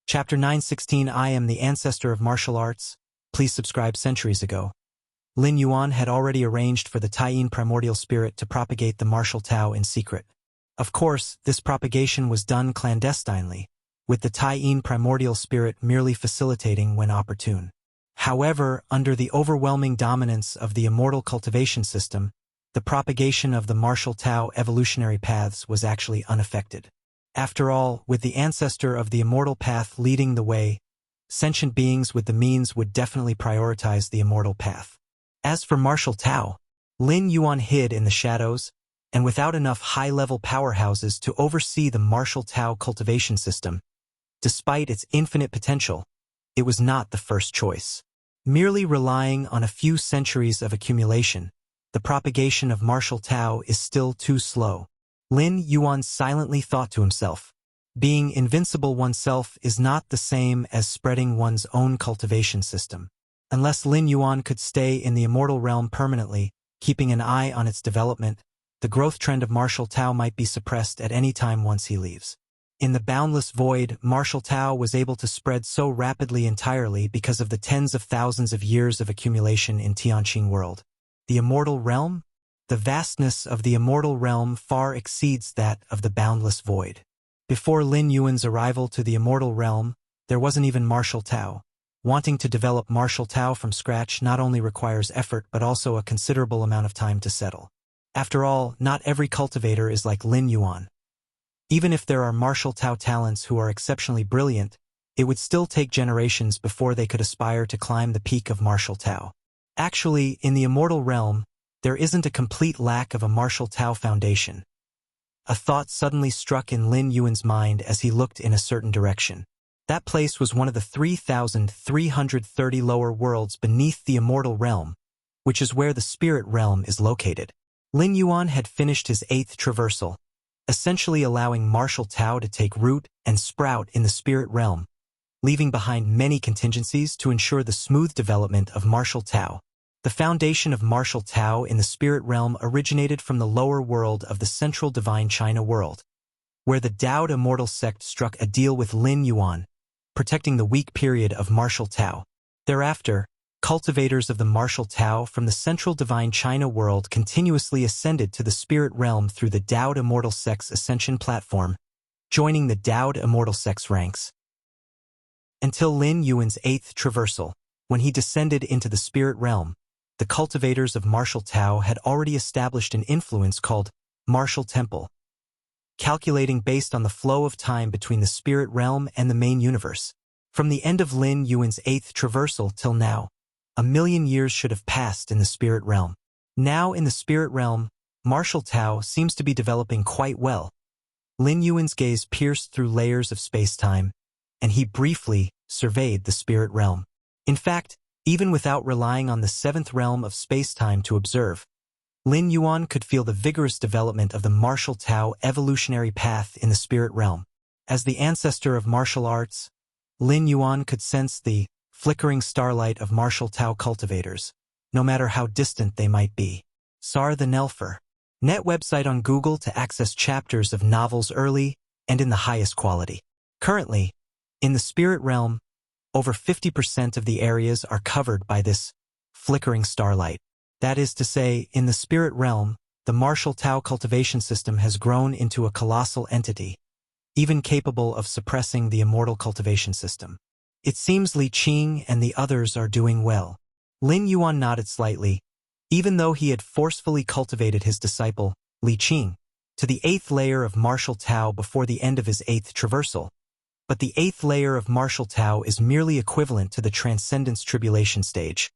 Chapter 916 I am the ancestor of martial arts. Please subscribe. Centuries ago, Lin Yuan had already arranged for the Taiyin primordial spirit to propagate the martial Tao in secret. Of course, this propagation was done clandestinely, with the Taiyin primordial spirit merely facilitating when opportune. However, under the overwhelming dominance of the immortal cultivation system, the propagation of the martial Tao evolutionary paths was actually unaffected. After all, with the ancestor of the immortal path leading the way, sentient beings with the means would definitely prioritize the immortal path. As for martial Tao, Lin Yuan hid in the shadows, and without enough high-level powerhouses to oversee the martial Tao cultivation system, despite its infinite potential, it was not the first choice. Merely relying on a few centuries of accumulation, the propagation of martial Tao is still too slow. Lin Yuan silently thought to himself, being invincible oneself is not the same as spreading one's own cultivation system. Unless Lin Yuan could stay in the immortal realm permanently, keeping an eye on its development, the growth trend of martial Tao might be suppressed at any time once he leaves. In the boundless void, martial Tao was able to spread so rapidly entirely because of the tens of thousands of years of accumulation in Tianqing world. The immortal realm? The vastness of the immortal realm far exceeds that of the boundless void. Before Lin Yuan's arrival to the immortal realm, there wasn't even martial Tao. Wanting to develop martial Tao from scratch not only requires effort but also a considerable amount of time to settle. After all, not every cultivator is like Lin Yuan. Even if there are martial Tao talents who are exceptionally brilliant, it would still take generations before they could aspire to climb the peak of martial Tao. Actually, in the immortal realm, there isn't a complete lack of a martial Tao foundation. A thought suddenly struck in Lin Yuan's mind as he looked in a certain direction. That place was one of the 3,330 lower worlds beneath the immortal realm, which is where the spirit realm is located. Lin Yuan had finished his 8th traversal, essentially allowing martial Tao to take root and sprout in the spirit realm, leaving behind many contingencies to ensure the smooth development of martial Tao. The foundation of martial Tao in the spirit realm originated from the lower world of the central divine China world, where the Taoed immortal sect struck a deal with Lin Yuan, protecting the weak period of martial Tao. Thereafter, cultivators of the martial Tao from the central divine China world continuously ascended to the spirit realm through the Taoed immortal sect's ascension platform, joining the Taoed immortal sect's ranks. Until Lin Yuan's 8th traversal, when he descended into the spirit realm, the cultivators of martial Tao had already established an influence called martial temple, calculating based on the flow of time between the spirit realm and the main universe. From the end of Lin Yuan's 8th traversal till now, 1,000,000 years should have passed in the spirit realm. Now in the spirit realm, martial Tao seems to be developing quite well. Lin Yuan's gaze pierced through layers of space-time, and he briefly surveyed the spirit realm. In fact, even without relying on the 7th realm of space-time to observe, Lin Yuan could feel the vigorous development of the martial Tao evolutionary path in the spirit realm. As the ancestor of martial arts, Lin Yuan could sense the flickering starlight of martial Tao cultivators, no matter how distant they might be. Sar the Nelfer. Net website on Google to access chapters of novels early and in the highest quality. Currently, in the spirit realm, over 50% of the areas are covered by this flickering starlight. That is to say, in the spirit realm, the martial Tao cultivation system has grown into a colossal entity, even capable of suppressing the immortal cultivation system. It seems Li Qing and the others are doing well. Lin Yuan nodded slightly, even though he had forcefully cultivated his disciple, Li Qing, to the 8th layer of martial Tao before the end of his 8th traversal. But the 8th layer of martial Tao is merely equivalent to the transcendence tribulation stage,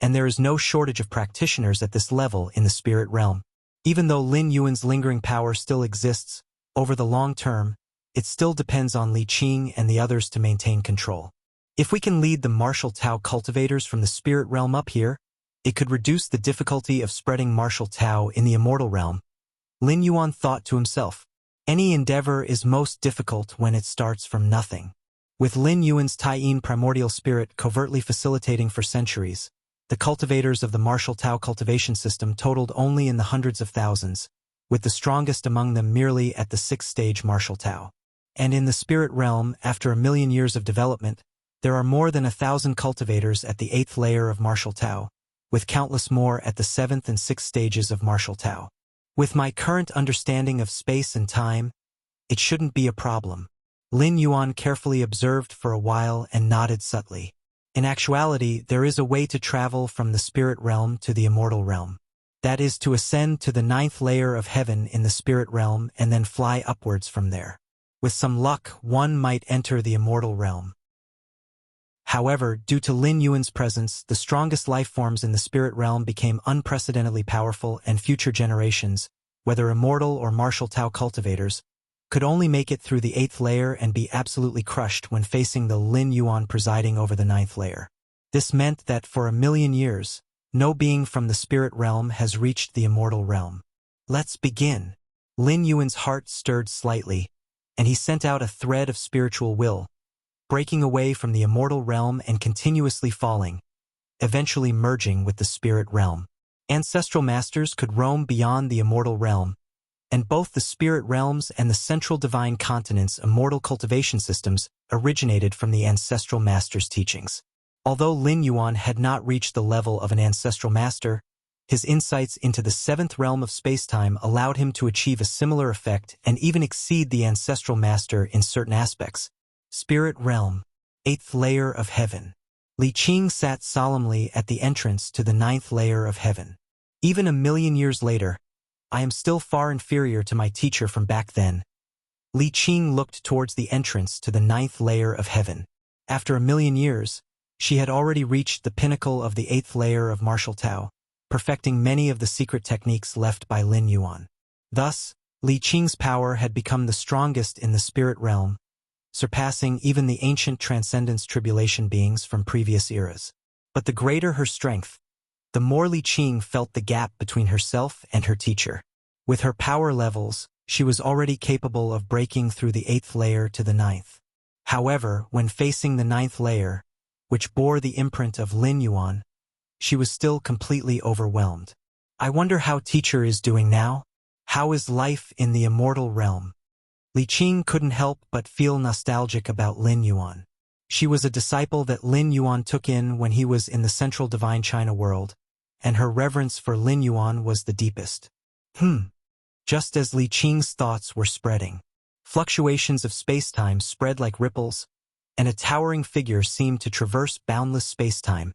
and there is no shortage of practitioners at this level in the spirit realm. Even though Lin Yuan's lingering power still exists, over the long term, it still depends on Li Qing and the others to maintain control. If we can lead the martial Tao cultivators from the spirit realm up here, it could reduce the difficulty of spreading martial Tao in the immortal realm. Lin Yuan thought to himself. Any endeavor is most difficult when it starts from nothing. With Lin Yuan's Taiyin primordial spirit covertly facilitating for centuries, the cultivators of the martial Tao cultivation system totaled only in the hundreds of thousands, with the strongest among them merely at the 6th stage martial Tao. And in the spirit realm, after 1,000,000 years of development, there are more than 1,000 cultivators at the 8th layer of martial Tao, with countless more at the 7th and 6th stages of martial Tao. With my current understanding of space and time, it shouldn't be a problem. Lin Yuan carefully observed for a while and nodded subtly. In actuality, there is a way to travel from the spirit realm to the immortal realm. That is to ascend to the 9th layer of heaven in the spirit realm and then fly upwards from there. With some luck, one might enter the immortal realm. However, due to Lin Yuan's presence, the strongest life forms in the spirit realm became unprecedentedly powerful, and future generations, whether immortal or martial Tao cultivators, could only make it through the 8th layer and be absolutely crushed when facing the Lin Yuan presiding over the 9th layer. This meant that for 1,000,000 years, no being from the spirit realm has reached the immortal realm. Let's begin. Lin Yuan's heart stirred slightly, and he sent out a thread of spiritual will, breaking away from the immortal realm and continuously falling, eventually merging with the spirit realm. Ancestral masters could roam beyond the immortal realm, and both the spirit realms and the central divine continent's immortal cultivation systems originated from the ancestral master's teachings. Although Lin Yuan had not reached the level of an ancestral master, his insights into the 7th realm of spacetime allowed him to achieve a similar effect and even exceed the ancestral master in certain aspects. Spirit realm, 8th layer of heaven. Li Qing sat solemnly at the entrance to the 9th layer of heaven. Even 1,000,000 years later, I am still far inferior to my teacher from back then. Li Qing looked towards the entrance to the 9th layer of heaven. After 1,000,000 years, she had already reached the pinnacle of the 8th layer of martial Tao, perfecting many of the secret techniques left by Lin Yuan. Thus, Li Qing's power had become the strongest in the spirit realm, surpassing even the ancient transcendence tribulation beings from previous eras. But the greater her strength, the more Li Qing felt the gap between herself and her teacher. With her power levels, she was already capable of breaking through the 8th layer to the 9th. However, when facing the 9th layer, which bore the imprint of Lin Yuan, she was still completely overwhelmed. I wonder how teacher is doing now? How is life in the immortal realm? Li Qing couldn't help but feel nostalgic about Lin Yuan. She was a disciple that Lin Yuan took in when he was in the central divine China world, and her reverence for Lin Yuan was the deepest. Just as Li Qing's thoughts were spreading, fluctuations of spacetime spread like ripples, and a towering figure seemed to traverse boundless spacetime,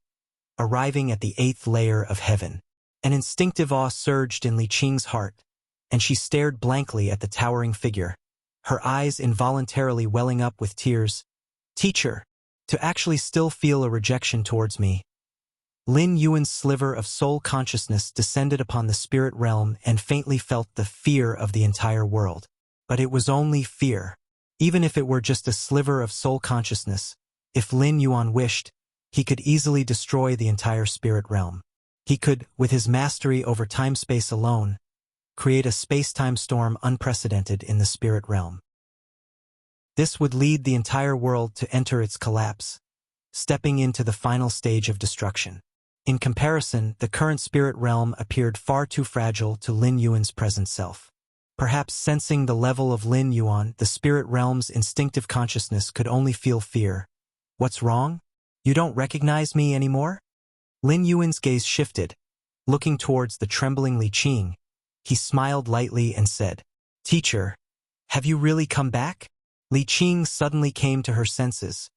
arriving at the 8th layer of heaven. An instinctive awe surged in Li Qing's heart, and she stared blankly at the towering figure, her eyes involuntarily welling up with tears. Teacher, to actually still feel a rejection towards me. Lin Yuan's sliver of soul consciousness descended upon the spirit realm and faintly felt the fear of the entire world. But it was only fear. Even if it were just a sliver of soul consciousness, if Lin Yuan wished, he could easily destroy the entire spirit realm. He could, with his mastery over time-space alone, create a space-time storm unprecedented in the spirit realm. This would lead the entire world to enter its collapse, stepping into the final stage of destruction. In comparison, the current spirit realm appeared far too fragile to Lin Yuan's present self. Perhaps sensing the level of Lin Yuan, the spirit realm's instinctive consciousness could only feel fear. What's wrong? You don't recognize me anymore? Lin Yuan's gaze shifted, looking towards the trembling Li Qing. He smiled lightly and said, Teacher, have you really come back? Li Qing suddenly came to her senses.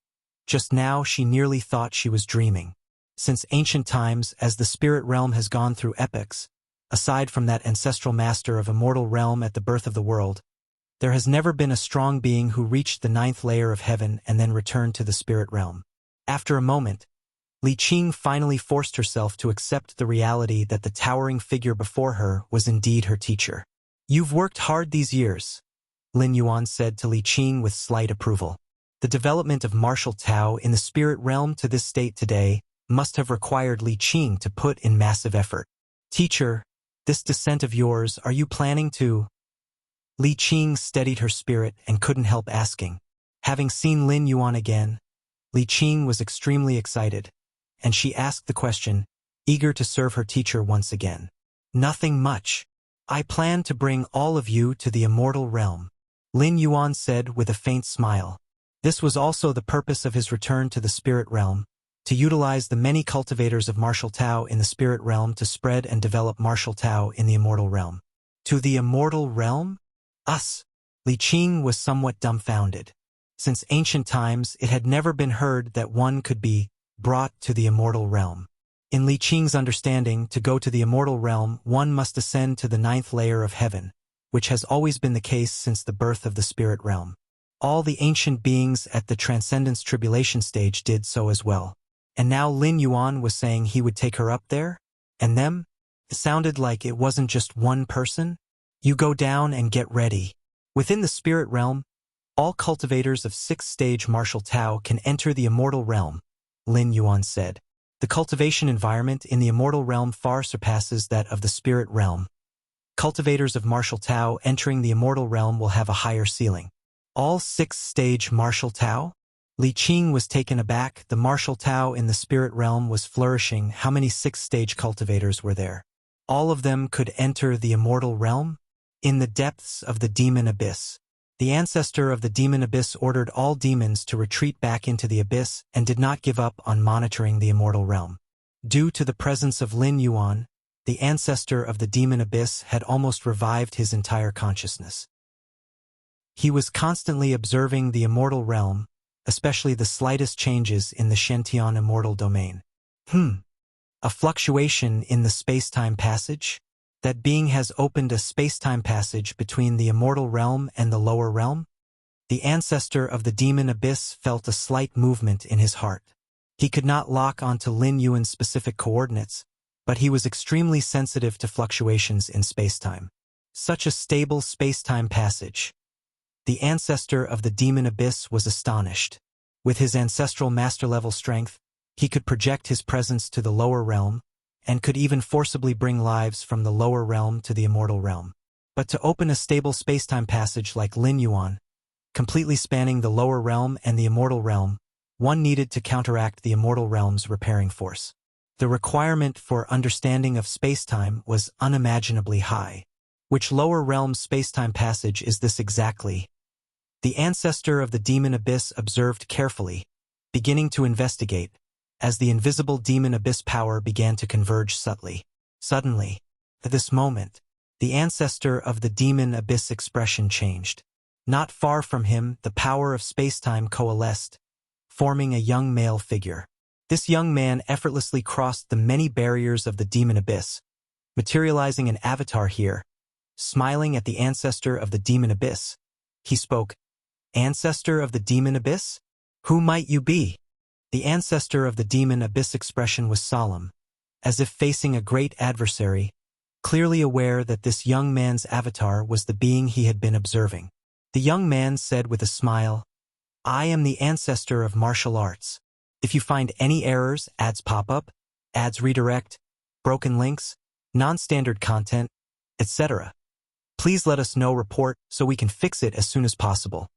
Just now she nearly thought she was dreaming. Since ancient times, as the spirit realm has gone through epochs, aside from that ancestral master of immortal realm at the birth of the world, there has never been a strong being who reached the 9th layer of heaven and then returned to the spirit realm. After a moment, Li Qing finally forced herself to accept the reality that the towering figure before her was indeed her teacher. You've worked hard these years, Lin Yuan said to Li Qing with slight approval. The development of martial Tao in the spirit realm to this state today must have required Li Qing to put in massive effort. Teacher, this descent of yours, are you planning to? Li Qing steadied her spirit and couldn't help asking. Having seen Lin Yuan again, Li Qing was extremely excited, and she asked the question, eager to serve her teacher once again. Nothing much. I plan to bring all of you to the immortal realm. Lin Yuan said with a faint smile. This was also the purpose of his return to the spirit realm, to utilize the many cultivators of martial Tao in the spirit realm to spread and develop martial Tao in the immortal realm. To the immortal realm? Us. Li Qing was somewhat dumbfounded. Since ancient times, it had never been heard that one could be brought to the immortal realm. In Li Qing's understanding, to go to the immortal realm, one must ascend to the 9th layer of heaven, which has always been the case since the birth of the spirit realm. All the ancient beings at the Transcendence Tribulation stage did so as well. And now Lin Yuan was saying he would take her up there? And them? It sounded like it wasn't just one person. You go down and get ready. Within the spirit realm, all cultivators of 6th-stage martial Tao can enter the immortal realm, Lin Yuan said. The cultivation environment in the immortal realm far surpasses that of the spirit realm. Cultivators of martial Tao entering the immortal realm will have a higher ceiling. All 6th-stage martial Tao? Li Qing was taken aback. The martial Tao in the spirit realm was flourishing. How many 6th-stage cultivators were there? All of them could enter the immortal realm? In the depths of the demon abyss. The ancestor of the demon abyss ordered all demons to retreat back into the abyss and did not give up on monitoring the immortal realm. Due to the presence of Lin Yuan, the ancestor of the demon abyss had almost revived his entire consciousness. He was constantly observing the immortal realm, especially the slightest changes in the Shentian immortal domain. A fluctuation in the space-time passage? That being has opened a space-time passage between the immortal realm and the lower realm? The ancestor of the demon abyss felt a slight movement in his heart. He could not lock onto Lin Yuan's specific coordinates, but he was extremely sensitive to fluctuations in space-time. Such a stable space-time passage. The ancestor of the demon abyss was astonished. With his ancestral master-level strength, he could project his presence to the lower realm, and could even forcibly bring lives from the lower realm to the immortal realm. But to open a stable space-time passage like Lin Yuan, completely spanning the lower realm and the immortal realm, one needed to counteract the immortal realm's repairing force. The requirement for understanding of space-time was unimaginably high. Which lower realm space-time passage is this exactly? The ancestor of the demon abyss observed carefully, beginning to investigate, as the invisible demon abyss power began to converge subtly. Suddenly, at this moment, the ancestor of the demon abyss expression changed. Not far from him, the power of space-time coalesced, forming a young male figure. This young man effortlessly crossed the many barriers of the demon abyss, materializing an avatar here. Smiling at the ancestor of the demon abyss, he spoke, "Ancestor of the demon abyss? Who might you be?" The ancestor of the demon abyss expression was solemn, as if facing a great adversary, clearly aware that this young man's avatar was the being he had been observing. The young man said with a smile, "I am the ancestor of martial arts. If you find any errors, ads pop up, ads redirect, broken links, non-standard content, etc., please let us know, report, so we can fix it as soon as possible."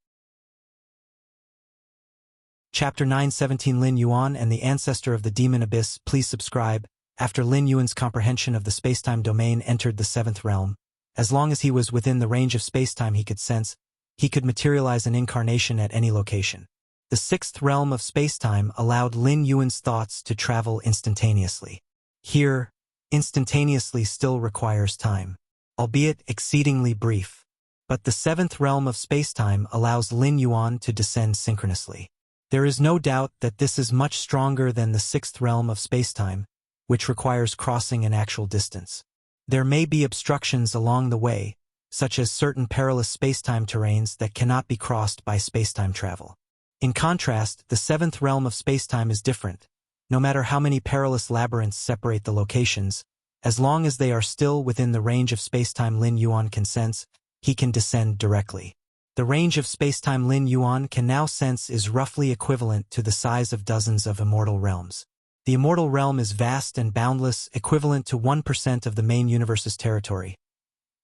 Chapter 917 Lin Yuan and the Ancestor of the Demon Abyss. Please subscribe. After Lin Yuan's comprehension of the spacetime domain entered the 7th realm, as long as he was within the range of spacetime he could sense, he could materialize an incarnation at any location. The 6th realm of spacetime allowed Lin Yuan's thoughts to travel instantaneously. Here, instantaneously still requires time, albeit exceedingly brief. But the 7th realm of spacetime allows Lin Yuan to descend synchronously. There is no doubt that this is much stronger than the 6th realm of spacetime, which requires crossing an actual distance. There may be obstructions along the way, such as certain perilous spacetime terrains that cannot be crossed by spacetime travel. In contrast, the 7th realm of spacetime is different. No matter how many perilous labyrinths separate the locations, as long as they are still within the range of spacetime Lin Yuan can sense, he can descend directly. The range of spacetime Lin Yuan can now sense is roughly equivalent to the size of dozens of immortal realms. The immortal realm is vast and boundless, equivalent to 1% of the main universe's territory.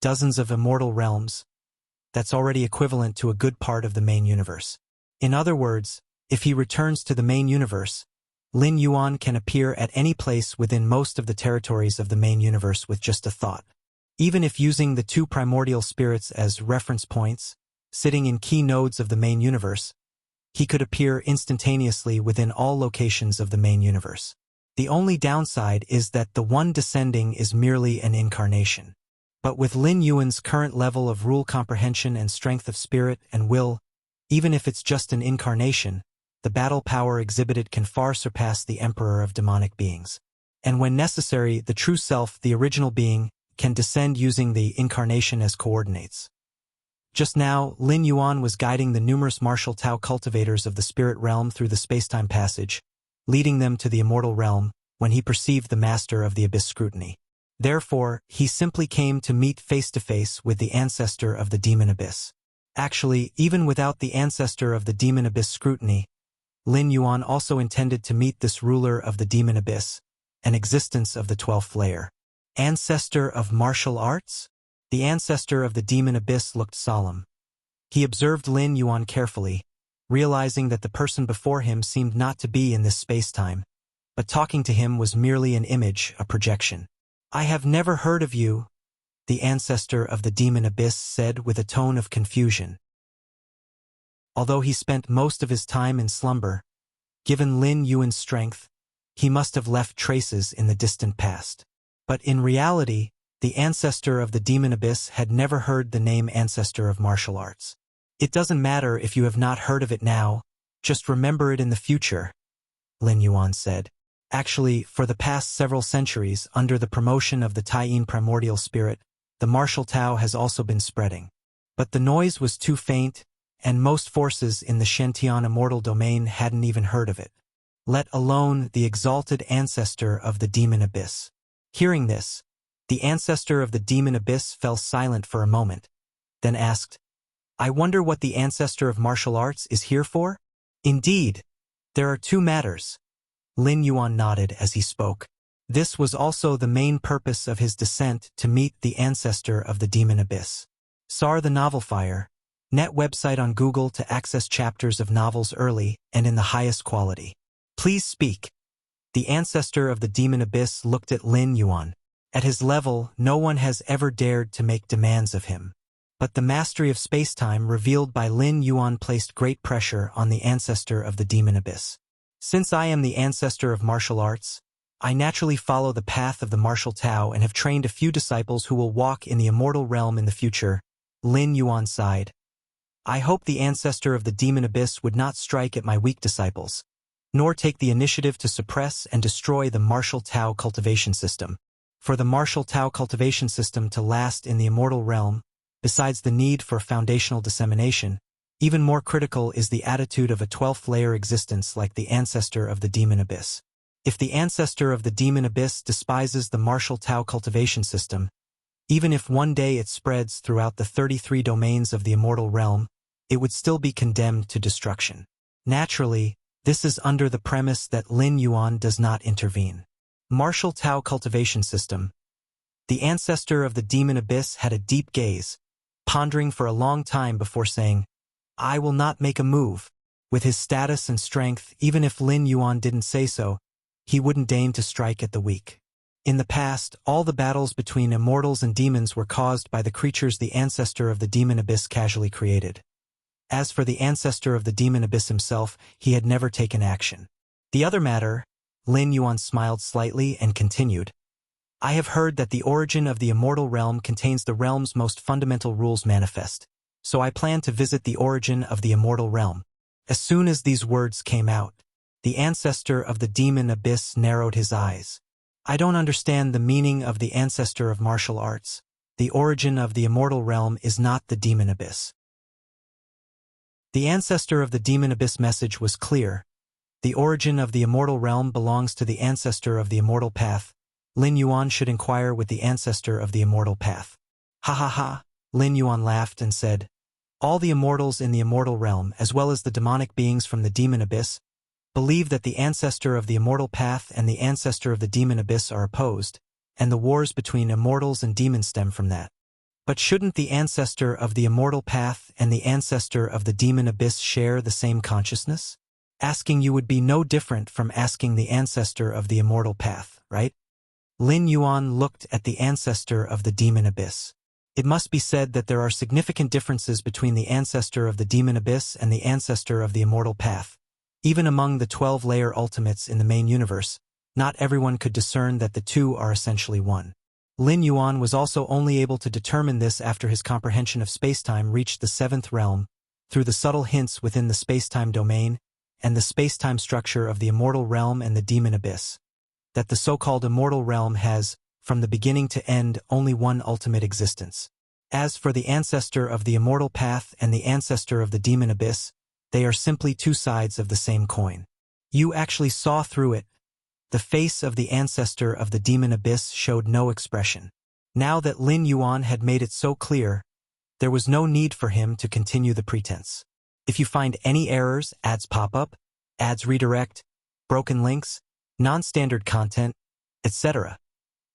Dozens of immortal realms, that's already equivalent to a good part of the main universe. In other words, if he returns to the main universe, Lin Yuan can appear at any place within most of the territories of the main universe with just a thought. Even if using the 2 primordial spirits as reference points, Sitting in key nodes of the main universe, he could appear instantaneously within all locations of the main universe. The only downside is that the one descending is merely an incarnation. But with Lin Yuan's current level of rule comprehension and strength of spirit and will, even if it's just an incarnation, the battle power exhibited can far surpass the emperor of demonic beings. And when necessary, the true self, the original being, can descend using the incarnation as coordinates. Just now, Lin Yuan was guiding the numerous martial Tao cultivators of the spirit realm through the space-time passage, leading them to the immortal realm, when he perceived the master of the abyss scrutiny. Therefore, he simply came to meet face-to-face with the ancestor of the demon abyss. Actually, even without the ancestor of the demon abyss scrutiny, Lin Yuan also intended to meet this ruler of the demon abyss, an existence of the 12th layer. Ancestor of martial arts? The ancestor of the demon abyss looked solemn. He observed Lin Yuan carefully, realizing that the person before him seemed not to be in this space-time, but talking to him was merely an image, a projection. "I have never heard of you," the ancestor of the demon abyss said with a tone of confusion. Although he spent most of his time in slumber, given Lin Yuan's strength, he must have left traces in the distant past. But in reality, the ancestor of the demon abyss had never heard the name ancestor of martial arts. "It doesn't matter if you have not heard of it now, just remember it in the future," Lin Yuan said. Actually, for the past several centuries, under the promotion of the Taiyin primordial spirit, the martial Tao has also been spreading. But the noise was too faint, and most forces in the Shantian immortal domain hadn't even heard of it, let alone the exalted ancestor of the demon abyss. Hearing this, the ancestor of the demon abyss fell silent for a moment, then asked, "I wonder what the ancestor of martial arts is here for?" "Indeed, there are two matters." Lin Yuan nodded as he spoke. This was also the main purpose of his descent, to meet the ancestor of the demon abyss. SAR the Novel Fire, net website on Google to access chapters of novels early and in the highest quality. Please speak. The ancestor of the demon abyss looked at Lin Yuan. At his level, no one has ever dared to make demands of him. But the mastery of space-time revealed by Lin Yuan placed great pressure on the ancestor of the demon abyss. "Since I am the ancestor of martial arts, I naturally follow the path of the martial Tao and have trained a few disciples who will walk in the immortal realm in the future," Lin Yuan sighed. "I hope the ancestor of the demon abyss would not strike at my weak disciples, nor take the initiative to suppress and destroy the martial Tao cultivation system. For the martial Tao cultivation system to last in the immortal realm, besides the need for foundational dissemination, even more critical is the attitude of a 12th layer existence like the ancestor of the demon abyss. If the ancestor of the demon abyss despises the martial Tao cultivation system, even if one day it spreads throughout the 33 domains of the immortal realm, it would still be condemned to destruction. Naturally, this is under the premise that Lin Yuan does not intervene. Martial Tao cultivation system. The ancestor of the demon abyss had a deep gaze, pondering for a long time before saying, "I will not make a move." With his status and strength, even if Lin Yuan didn't say so, he wouldn't deign to strike at the weak. In the past, all the battles between immortals and demons were caused by the creatures the ancestor of the demon abyss casually created. As for the ancestor of the demon abyss himself, he had never taken action. The other matter, Lin Yuan smiled slightly and continued, "I have heard that the origin of the immortal realm contains the realm's most fundamental rules manifest, so I plan to visit the origin of the immortal realm." As soon as these words came out, the ancestor of the demon abyss narrowed his eyes. "I don't understand the meaning of the ancestor of martial arts. The origin of the immortal realm is not the demon abyss." The ancestor of the demon abyss message was clear. The origin of the immortal realm belongs to the ancestor of the immortal path. Lin Yuan should inquire with the ancestor of the immortal path. "Ha ha ha," Lin Yuan laughed and said, "All the immortals in the immortal realm, as well as the demonic beings from the demon abyss, believe that the ancestor of the immortal path and the ancestor of the demon abyss are opposed, and the wars between immortals and demons stem from that. But shouldn't the ancestor of the immortal path and the ancestor of the demon abyss share the same consciousness? Asking you would be no different from asking the ancestor of the immortal path, right?" Lin Yuan looked at the ancestor of the demon abyss. It must be said that there are significant differences between the ancestor of the demon abyss and the ancestor of the immortal path. Even among the 12-layer ultimates in the main universe, not everyone could discern that the two are essentially one. Lin Yuan was also only able to determine this after his comprehension of spacetime reached the 7th realm, through the subtle hints within the spacetime domain and the spacetime structure of the immortal realm and the demon abyss, that the so-called immortal realm has, from the beginning to end, only one ultimate existence. As for the ancestor of the immortal path and the ancestor of the demon abyss, they are simply two sides of the same coin. You actually saw through it. The face of the ancestor of the demon abyss showed no expression. Now that Lin Yuan had made it so clear, there was no need for him to continue the pretense. If you find any errors, ads pop up, ads redirect, broken links, non-standard content, etc.,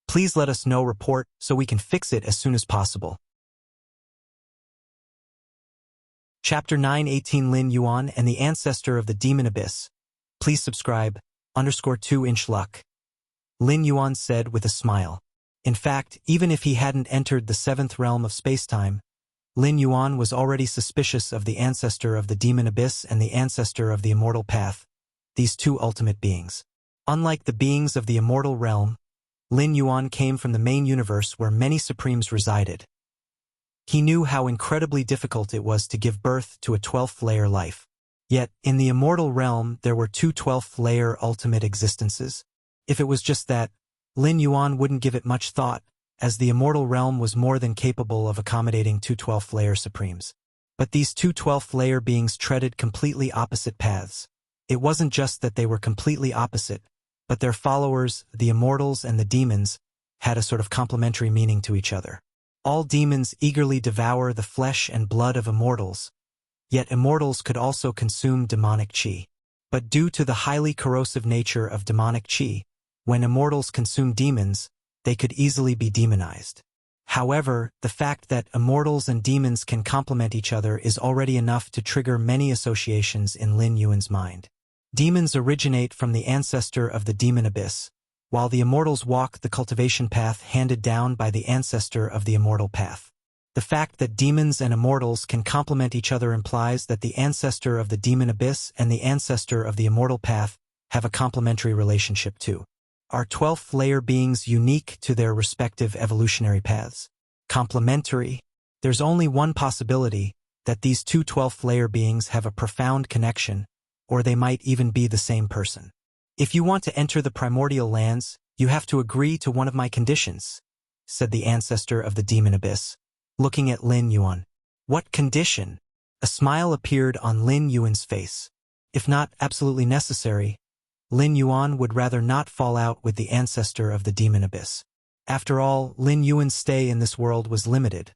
please let us know. Report so we can fix it as soon as possible. Chapter 9:18 Lin Yuan and the Ancestor of the Demon Abyss. Please subscribe, _2inch luck. Lin Yuan said with a smile. In fact, even if he hadn't entered the 7th realm of spacetime, Lin Yuan was already suspicious of the ancestor of the Demon Abyss and the ancestor of the Immortal Path, these two ultimate beings. Unlike the beings of the Immortal Realm, Lin Yuan came from the main universe where many Supremes resided. He knew how incredibly difficult it was to give birth to a 12th-layer life. Yet, in the Immortal Realm, there were two 12th-layer ultimate existences. If it was just that, Lin Yuan wouldn't give it much thought, as the Immortal Realm was more than capable of accommodating two 12th-layer Supremes. But these two 12th-layer beings treaded completely opposite paths. It wasn't just that they were completely opposite, but their followers, the Immortals and the Demons, had a sort of complementary meaning to each other. All demons eagerly devour the flesh and blood of immortals, yet immortals could also consume demonic qi. But due to the highly corrosive nature of demonic qi, when immortals consume demons, they could easily be demonized. However, the fact that immortals and demons can complement each other is already enough to trigger many associations in Lin Yuan's mind. Demons originate from the ancestor of the demon abyss, while the immortals walk the cultivation path handed down by the ancestor of the immortal path. The fact that demons and immortals can complement each other implies that the ancestor of the demon abyss and the ancestor of the immortal path have a complementary relationship too. Are 12th-layer beings unique to their respective evolutionary paths? Complementary? There's only one possibility, that these two 12th-layer beings have a profound connection, or they might even be the same person. If you want to enter the primordial lands, you have to agree to one of my conditions, said the ancestor of the demon abyss, looking at Lin Yuan. What condition? A smile appeared on Lin Yuan's face. If not absolutely necessary, Lin Yuan would rather not fall out with the ancestor of the demon abyss. After all, Lin Yuan's stay in this world was limited.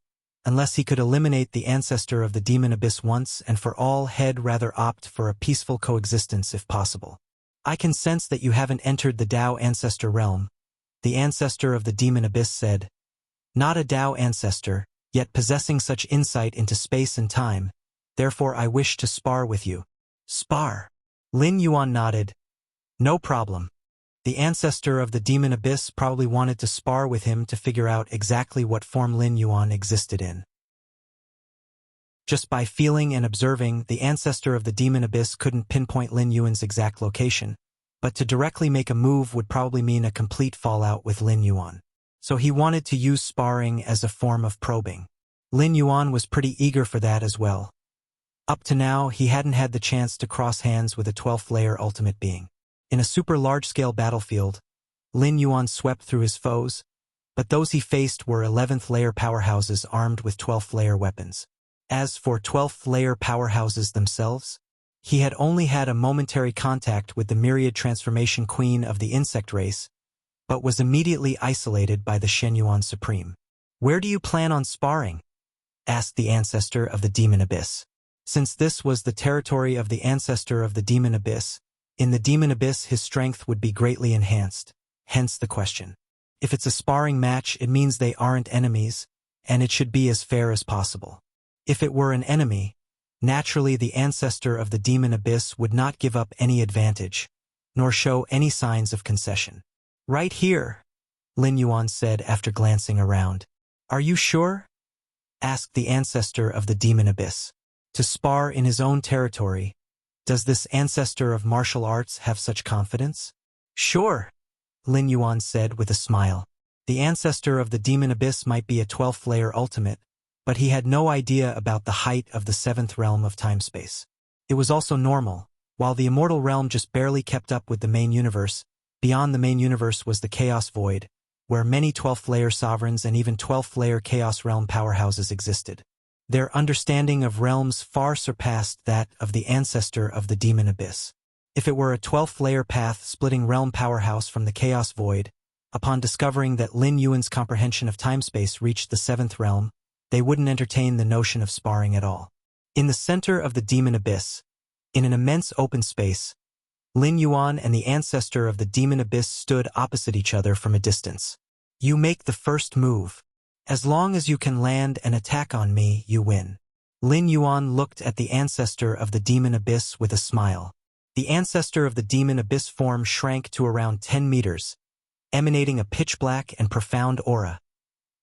Unless he could eliminate the ancestor of the demon abyss once and for all, he'd rather opt for a peaceful coexistence if possible. I can sense that you haven't entered the Dao ancestor realm, the ancestor of the demon abyss said. Not a Dao ancestor, yet possessing such insight into space and time, therefore I wish to spar with you. Spar? Lin Yuan nodded. No problem. The ancestor of the demon abyss probably wanted to spar with him to figure out exactly what form Lin Yuan existed in. Just by feeling and observing, the ancestor of the demon abyss couldn't pinpoint Lin Yuan's exact location, but to directly make a move would probably mean a complete fallout with Lin Yuan. So he wanted to use sparring as a form of probing. Lin Yuan was pretty eager for that as well. Up to now, he hadn't had the chance to cross hands with a 12th-layer ultimate being. In a super large-scale battlefield, Lin Yuan swept through his foes, but those he faced were 11th-layer powerhouses armed with 12th-layer weapons. As for 12th-layer powerhouses themselves, he had only had a momentary contact with the myriad transformation queen of the insect race, but was immediately isolated by the Shenyuan Supreme. Where do you plan on sparring? Asked the ancestor of the demon abyss. Since this was the territory of the ancestor of the demon abyss, in the demon abyss his strength would be greatly enhanced, hence the question. If it's a sparring match, it means they aren't enemies, and it should be as fair as possible. If it were an enemy, naturally the ancestor of the demon abyss would not give up any advantage, nor show any signs of concession. Right here, Lin Yuan said after glancing around. Are you sure? asked the ancestor of the demon abyss. To spar in his own territory, does this ancestor of martial arts have such confidence? Sure, Lin Yuan said with a smile. The ancestor of the demon abyss might be a 12th layer ultimate, but he had no idea about the height of the 7th realm of time-space. It was also normal. While the immortal realm just barely kept up with the main universe, beyond the main universe was the chaos void, where many 12th layer sovereigns and even 12th layer chaos realm powerhouses existed. Their understanding of realms far surpassed that of the ancestor of the demon abyss. If it were a 12th layer path splitting realm powerhouse from the chaos void, upon discovering that Lin Yuan's comprehension of time-space reached the 7th realm, they wouldn't entertain the notion of sparring at all. In the center of the demon abyss, in an immense open space, Lin Yuan and the ancestor of the demon abyss stood opposite each other from a distance. You make the first move. As long as you can land an attack on me, you win. Lin Yuan looked at the ancestor of the demon abyss with a smile. The ancestor of the demon abyss form shrank to around 10 meters, emanating a pitch-black and profound aura,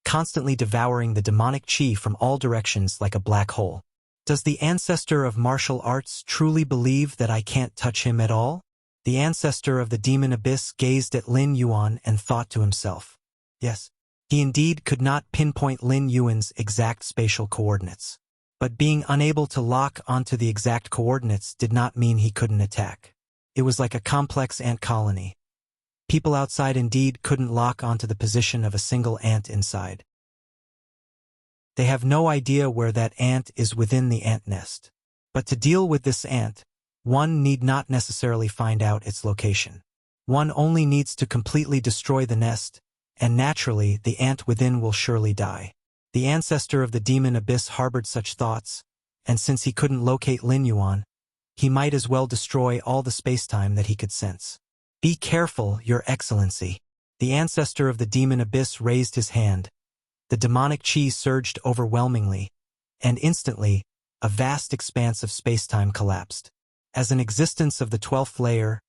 constantly devouring the demonic chi from all directions like a black hole. Does the ancestor of martial arts truly believe that I can't touch him at all? The ancestor of the demon abyss gazed at Lin Yuan and thought to himself. Yes, he indeed could not pinpoint Lin Yuan's exact spatial coordinates. But being unable to lock onto the exact coordinates did not mean he couldn't attack. It was like a complex ant colony. People outside indeed couldn't lock onto the position of a single ant inside. They have no idea where that ant is within the ant nest. But to deal with this ant, one need not necessarily find out its location. One only needs to completely destroy the nest, and naturally the ant within will surely die. The ancestor of the demon abyss harbored such thoughts, and since he couldn't locate Lin Yuan, he might as well destroy all the space-time that he could sense. Be careful, Your Excellency. The ancestor of the demon abyss raised his hand. The demonic chi surged overwhelmingly, and instantly, a vast expanse of space-time collapsed. As an existence of the 12th layer,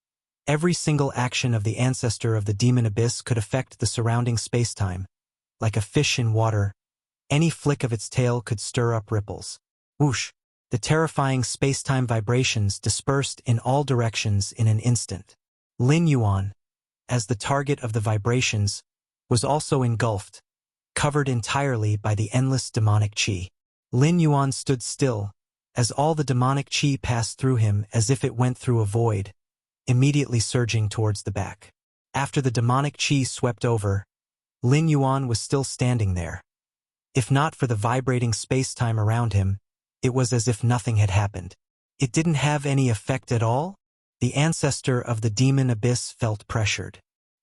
every single action of the ancestor of the demon abyss could affect the surrounding space-time. Like a fish in water, any flick of its tail could stir up ripples. Whoosh! The terrifying space-time vibrations dispersed in all directions in an instant. Lin Yuan, as the target of the vibrations, was also engulfed, covered entirely by the endless demonic chi. Lin Yuan stood still, as all the demonic chi passed through him as if it went through a void, immediately surging towards the back. After the demonic chi swept over, Lin Yuan was still standing there. If not for the vibrating space-time around him, it was as if nothing had happened. It didn't have any effect at all? The ancestor of the demon abyss felt pressured.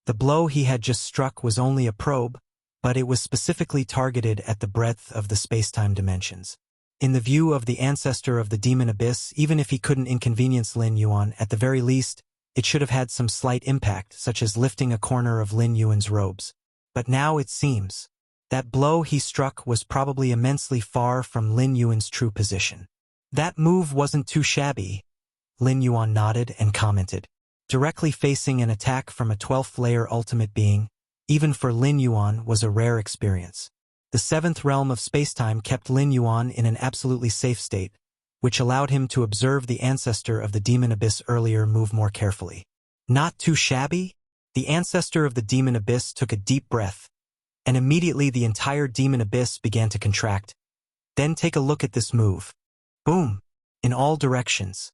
The blow he had just struck was only a probe, but it was specifically targeted at the breadth of the space-time dimensions. In the view of the ancestor of the demon abyss, even if he couldn't inconvenience Lin Yuan, at the very least, it should have had some slight impact, such as lifting a corner of Lin Yuan's robes. But now it seems that blow he struck was probably immensely far from Lin Yuan's true position. That move wasn't too shabby, Lin Yuan nodded and commented. Directly facing an attack from a 12th layer ultimate being, even for Lin Yuan, was a rare experience. The 7th realm of spacetime kept Lin Yuan in an absolutely safe state, which allowed him to observe the ancestor of the demon abyss earlier move more carefully. Not too shabby? The ancestor of the demon abyss took a deep breath, and immediately the entire demon abyss began to contract. Then take a look at this move. Boom! In all directions.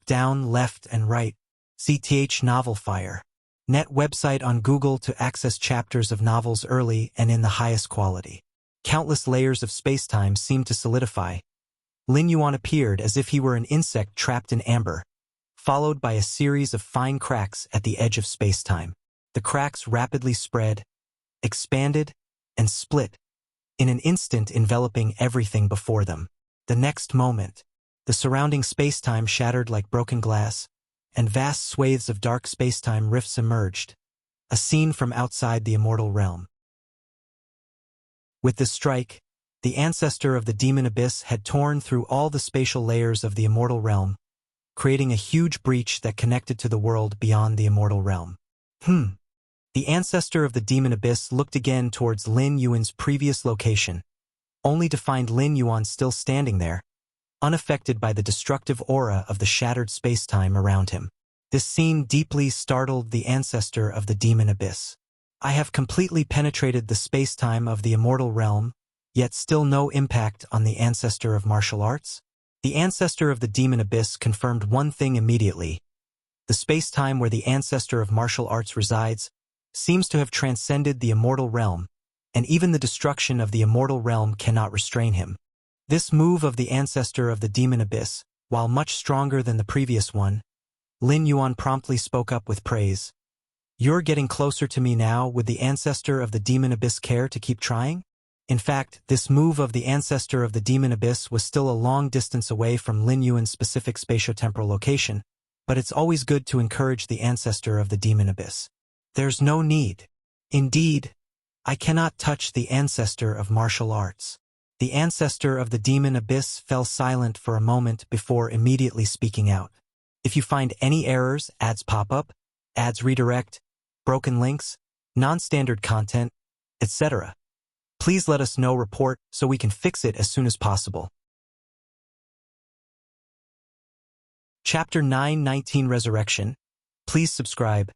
Down, left, and right. CTH Novel Fire. Net website on Google to access chapters of novels early and in the highest quality. Countless layers of spacetime seemed to solidify. Lin Yuan appeared as if he were an insect trapped in amber, followed by a series of fine cracks at the edge of spacetime. The cracks rapidly spread, expanded, and split, in an instant enveloping everything before them. The next moment, the surrounding spacetime shattered like broken glass, and vast swathes of dark spacetime rifts emerged, a scene from outside the immortal realm. With this strike, the ancestor of the demon abyss had torn through all the spatial layers of the immortal realm, creating a huge breach that connected to the world beyond the immortal realm. The ancestor of the demon abyss looked again towards Lin Yuan's previous location, only to find Lin Yuan still standing there, unaffected by the destructive aura of the shattered space-time around him. This scene deeply startled the ancestor of the demon abyss. I have completely penetrated the space-time of the immortal realm, yet still no impact on the ancestor of martial arts? The ancestor of the demon abyss confirmed one thing immediately. The space-time where the ancestor of martial arts resides seems to have transcended the immortal realm, and even the destruction of the immortal realm cannot restrain him. This move of the ancestor of the demon abyss, while much stronger than the previous one, Lin Yuan promptly spoke up with praise. "You're getting closer to me now. Would the ancestor of the demon abyss care to keep trying?" In fact, this move of the ancestor of the demon abyss was still a long distance away from Lin Yuan's specific spatiotemporal location, but it's always good to encourage the ancestor of the demon abyss. "There's no need. Indeed, I cannot touch the ancestor of martial arts." The ancestor of the demon abyss fell silent for a moment before immediately speaking out. "If you find any errors, ads pop up, ads redirect, broken links, non-standard content, etc., please let us know. Report so we can fix it as soon as possible." Chapter 919 Resurrection. Please subscribe.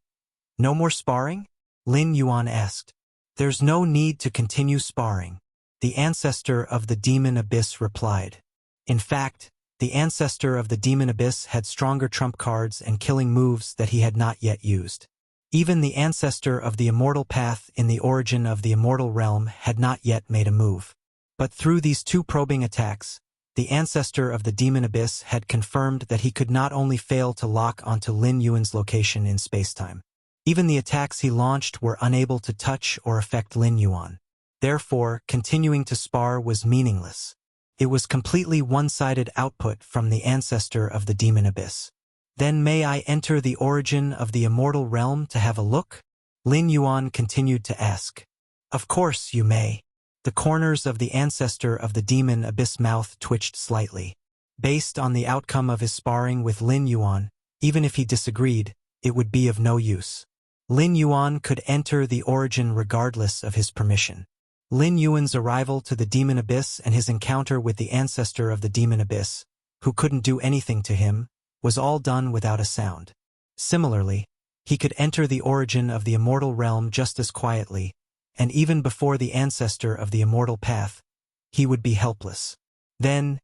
"No more sparring?" Lin Yuan asked. "There's no need to continue sparring," the ancestor of the demon abyss replied. In fact, the ancestor of the demon abyss had stronger trump cards and killing moves that he had not yet used. Even the ancestor of the immortal path in the origin of the immortal realm had not yet made a move. But through these two probing attacks, the ancestor of the demon abyss had confirmed that he could not only fail to lock onto Lin Yuan's location in spacetime. Even the attacks he launched were unable to touch or affect Lin Yuan. Therefore, continuing to spar was meaningless. It was completely one-sided output from the ancestor of the demon abyss. "Then may I enter the origin of the immortal realm to have a look?" Lin Yuan continued to ask. "Of course you may." The corners of the ancestor of the demon abyss mouth twitched slightly. Based on the outcome of his sparring with Lin Yuan, even if he disagreed, it would be of no use. Lin Yuan could enter the origin regardless of his permission. Lin Yuan's arrival to the demon abyss and his encounter with the ancestor of the demon abyss, who couldn't do anything to him, was all done without a sound. Similarly, he could enter the origin of the immortal realm just as quietly, and even before the ancestor of the immortal path, he would be helpless. "Then,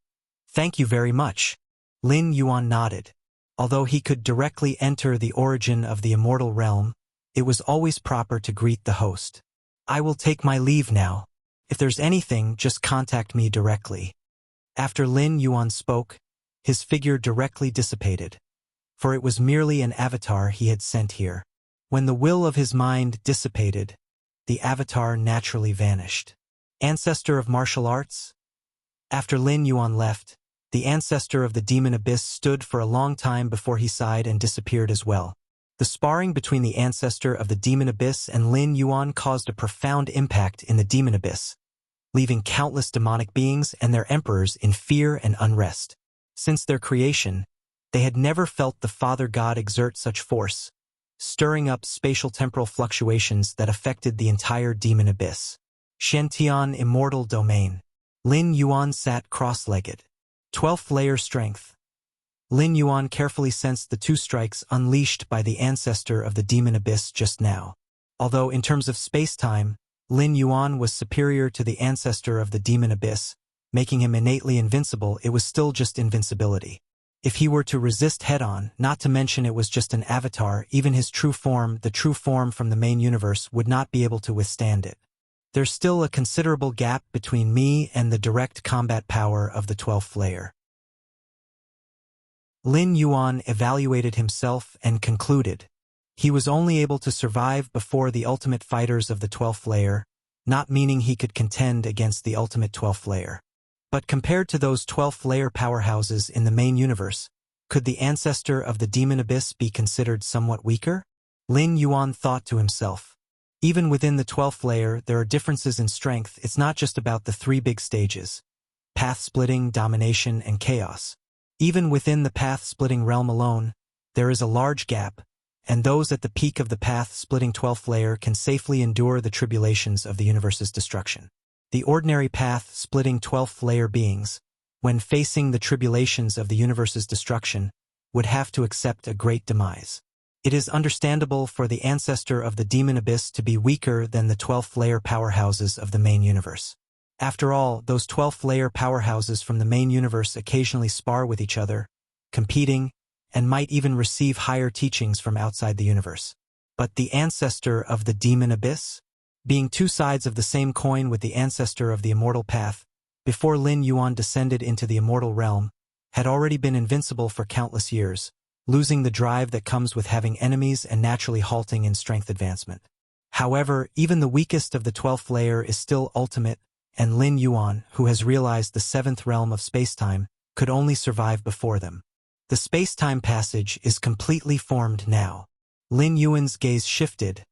thank you very much." Lin Yuan nodded. Although he could directly enter the origin of the immortal realm, it was always proper to greet the host. "I will take my leave now. If there's anything, just contact me directly." After Lin Yuan spoke, his figure directly dissipated, for it was merely an avatar he had sent here. When the will of his mind dissipated, the avatar naturally vanished. Ancestor of martial arts? After Lin Yuan left, the ancestor of the demon abyss stood for a long time before he sighed and disappeared as well. The sparring between the ancestor of the demon abyss and Lin Yuan caused a profound impact in the demon abyss, leaving countless demonic beings and their emperors in fear and unrest. Since their creation, they had never felt the Father God exert such force, stirring up spatial temporal fluctuations that affected the entire demon abyss. Shen-Tian Immortal Domain. Lin Yuan sat cross-legged. 12th layer strength. Lin Yuan carefully sensed the two strikes unleashed by the ancestor of the demon abyss just now. Although in terms of space-time, Lin Yuan was superior to the ancestor of the demon abyss, making him innately invincible, it was still just invincibility. If he were to resist head-on, not to mention it was just an avatar, even his true form, the true form from the main universe, would not be able to withstand it. There's still a considerable gap between me and the direct combat power of the 12th layer. Lin Yuan evaluated himself and concluded. He was only able to survive before the ultimate fighters of the 12th layer, not meaning he could contend against the ultimate 12th layer. But compared to those 12th layer powerhouses in the main universe, could the ancestor of the demon abyss be considered somewhat weaker? Lin Yuan thought to himself. Even within the 12th layer, there are differences in strength. It's not just about the three big stages: path splitting, domination, and chaos. Even within the path-splitting realm alone, there is a large gap, and those at the peak of the path-splitting 12th layer can safely endure the tribulations of the universe's destruction. the ordinary path splitting 12th-layer beings, when facing the tribulations of the universe's destruction, would have to accept a great demise. It is understandable for the ancestor of the demon abyss to be weaker than the 12th-layer powerhouses of the main universe. After all, those 12th-layer powerhouses from the main universe occasionally spar with each other, competing, and might even receive higher teachings from outside the universe. But the ancestor of the demon abyss? Being two sides of the same coin with the ancestor of the immortal path, before Lin Yuan descended into the immortal realm, had already been invincible for countless years, losing the drive that comes with having enemies and naturally halting in strength advancement. However, even the weakest of the 12th layer is still ultimate, and Lin Yuan, who has realized the 7th realm of spacetime, could only survive before them. The spacetime passage is completely formed now. Lin Yuan's gaze shifted,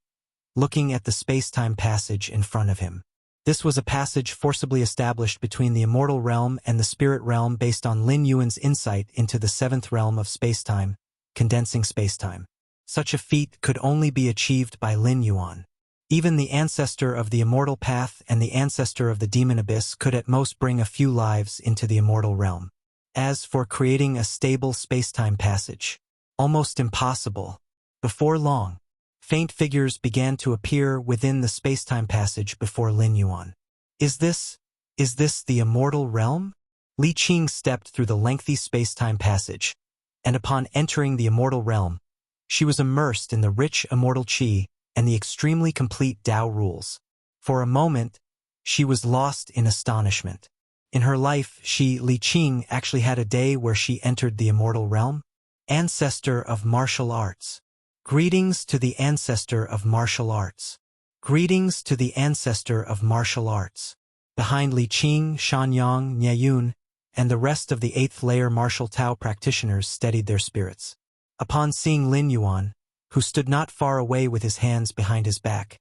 looking at the spacetime passage in front of him. This was a passage forcibly established between the immortal realm and the spirit realm based on Lin Yuan's insight into the 7th realm of spacetime, condensing spacetime. Such a feat could only be achieved by Lin Yuan. Even the ancestor of the immortal path and the ancestor of the demon abyss could at most bring a few lives into the immortal realm. As for creating a stable spacetime passage, almost impossible. Before long, faint figures began to appear within the spacetime passage before Lin Yuan. Is this the immortal realm? Li Qing stepped through the lengthy spacetime passage, and upon entering the immortal realm, she was immersed in the rich immortal qi and the extremely complete Tao rules. For a moment, she was lost in astonishment. In her life, Li Qing, actually had a day where she entered the immortal realm. Ancestor of martial arts. Greetings to the ancestor of martial arts. Greetings to the ancestor of martial arts. Behind Li Qing, Shanyang, Nieyun, and the rest of the 8th layer martial Tao practitioners steadied their spirits. Upon seeing Lin Yuan, who stood not far away with his hands behind his back,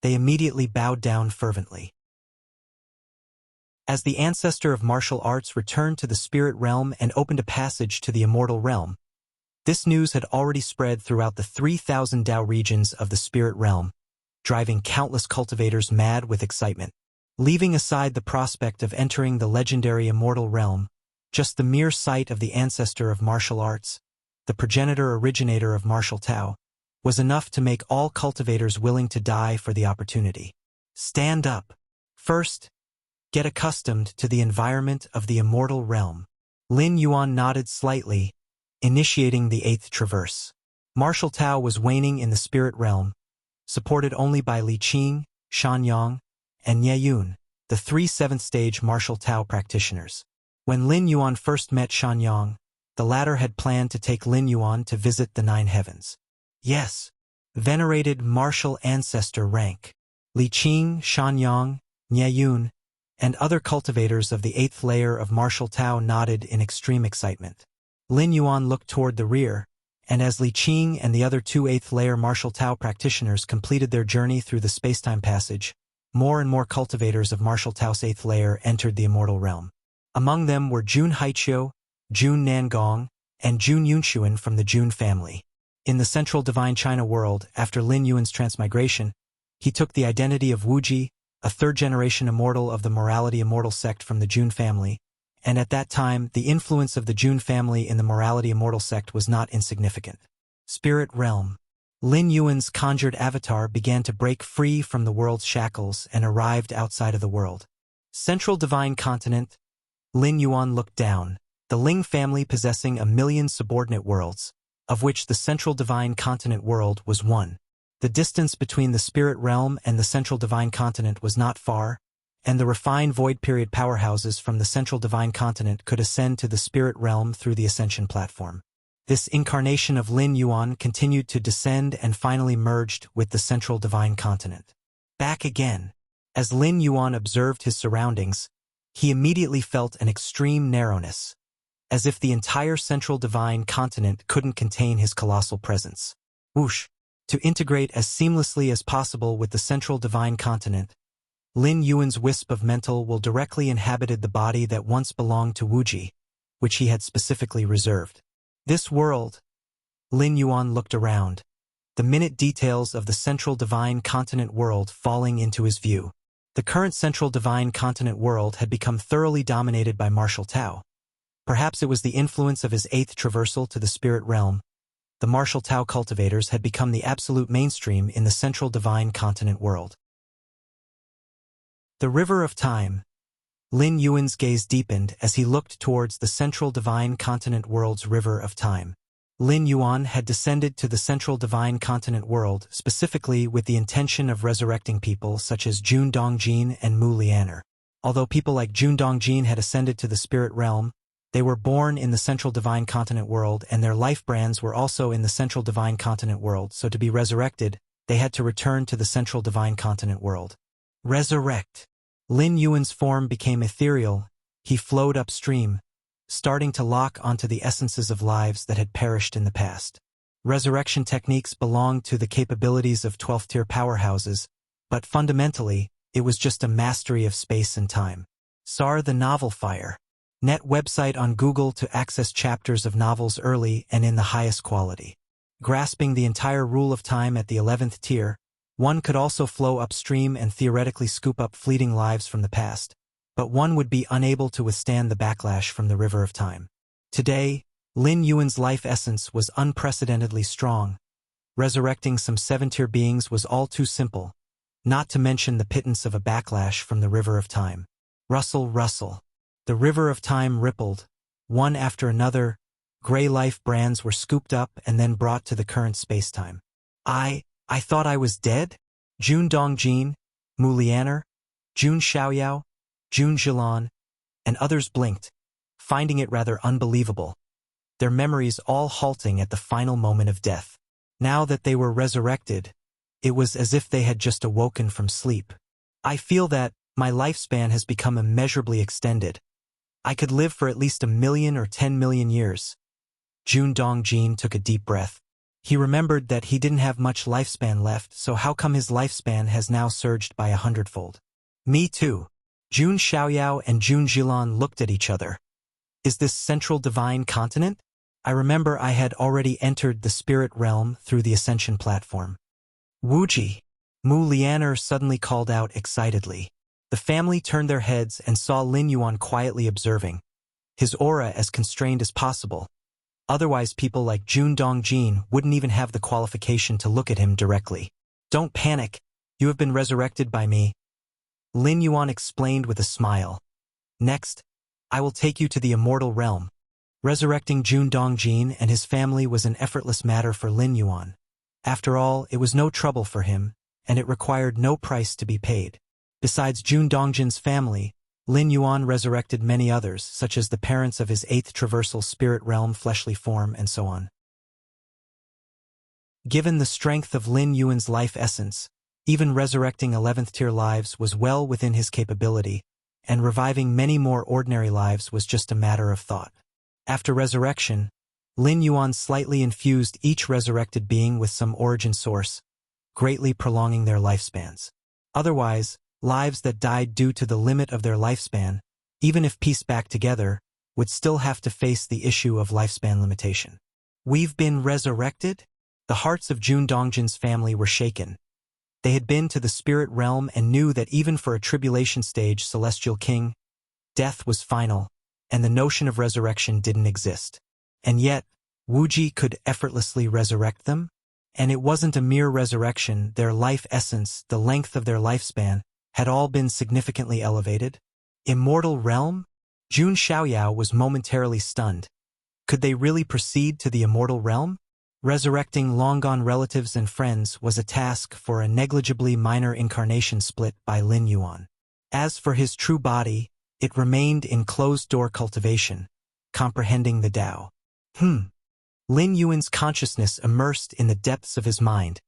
they immediately bowed down fervently. As the ancestor of martial arts returned to the spirit realm and opened a passage to the immortal realm, this news had already spread throughout the 3,000 Tao regions of the spirit realm, driving countless cultivators mad with excitement. Leaving aside the prospect of entering the legendary immortal realm, just the mere sight of the ancestor of martial arts, the progenitor originator of martial Tao, was enough to make all cultivators willing to die for the opportunity. Stand up. First, get accustomed to the environment of the immortal realm. Lin Yuan nodded slightly, initiating the 8th traverse. Martial Tao was waning in the spirit realm, supported only by Li Qing, Shanyang, and Nieyun, the 3 7th-stage martial Tao practitioners. When Lin Yuan first met Shanyang, the latter had planned to take Lin Yuan to visit the 9 heavens. Yes, venerated martial ancestor rank. Li Qing, Shanyang, Nieyun, and other cultivators of the 8th layer of martial Tao nodded in extreme excitement. Lin Yuan looked toward the rear, and as Li Qing and the other 2 8th layer martial Tao practitioners completed their journey through the spacetime passage, more and more cultivators of martial Tao's 8th layer entered the immortal realm. Among them were Jun Haiqiu, Jun Nangong, and Jun Yunxuan from the Jun family. In the central divine China world, after Lin Yuan's transmigration, he took the identity of Wuxia, a 3rd-generation immortal of the morality immortal sect from the Jun family, and at that time, the influence of the Jun family in the morality immortal sect was not insignificant. Spirit realm. Lin Yuan's conjured avatar began to break free from the world's shackles and arrived outside of the world. Central divine continent. Lin Yuan looked down, the Ling family possessing 1,000,000 subordinate worlds, of which the central divine continent world was one. The distance between the spirit realm and the central divine continent was not far, and the refined void period powerhouses from the central divine continent could ascend to the spirit realm through the ascension platform. This incarnation of Lin Yuan continued to descend and finally merged with the central divine continent. Back again. As Lin Yuan observed his surroundings, he immediately felt an extreme narrowness, as if the entire central divine continent couldn't contain his colossal presence. Whoosh! To integrate as seamlessly as possible with the central divine continent, Lin Yuan's wisp of mental will directly inhabited the body that once belonged to Wuxia, which he had specifically reserved. This world. Lin Yuan looked around, the minute details of the central divine continent world falling into his view. The current central divine continent world had become thoroughly dominated by martial Tao. Perhaps it was the influence of his eighth traversal to the spirit realm. The martial Tao cultivators had become the absolute mainstream in the central divine continent world. The River of Time. Lin Yuan's gaze deepened as he looked towards the central divine continent world's River of Time. Lin Yuan had descended to the central divine continent world specifically with the intention of resurrecting people such as Jun Dongjin and Mu Lianer. Although people like Jun Dongjin had ascended to the spirit realm, they were born in the central divine continent world and their life brands were also in the central divine continent world, so to be resurrected, they had to return to the central divine continent world. Resurrect. Lin Yuan's form became ethereal. He flowed upstream, starting to lock onto the essences of lives that had perished in the past. Resurrection techniques belonged to the capabilities of 12th-tier powerhouses, but fundamentally, it was just a mastery of space and time. SAR the Novel Fire. Net website on Google to access chapters of novels early and in the highest quality. Grasping the entire rule of time at the 11th tier, one could also flow upstream and theoretically scoop up fleeting lives from the past, but one would be unable to withstand the backlash from the River of Time. Today, Lin Yuan's life essence was unprecedentedly strong. Resurrecting some 7-tier beings was all too simple, not to mention the pittance of a backlash from the River of Time. Rustle, rustle. The River of Time rippled. One after another, gray life brands were scooped up and then brought to the current spacetime. I thought I was dead? Jun Dongjin, Mu Lianer, Jun Xiaoyao, Jun Zhilan, and others blinked, finding it rather unbelievable, their memories all halting at the final moment of death. Now that they were resurrected, it was as if they had just awoken from sleep. I feel that my lifespan has become immeasurably extended. I could live for at least 1 million or 10 million years. Jun Dongjin took a deep breath. He remembered that he didn't have much lifespan left, so how come his lifespan has now surged by 100-fold? Me too. Jun Xiaoyao and Jun Zhilan looked at each other. Is this central divine continent? I remember I had already entered the spirit realm through the ascension platform. Wuxia. Mu Lianer suddenly called out excitedly. The family turned their heads and saw Lin Yuan quietly observing, his aura as constrained as possible. Otherwise people like Jun Dongjin wouldn't even have the qualification to look at him directly. Don't panic. You have been resurrected by me. Lin Yuan explained with a smile. Next, I will take you to the immortal realm. Resurrecting Jun Dongjin and his family was an effortless matter for Lin Yuan. After all, it was no trouble for him, and it required no price to be paid. Besides Jun Dongjin's family, Lin Yuan resurrected many others, such as the parents of his 8th traversal spirit realm fleshly form and so on. Given the strength of Lin Yuan's life essence, even resurrecting 11th tier lives was well within his capability, and reviving many more ordinary lives was just a matter of thought. After resurrection, Lin Yuan slightly infused each resurrected being with some origin source, greatly prolonging their lifespans. Otherwise, lives that died due to the limit of their lifespan, even if pieced back together, would still have to face the issue of lifespan limitation. We've been resurrected? The hearts of Jun Dongjin's family were shaken. They had been to the spirit realm and knew that even for a tribulation stage celestial king, death was final, and the notion of resurrection didn't exist. And yet, Wuxia could effortlessly resurrect them? And it wasn't a mere resurrection, their life essence, the length of their lifespan, had all been significantly elevated. Immortal realm? Jun Xiaoyao was momentarily stunned. Could they really proceed to the immortal realm? Resurrecting long-gone relatives and friends was a task for a negligibly minor incarnation split by Lin Yuan. As for his true body, it remained in closed-door cultivation, comprehending the Tao. Lin Yuan's consciousness immersed in the depths of his mind,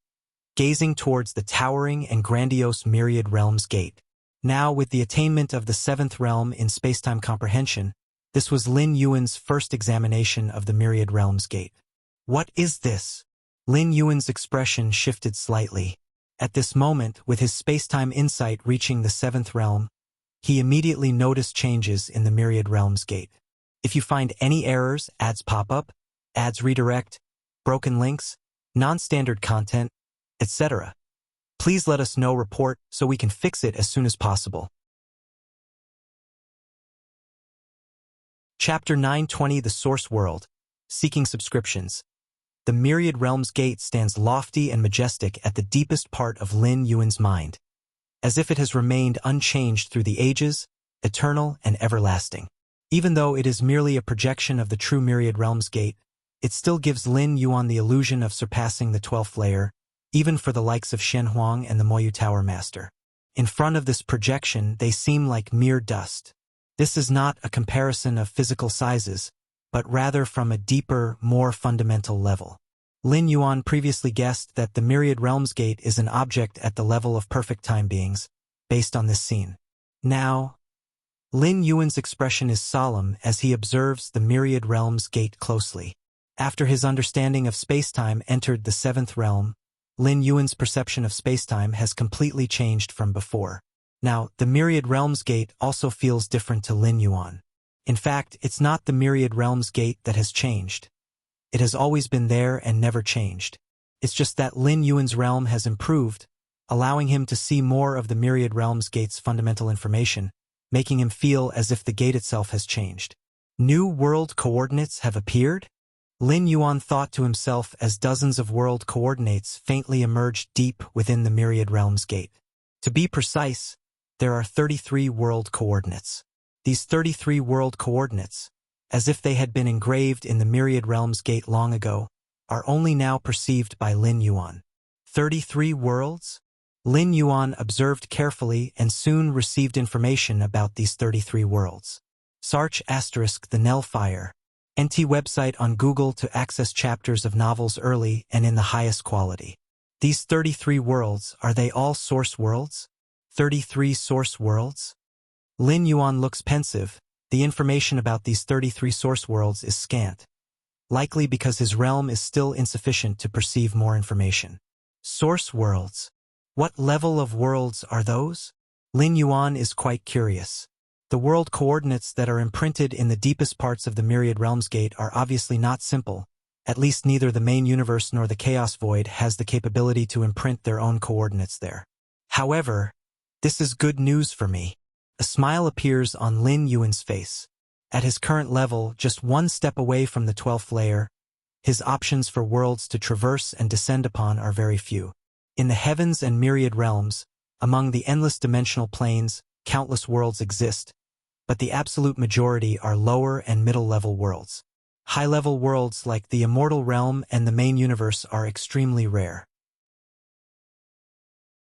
gazing towards the towering and grandiose Myriad Realms Gate. Now, with the attainment of the 7th realm in spacetime comprehension, this was Lin Yuan's first examination of the Myriad Realms Gate. What is this? Lin Yuan's expression shifted slightly. At this moment, with his spacetime insight reaching the 7th realm, he immediately noticed changes in the Myriad Realms Gate. If you find any errors, ads pop up, ads redirect, broken links, non-standard content, etc., Please let us know report so we can fix it as soon as possible. Chapter 920 The Source World. Seeking Subscriptions. The Myriad Realms Gate stands lofty and majestic at the deepest part of Lin Yuan's mind, as if it has remained unchanged through the ages, eternal and everlasting. Even though it is merely a projection of the true Myriad Realms Gate, it still gives Lin Yuan the illusion of surpassing the 12th layer, even for the likes of Shen Huang and the Moyu Tower Master. In front of this projection, they seem like mere dust. This is not a comparison of physical sizes, but rather from a deeper, more fundamental level. Lin Yuan previously guessed that the Myriad Realms Gate is an object at the level of perfect time beings, based on this scene. Now, Lin Yuan's expression is solemn as he observes the Myriad Realms Gate closely. After his understanding of spacetime entered the 7th realm, Lin Yuan's perception of spacetime has completely changed from before. Now, the Myriad Realms Gate also feels different to Lin Yuan. In fact, it's not the Myriad Realms Gate that has changed. It has always been there and never changed. It's just that Lin Yuan's realm has improved, allowing him to see more of the Myriad Realms Gate's fundamental information, making him feel as if the gate itself has changed. New world coordinates have appeared? Lin Yuan thought to himself as dozens of world coordinates faintly emerged deep within the Myriad Realms Gate. To be precise, there are 33 world coordinates. These 33 world coordinates, as if they had been engraved in the Myriad Realms Gate long ago, are only now perceived by Lin Yuan. 33 worlds? Lin Yuan observed carefully and soon received information about these 33 worlds. Search * the Nellfire. NT website on Google to access chapters of novels early and in the highest quality. These 33 worlds, are they all source worlds? 33 source worlds? Lin Yuan looks pensive. The information about these 33 source worlds is scant, likely because his realm is still insufficient to perceive more information. Source worlds. What level of worlds are those? Lin Yuan is quite curious. The world coordinates that are imprinted in the deepest parts of the Myriad Realms Gate are obviously not simple. At least neither the main universe nor the Chaos Void has the capability to imprint their own coordinates there. However, this is good news for me. A smile appears on Lin Yuan's face. At his current level, just one step away from the 12th layer, his options for worlds to traverse and descend upon are very few. In the heavens and myriad realms, among the endless dimensional planes, countless worlds exist, but the absolute majority are lower and middle-level worlds. High-level worlds like the Immortal Realm and the main universe are extremely rare.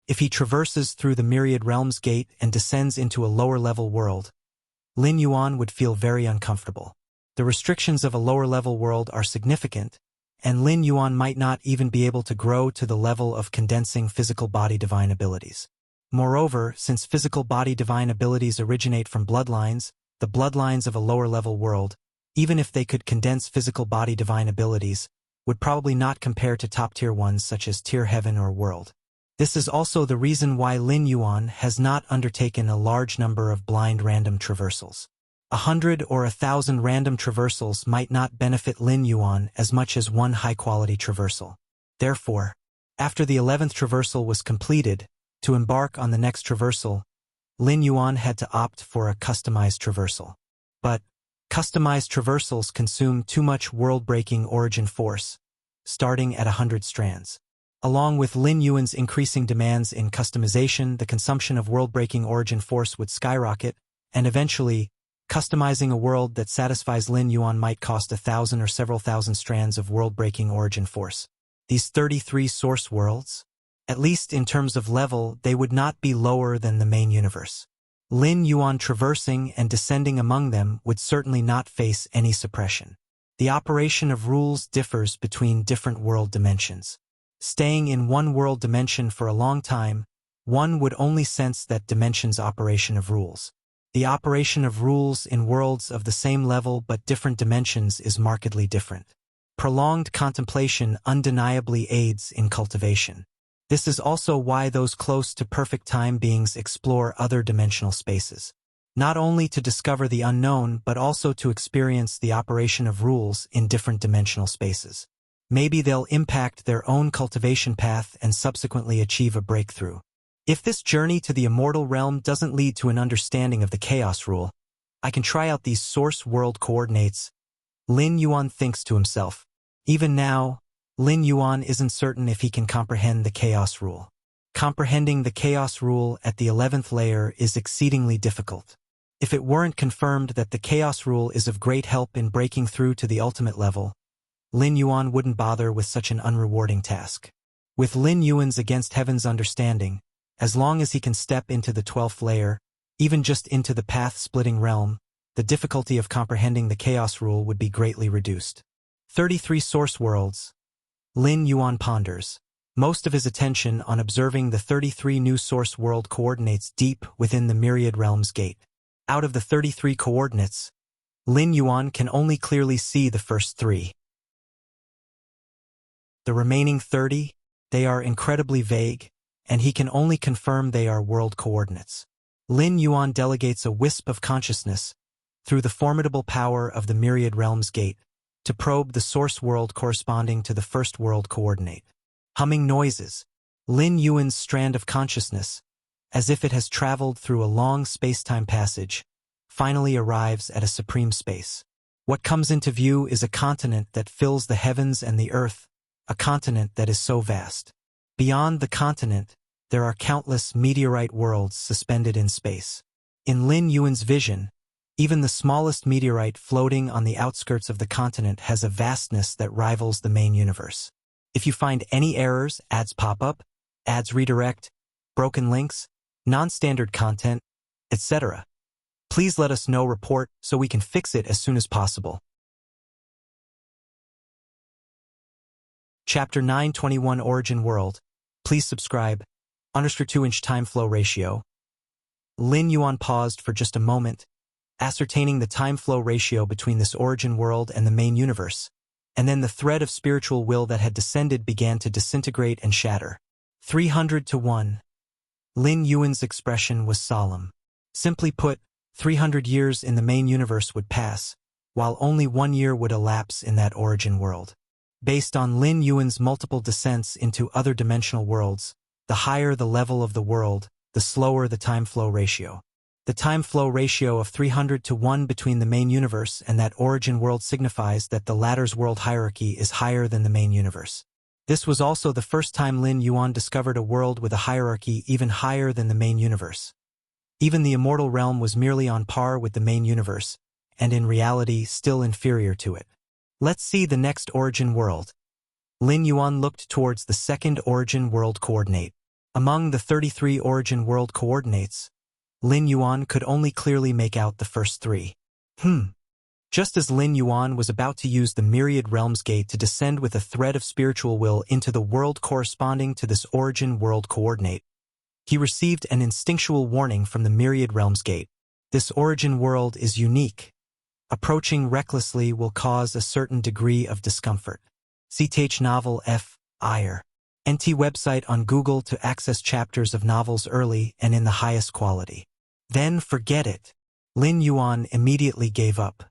If he traverses through the Myriad Realms Gate and descends into a lower-level world, Lin Yuan would feel very uncomfortable. The restrictions of a lower-level world are significant, and Lin Yuan might not even be able to grow to the level of condensing physical body divine abilities. Moreover, since physical body divine abilities originate from bloodlines, the bloodlines of a lower-level world, even if they could condense physical body divine abilities, would probably not compare to top-tier ones such as Tier Heaven or World. This is also the reason why Lin Yuan has not undertaken a large number of blind random traversals. 100 or 1,000 random traversals might not benefit Lin Yuan as much as one high-quality traversal. Therefore, after the 11th traversal was completed, to embark on the next traversal, Lin Yuan had to opt for a customized traversal. But customized traversals consume too much world-breaking origin force, starting at 100 strands. Along with Lin Yuan's increasing demands in customization, the consumption of world-breaking origin force would skyrocket, and eventually, customizing a world that satisfies Lin Yuan might cost 1,000 or several thousand strands of world-breaking origin force. These 33 source worlds? At least in terms of level, they would not be lower than the main universe. Lin Yuan traversing and descending among them would certainly not face any suppression. The operation of rules differs between different world dimensions. Staying in one world dimension for a long time, one would only sense that dimension's operation of rules. The operation of rules in worlds of the same level but different dimensions is markedly different. Prolonged contemplation undeniably aids in cultivation. This is also why those close to perfect time beings explore other dimensional spaces. Not only to discover the unknown but also to experience the operation of rules in different dimensional spaces. Maybe they'll impact their own cultivation path and subsequently achieve a breakthrough. If this journey to the immortal realm doesn't lead to an understanding of the chaos rule, I can try out these source world coordinates. Lin Yuan thinks to himself. Even now, Lin Yuan isn't certain if he can comprehend the chaos rule. Comprehending the chaos rule at the 11th layer is exceedingly difficult. If it weren't confirmed that the chaos rule is of great help in breaking through to the ultimate level, Lin Yuan wouldn't bother with such an unrewarding task. With Lin Yuan's against heaven's understanding, as long as he can step into the 12th layer, even just into the path-splitting realm, the difficulty of comprehending the chaos rule would be greatly reduced. 33 source worlds. Lin Yuan ponders. Most of his attention on observing the 33 new source world coordinates deep within the myriad realms gate. Out of the 33 coordinates, Lin Yuan can only clearly see the first 3. The remaining 30, they are incredibly vague, and he can only confirm they are world coordinates. Lin Yuan delegates a wisp of consciousness, through the formidable power of the myriad realms gate, to probe the source world corresponding to the first world coordinate. Humming noises, Lin Yuan's strand of consciousness, as if it has traveled through a long space-time passage, finally arrives at a supreme space. What comes into view is a continent that fills the heavens and the earth, a continent that is so vast. Beyond the continent, there are countless meteorite worlds suspended in space. In Lin Yuan's vision, even the smallest meteorite floating on the outskirts of the continent has a vastness that rivals the main universe. If you find any errors, ads pop up, ads redirect, broken links, non-standard content, etc., please let us know. Report so we can fix it as soon as possible. Chapter 921 Origin World. Please subscribe. Under 2-inch time flow ratio. Lin Yuan paused for just a moment, ascertaining the time flow ratio between this origin world and the main universe. And then the thread of spiritual will that had descended began to disintegrate and shatter. 300 to 1. Lin Yuan's expression was solemn. Simply put, 300 years in the main universe would pass, while only 1 year would elapse in that origin world. Based on Lin Yuan's multiple descents into other dimensional worlds, the higher the level of the world, the slower the time flow ratio. The time flow ratio of 300 to 1 between the main universe and that origin world signifies that the latter's world hierarchy is higher than the main universe. This was also the first time Lin Yuan discovered a world with a hierarchy even higher than the main universe. Even the immortal realm was merely on par with the main universe, and in reality still inferior to it. Let's see the next origin world. Lin Yuan looked towards the second origin world coordinate. Among the 33 origin world coordinates, Lin Yuan could only clearly make out the first 3. Just as Lin Yuan was about to use the myriad realms gate to descend with a thread of spiritual will into the world corresponding to this origin world coordinate, he received an instinctual warning from the myriad realms gate. This origin world is unique. Approaching recklessly will cause a certain degree of discomfort. CTH novel F. Iyer. NT website on Google to access chapters of novels early and in the highest quality. Then forget it. Lin Yuan immediately gave up.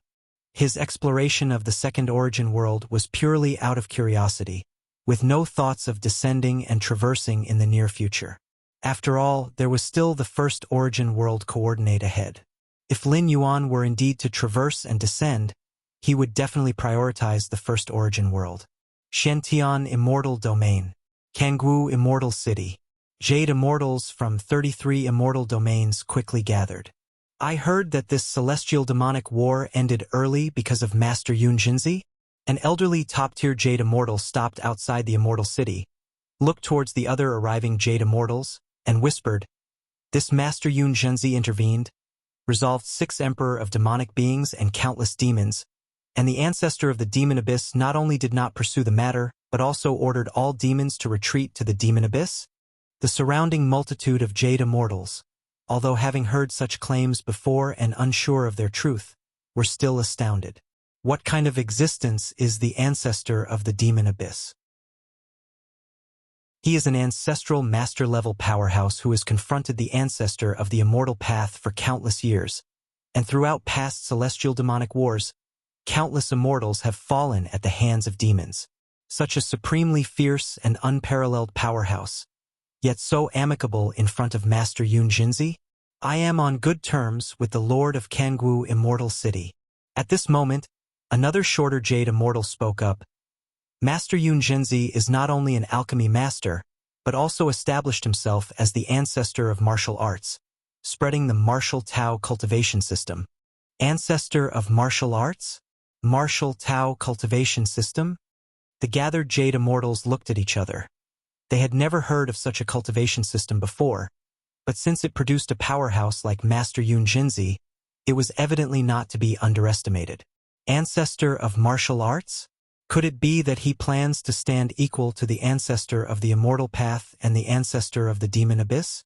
His exploration of the second origin world was purely out of curiosity, with no thoughts of descending and traversing in the near future. After all, there was still the first origin world coordinate ahead. If Lin Yuan were indeed to traverse and descend, he would definitely prioritize the first origin world. Shentian Immortal Domain. Kangwu Immortal City. Jade Immortals from 33 immortal domains quickly gathered. I heard that this celestial demonic war ended early because of Master Yun Jinzi. An elderly top-tier Jade Immortal stopped outside the Immortal City, looked towards the other arriving Jade Immortals, and whispered, "This Master Yun Jinzi intervened, resolved 6 Emperor of demonic beings and countless demons, and the ancestor of the demon abyss not only did not pursue the matter, but also ordered all demons to retreat to the demon abyss." The surrounding multitude of Jade Immortals, although having heard such claims before and unsure of their truth, were still astounded. What kind of existence is the ancestor of the demon abyss? He is an ancestral master-level powerhouse who has confronted the ancestor of the immortal path for countless years, and throughout past celestial demonic wars, countless immortals have fallen at the hands of demons. Such a supremely fierce and unparalleled powerhouse, yet so amicable in front of Master Yun Jinzi? I am on good terms with the Lord of Kangwu Immortal City. At this moment, another shorter Jade Immortal spoke up. Master Yun Jinzi is not only an alchemy master, but also established himself as the ancestor of martial arts, spreading the martial Tao cultivation system. Ancestor of martial arts? Martial Tao cultivation system? The gathered Jade Immortals looked at each other. They had never heard of such a cultivation system before, but since it produced a powerhouse like Master Yun Jinzi, it was evidently not to be underestimated. Ancestor of martial arts? Could it be that he plans to stand equal to the ancestor of the Immortal Path and the ancestor of the Demon Abyss?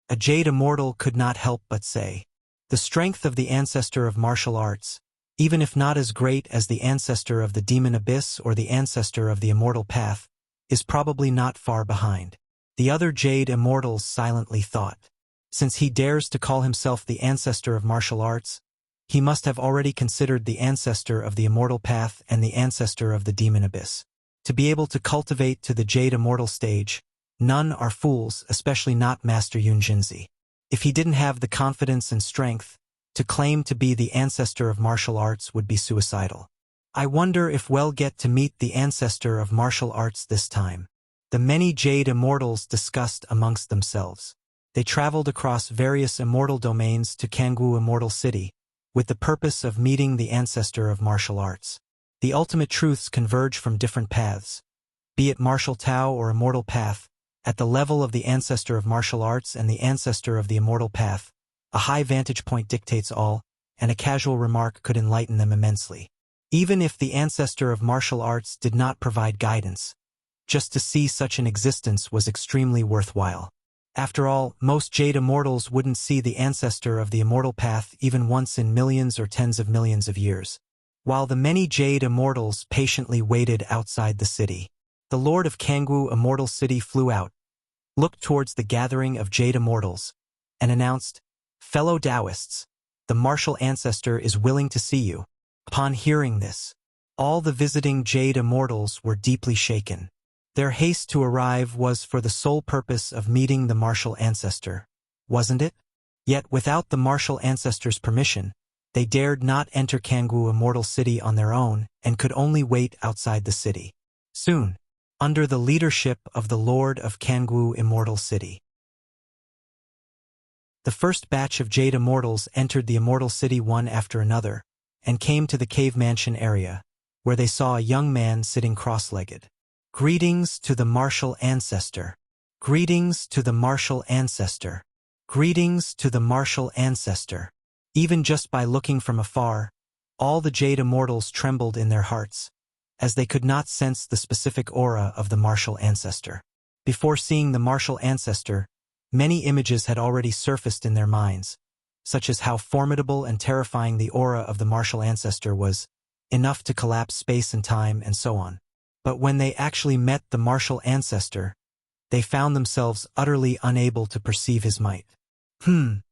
A Jade Immortal could not help but say, the strength of the ancestor of martial arts, even if not as great as the ancestor of the Demon Abyss or the ancestor of the Immortal Path, is probably not far behind. The other Jade Immortals silently thought. Since he dares to call himself the ancestor of martial arts, he must have already considered the ancestor of the Immortal Path and the ancestor of the Demon Abyss. To be able to cultivate to the Jade Immortal stage, none are fools, especially not Master Yun Jinzi. If he didn't have the confidence and strength, to claim to be the ancestor of martial arts would be suicidal. I wonder if we'll get to meet the ancestor of martial arts this time. The many Jade Immortals discussed amongst themselves. They traveled across various immortal domains to Kangwu Immortal City, with the purpose of meeting the ancestor of martial arts. The ultimate truths converge from different paths, be it martial Tao or immortal path, at the level of the ancestor of martial arts and the ancestor of the immortal path. A high vantage point dictates all, and a casual remark could enlighten them immensely. Even if the ancestor of martial arts did not provide guidance, just to see such an existence was extremely worthwhile. After all, most Jade Immortals wouldn't see the ancestor of the immortal path even once in millions or tens of millions of years. While the many Jade Immortals patiently waited outside the city, the Lord of Kangwu Immortal City flew out, looked towards the gathering of Jade Immortals, and announced, "Fellow Taoists, the martial ancestor is willing to see you." Upon hearing this, all the visiting Jade Immortals were deeply shaken. Their haste to arrive was for the sole purpose of meeting the martial ancestor, wasn't it? Yet without the martial ancestor's permission, they dared not enter Kangwu Immortal City on their own and could only wait outside the city. Soon, under the leadership of the Lord of Kangwu Immortal City, the first batch of Jade Immortals entered the Immortal City one after another, and came to the cave mansion area, where they saw a young man sitting cross-legged. Greetings to the martial ancestor. Greetings to the martial ancestor. Greetings to the martial ancestor. Even just by looking from afar, all the Jade Immortals trembled in their hearts, as they could not sense the specific aura of the martial ancestor. Before seeing the martial ancestor, many images had already surfaced in their minds, such as how formidable and terrifying the aura of the martial ancestor was, enough to collapse space and time and so on. But when they actually met the martial ancestor, they found themselves utterly unable to perceive his might. Lin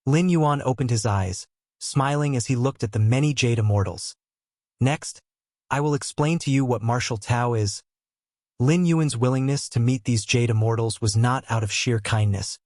Yuan opened his eyes, smiling as he looked at the many Jade Immortals. Next, I will explain to you what martial Tao is. Lin Yuan's willingness to meet these Jade Immortals was not out of sheer kindness,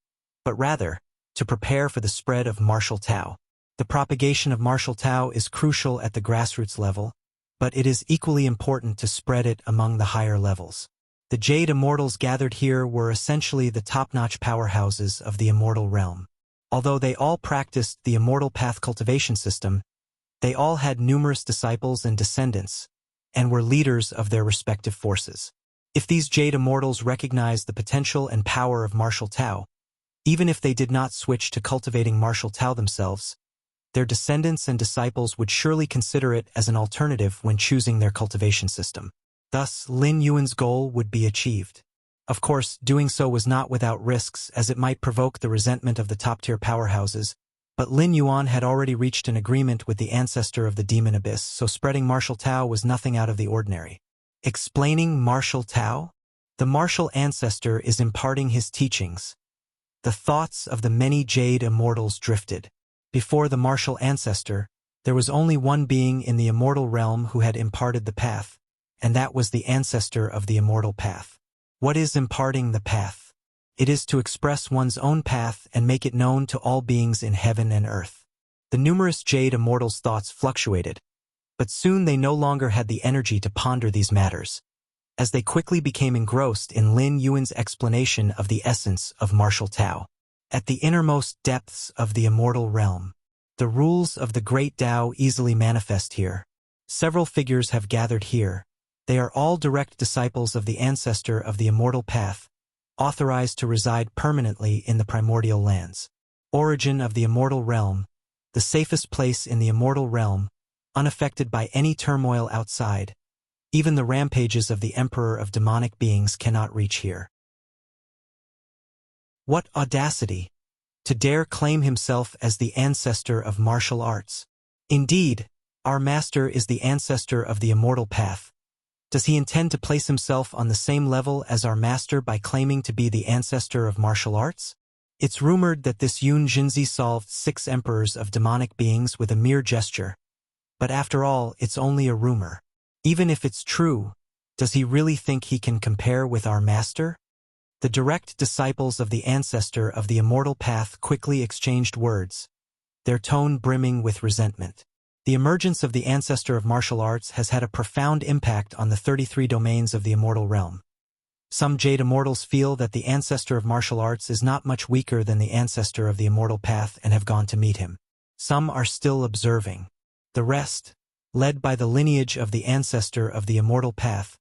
but rather, to prepare for the spread of martial Tao. The propagation of martial Tao is crucial at the grassroots level, but it is equally important to spread it among the higher levels. The Jade Immortals gathered here were essentially the top-notch powerhouses of the immortal realm. Although they all practiced the immortal path cultivation system, they all had numerous disciples and descendants, and were leaders of their respective forces. If these Jade Immortals recognized the potential and power of martial Tao, even if they did not switch to cultivating martial Tao themselves, their descendants and disciples would surely consider it as an alternative when choosing their cultivation system. Thus, Lin Yuan's goal would be achieved. Of course, doing so was not without risks, as it might provoke the resentment of the top-tier powerhouses, but Lin Yuan had already reached an agreement with the ancestor of the Demon Abyss, so spreading martial Tao was nothing out of the ordinary. Explaining martial Tao? The martial ancestor is imparting his teachings. The thoughts of the many Jade Immortals drifted. Before the martial ancestor, there was only one being in the immortal realm who had imparted the path, and that was the ancestor of the immortal path. What is imparting the path? It is to express one's own path and make it known to all beings in heaven and earth. The numerous Jade Immortals' thoughts fluctuated, but soon they no longer had the energy to ponder these matters, as they quickly became engrossed in Lin Yuan's explanation of the essence of martial Tao. At the innermost depths of the immortal realm, the rules of the great Tao easily manifest here. Several figures have gathered here. They are all direct disciples of the ancestor of the immortal path, authorized to reside permanently in the primordial lands. Origin of the immortal realm, the safest place in the immortal realm, unaffected by any turmoil outside. Even the rampages of the Emperor of demonic beings cannot reach here. What audacity! To dare claim himself as the ancestor of martial arts. Indeed, our master is the ancestor of the immortal path. Does he intend to place himself on the same level as our master by claiming to be the ancestor of martial arts? It's rumored that this Yun Jinzi solved 6 emperors of demonic beings with a mere gesture. But after all, it's only a rumor. Even if it's true, does he really think he can compare with our master? The direct disciples of the ancestor of the immortal path quickly exchanged words, their tone brimming with resentment. The emergence of the ancestor of martial arts has had a profound impact on the 33 domains of the immortal realm. Some Jade Immortals feel that the ancestor of martial arts is not much weaker than the ancestor of the immortal path and have gone to meet him. Some are still observing. The rest, led by the lineage of the ancestor of the immortal path,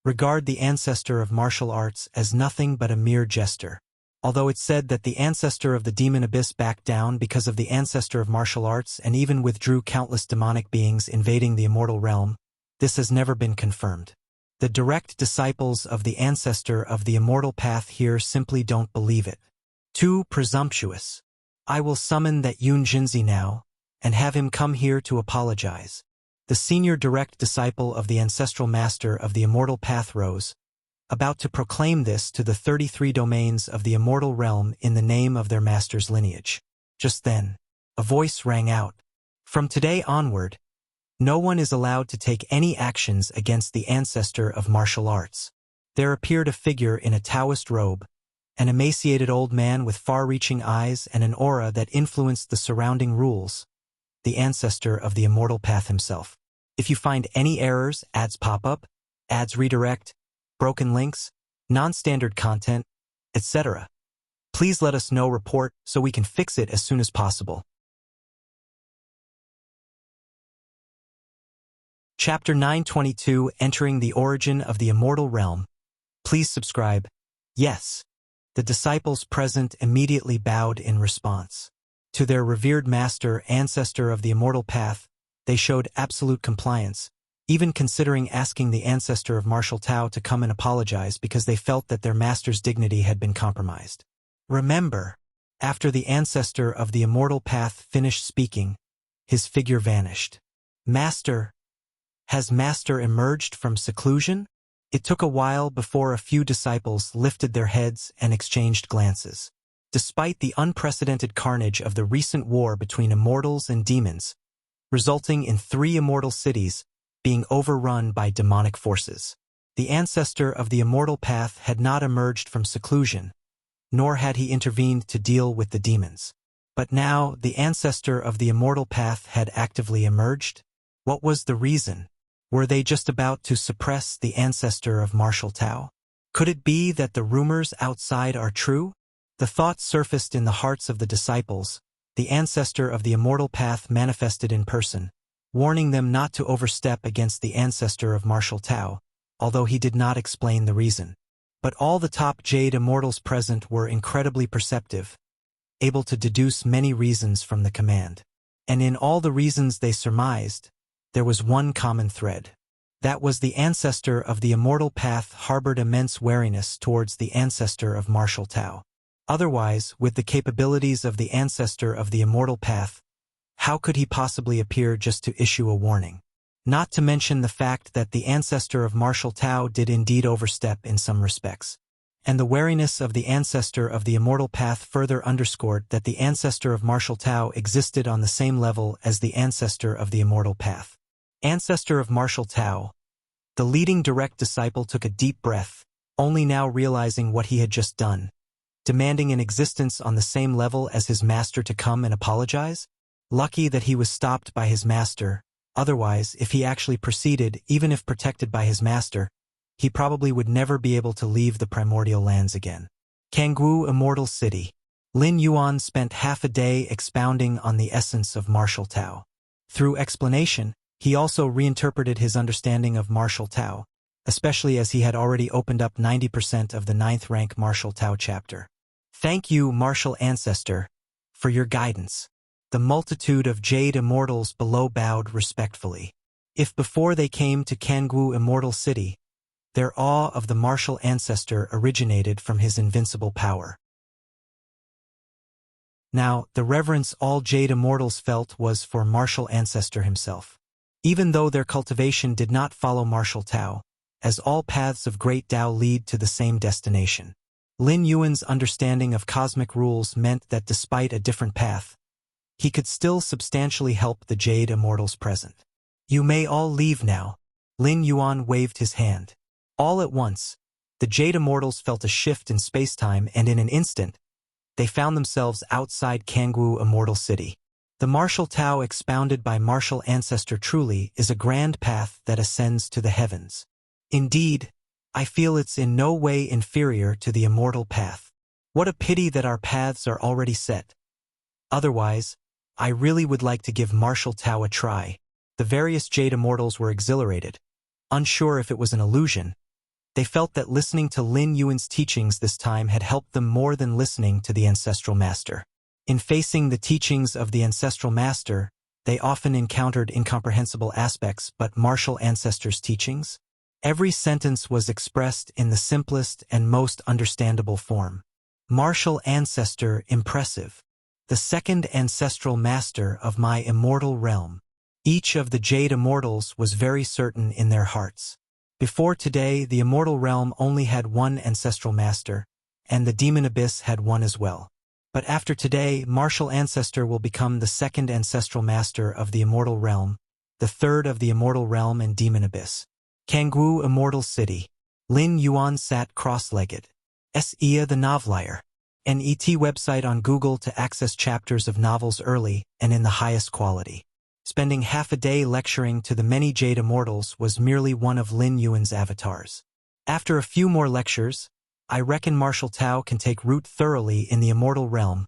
regard the ancestor of martial arts as nothing but a mere jester. Although it's said that the ancestor of the demon abyss backed down because of the ancestor of martial arts and even withdrew countless demonic beings invading the immortal realm, this has never been confirmed. The direct disciples of the ancestor of the immortal path here simply don't believe it. Too presumptuous. I will summon that Yun Jinzi now, and have him come here to apologize. The senior direct disciple of the ancestral master of the immortal path rose, about to proclaim this to the 33 domains of the immortal realm in the name of their master's lineage. Just then, a voice rang out. From today onward, no one is allowed to take any actions against the ancestor of martial arts. There appeared a figure in a Taoist robe, an emaciated old man with far-reaching eyes and an aura that influenced the surrounding rules, the ancestor of the immortal path himself. If you find any errors, ads pop up, ads redirect, broken links, non-standard content, etc., please let us know. Report so we can fix it as soon as possible. Chapter 922, Entering the Origin of the Immortal Realm. Please subscribe. Yes. The disciples present immediately bowed in response. To their revered master, ancestor of the immortal path, they showed absolute compliance, even considering asking the ancestor of martial Tao to come and apologize because they felt that their master's dignity had been compromised. Remember, after the ancestor of the immortal path finished speaking, his figure vanished. Master, has Master emerged from seclusion? It took a while before a few disciples lifted their heads and exchanged glances. Despite the unprecedented carnage of the recent war between immortals and demons, resulting in 3 immortal cities being overrun by demonic forces, the ancestor of the immortal path had not emerged from seclusion, nor had he intervened to deal with the demons. But now the ancestor of the immortal path had actively emerged. What was the reason? Were they just about to suppress the ancestor of martial Tao? Could it be that the rumors outside are true? The thought surfaced in the hearts of the disciples. The ancestor of the immortal path manifested in person, warning them not to overstep against the ancestor of martial Tao, although he did not explain the reason. But all the top Jade Immortals present were incredibly perceptive, able to deduce many reasons from the command. And in all the reasons they surmised, there was one common thread. That was the ancestor of the immortal path harbored immense wariness towards the ancestor of martial Tao. Otherwise, with the capabilities of the ancestor of the immortal path, how could he possibly appear just to issue a warning? Not to mention the fact that the ancestor of martial Tao did indeed overstep in some respects. And the wariness of the ancestor of the immortal path further underscored that the ancestor of martial Tao existed on the same level as the ancestor of the immortal path. Ancestor of martial Tao, The leading direct disciple took a deep breath, only now realizing what he had just done. Demanding an existence on the same level as his master to come and apologize? Lucky that he was stopped by his master. Otherwise, if he actually proceeded, even if protected by his master, he probably would never be able to leave the primordial lands again. Kangwu Immortal City. Lin Yuan spent half a day expounding on the essence of martial Tao. Through explanation, he also reinterpreted his understanding of martial Tao, especially as he had already opened up 90% of the 9th rank martial Tao chapter. Thank you, martial ancestor, for your guidance. The multitude of Jade Immortals below bowed respectfully. If before they came to Kangwu Immortal City, their awe of the martial ancestor originated from his invincible power. Now, the reverence all Jade Immortals felt was for martial ancestor himself. Even though their cultivation did not follow martial Tao, as all paths of great Tao lead to the same destination. Lin Yuan's understanding of cosmic rules meant that despite a different path, he could still substantially help the Jade Immortals present. You may all leave now. Lin Yuan waved his hand. All at once, the Jade Immortals felt a shift in space-time, and in an instant, they found themselves outside Kangwu Immortal City. The martial Tao expounded by martial ancestor truly is a grand path that ascends to the heavens. Indeed, I feel it's in no way inferior to the immortal path. What a pity that our paths are already set. Otherwise, I really would like to give martial Tao a try. The various Jade Immortals were exhilarated, unsure if it was an illusion. They felt that listening to Lin Yuan's teachings this time had helped them more than listening to the ancestral master. In facing the teachings of the ancestral master, they often encountered incomprehensible aspects, but martial ancestor's teachings? Every sentence was expressed in the simplest and most understandable form. Martial ancestor impressive. The second ancestral master of my immortal realm. Each of the Jade Immortals was very certain in their hearts. Before today, the immortal realm only had one ancestral master, and the demon abyss had one as well. But after today, martial ancestor will become the second ancestral master of the immortal realm, the third of the immortal realm and demon abyss. Kangwu Immortal City. Lin Yuan sat cross-legged. S.E.A. the Novelier. An ET website on Google to access chapters of novels early and in the highest quality. Spending half a day lecturing to the many Jade Immortals was merely one of Lin Yuan's avatars. After a few more lectures, I reckon martial Tao can take root thoroughly in the immortal realm.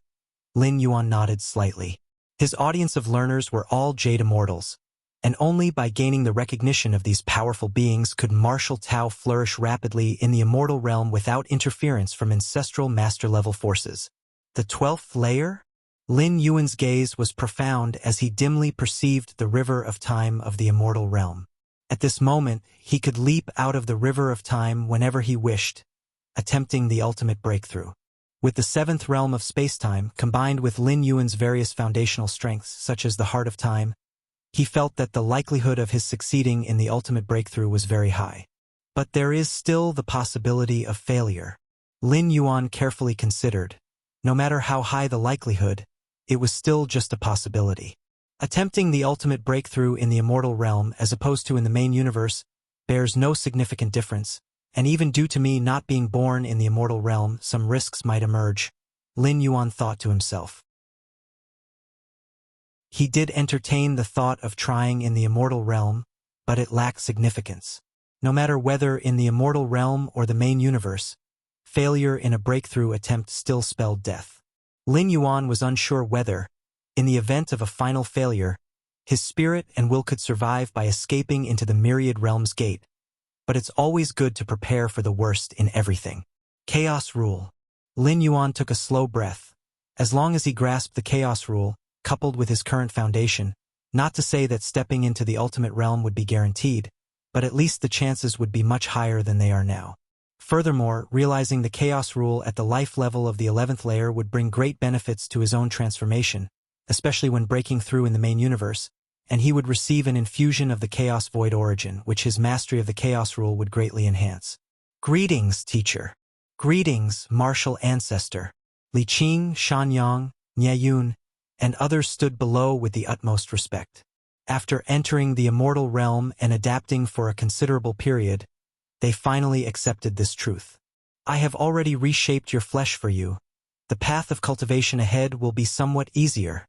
Lin Yuan nodded slightly. His audience of learners were all Jade Immortals, and only by gaining the recognition of these powerful beings could martial Tao flourish rapidly in the immortal realm without interference from ancestral master-level forces. The 12th layer? Lin Yuan's gaze was profound as he dimly perceived the river of time of the immortal realm. At this moment, he could leap out of the river of time whenever he wished, attempting the ultimate breakthrough. With the 7th realm of space-time, combined with Lin Yuan's various foundational strengths, such as the heart of time, he felt that the likelihood of his succeeding in the ultimate breakthrough was very high. But there is still the possibility of failure. Lin Yuan carefully considered. No matter how high the likelihood, it was still just a possibility. Attempting the ultimate breakthrough in the immortal realm as opposed to in the main universe bears no significant difference, and even due to me not being born in the immortal realm, some risks might emerge, Lin Yuan thought to himself. He did entertain the thought of trying in the immortal realm, but it lacked significance. No matter whether in the immortal realm or the main universe, failure in a breakthrough attempt still spelled death. Lin Yuan was unsure whether, in the event of a final failure, his spirit and will could survive by escaping into the myriad realms gate. But it's always good to prepare for the worst in everything. Chaos rule. Lin Yuan took a slow breath. As long as he grasped the chaos rule, coupled with his current foundation, not to say that stepping into the ultimate realm would be guaranteed, but at least the chances would be much higher than they are now. Furthermore, realizing the chaos rule at the life level of the 11th layer would bring great benefits to his own transformation, especially when breaking through in the main universe, and he would receive an infusion of the chaos void origin, which his mastery of the chaos rule would greatly enhance. Greetings, teacher. Greetings, martial ancestor. Li Qing, Shanyang, Nye Yun, and others stood below with the utmost respect. After entering the immortal realm and adapting for a considerable period, they finally accepted this truth. I have already reshaped your flesh for you. The path of cultivation ahead will be somewhat easier,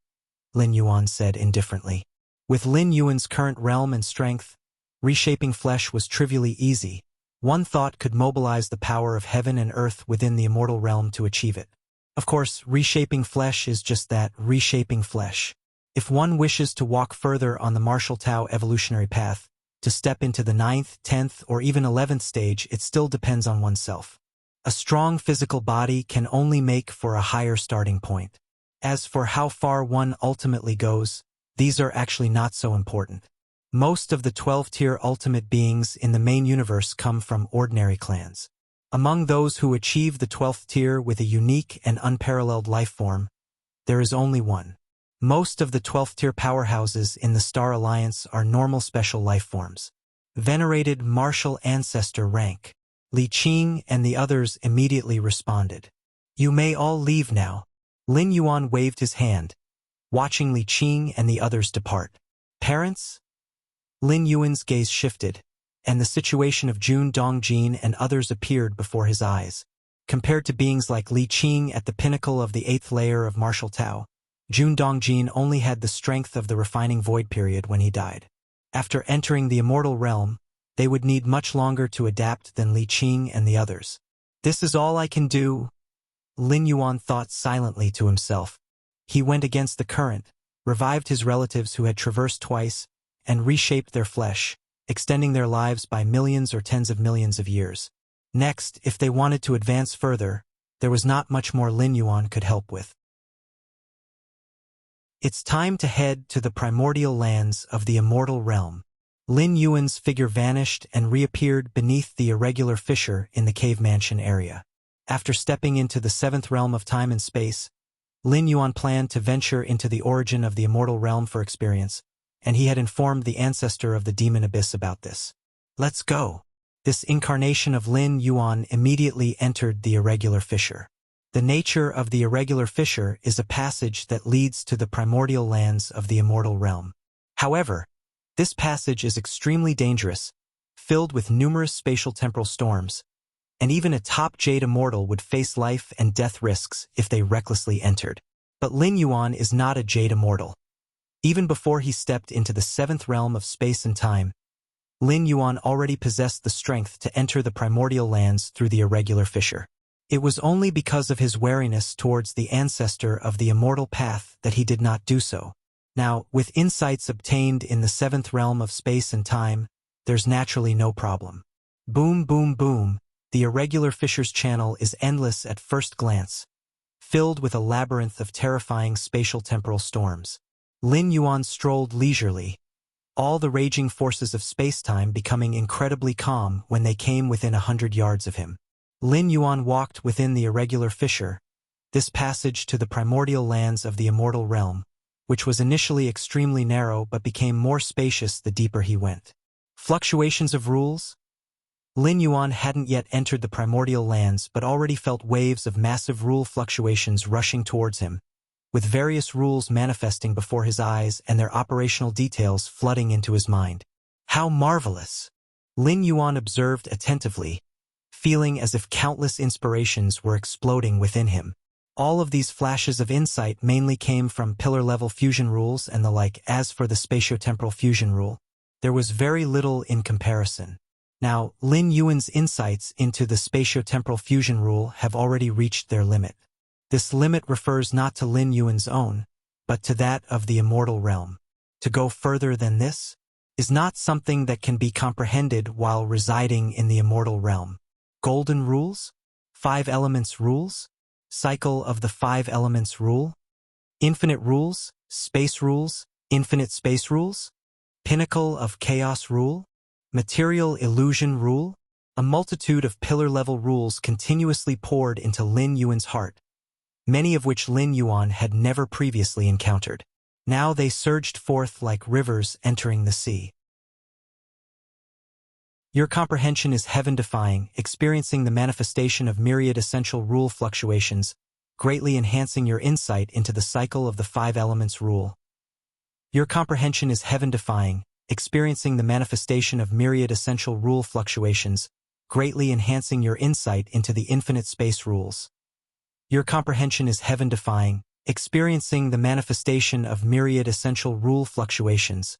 Lin Yuan said indifferently. With Lin Yuan's current realm and strength, reshaping flesh was trivially easy. One thought could mobilize the power of heaven and earth within the immortal realm to achieve it. Of course, reshaping flesh is just that, reshaping flesh. If one wishes to walk further on the martial Tao evolutionary path, to step into the 9th, 10th, or even 11th stage, it still depends on oneself. A strong physical body can only make for a higher starting point. As for how far one ultimately goes, these are actually not so important. Most of the 12-tier ultimate beings in the main universe come from ordinary clans. Among those who achieve the 12th tier with a unique and unparalleled life form, there is only one. Most of the 12th tier powerhouses in the Star Alliance are normal special life forms. Venerated martial ancestor rank. Li Qing and the others immediately responded. You may all leave now. Lin Yuan waved his hand, watching Li Qing and the others depart. Parents? Lin Yuan's gaze shifted, and the situation of Jun Dongjin and others appeared before his eyes. Compared to beings like Li Qing at the pinnacle of the 8th layer of martial Tao, Jun Dongjin only had the strength of the refining void period when he died. After entering the immortal realm, they would need much longer to adapt than Li Qing and the others. This is all I can do, Lin Yuan thought silently to himself. He went against the current, revived his relatives who had traversed twice, and reshaped their flesh, extending their lives by millions or tens of millions of years. Next, if they wanted to advance further, there was not much more Lin Yuan could help with. It's time to head to the primordial lands of the immortal realm. Lin Yuan's figure vanished and reappeared beneath the irregular fissure in the cave mansion area. After stepping into the 7th realm of time and space, Lin Yuan planned to venture into the origin of the immortal realm for experience, and he had informed the ancestor of the demon abyss about this. Let's go. This incarnation of Lin Yuan immediately entered the irregular fissure. The nature of the irregular fissure is a passage that leads to the primordial lands of the immortal realm. However, this passage is extremely dangerous, filled with numerous spatial temporal storms, and even a top Jade immortal would face life and death risks if they recklessly entered. But Lin Yuan is not a Jade immortal. Even before he stepped into the 7th realm of space and time, Lin Yuan already possessed the strength to enter the primordial lands through the irregular fissure. It was only because of his wariness towards the ancestor of the immortal path that he did not do so. Now, with insights obtained in the 7th realm of space and time, there's naturally no problem. Boom, boom, boom, the irregular fissure's channel is endless at first glance, filled with a labyrinth of terrifying spatial temporal storms. Lin Yuan strolled leisurely, all the raging forces of space-time becoming incredibly calm when they came within 100 yards of him. Lin Yuan walked within the irregular fissure, this passage to the primordial lands of the immortal realm, which was initially extremely narrow but became more spacious the deeper he went. Fluctuations of rules? Lin Yuan hadn't yet entered the primordial lands but already felt waves of massive rule fluctuations rushing towards him, with various rules manifesting before his eyes and their operational details flooding into his mind. How marvelous! Lin Yuan observed attentively, feeling as if countless inspirations were exploding within him. All of these flashes of insight mainly came from pillar-level fusion rules and the like. As for the spatiotemporal fusion rule, there was very little in comparison. Now, Lin Yuan's insights into the spatiotemporal fusion rule have already reached their limit. This limit refers not to Lin Yuan's own, but to that of the immortal realm. To go further than this is not something that can be comprehended while residing in the immortal realm. Golden rules? 5 elements rules? Cycle of the 5 elements rule? Infinite rules? Space rules? Infinite space rules? Pinnacle of chaos rule? Material illusion rule? A multitude of pillar-level rules continuously poured into Lin Yuan's heart, many of which Lin Yuan had never previously encountered. Now they surged forth like rivers entering the sea. Your comprehension is heaven-defying, experiencing the manifestation of myriad essential rule fluctuations, greatly enhancing your insight into the cycle of the 5 elements rule. Your comprehension is heaven-defying, experiencing the manifestation of myriad essential rule fluctuations, greatly enhancing your insight into the infinite space rules. Your comprehension is heaven-defying, experiencing the manifestation of myriad essential rule fluctuations,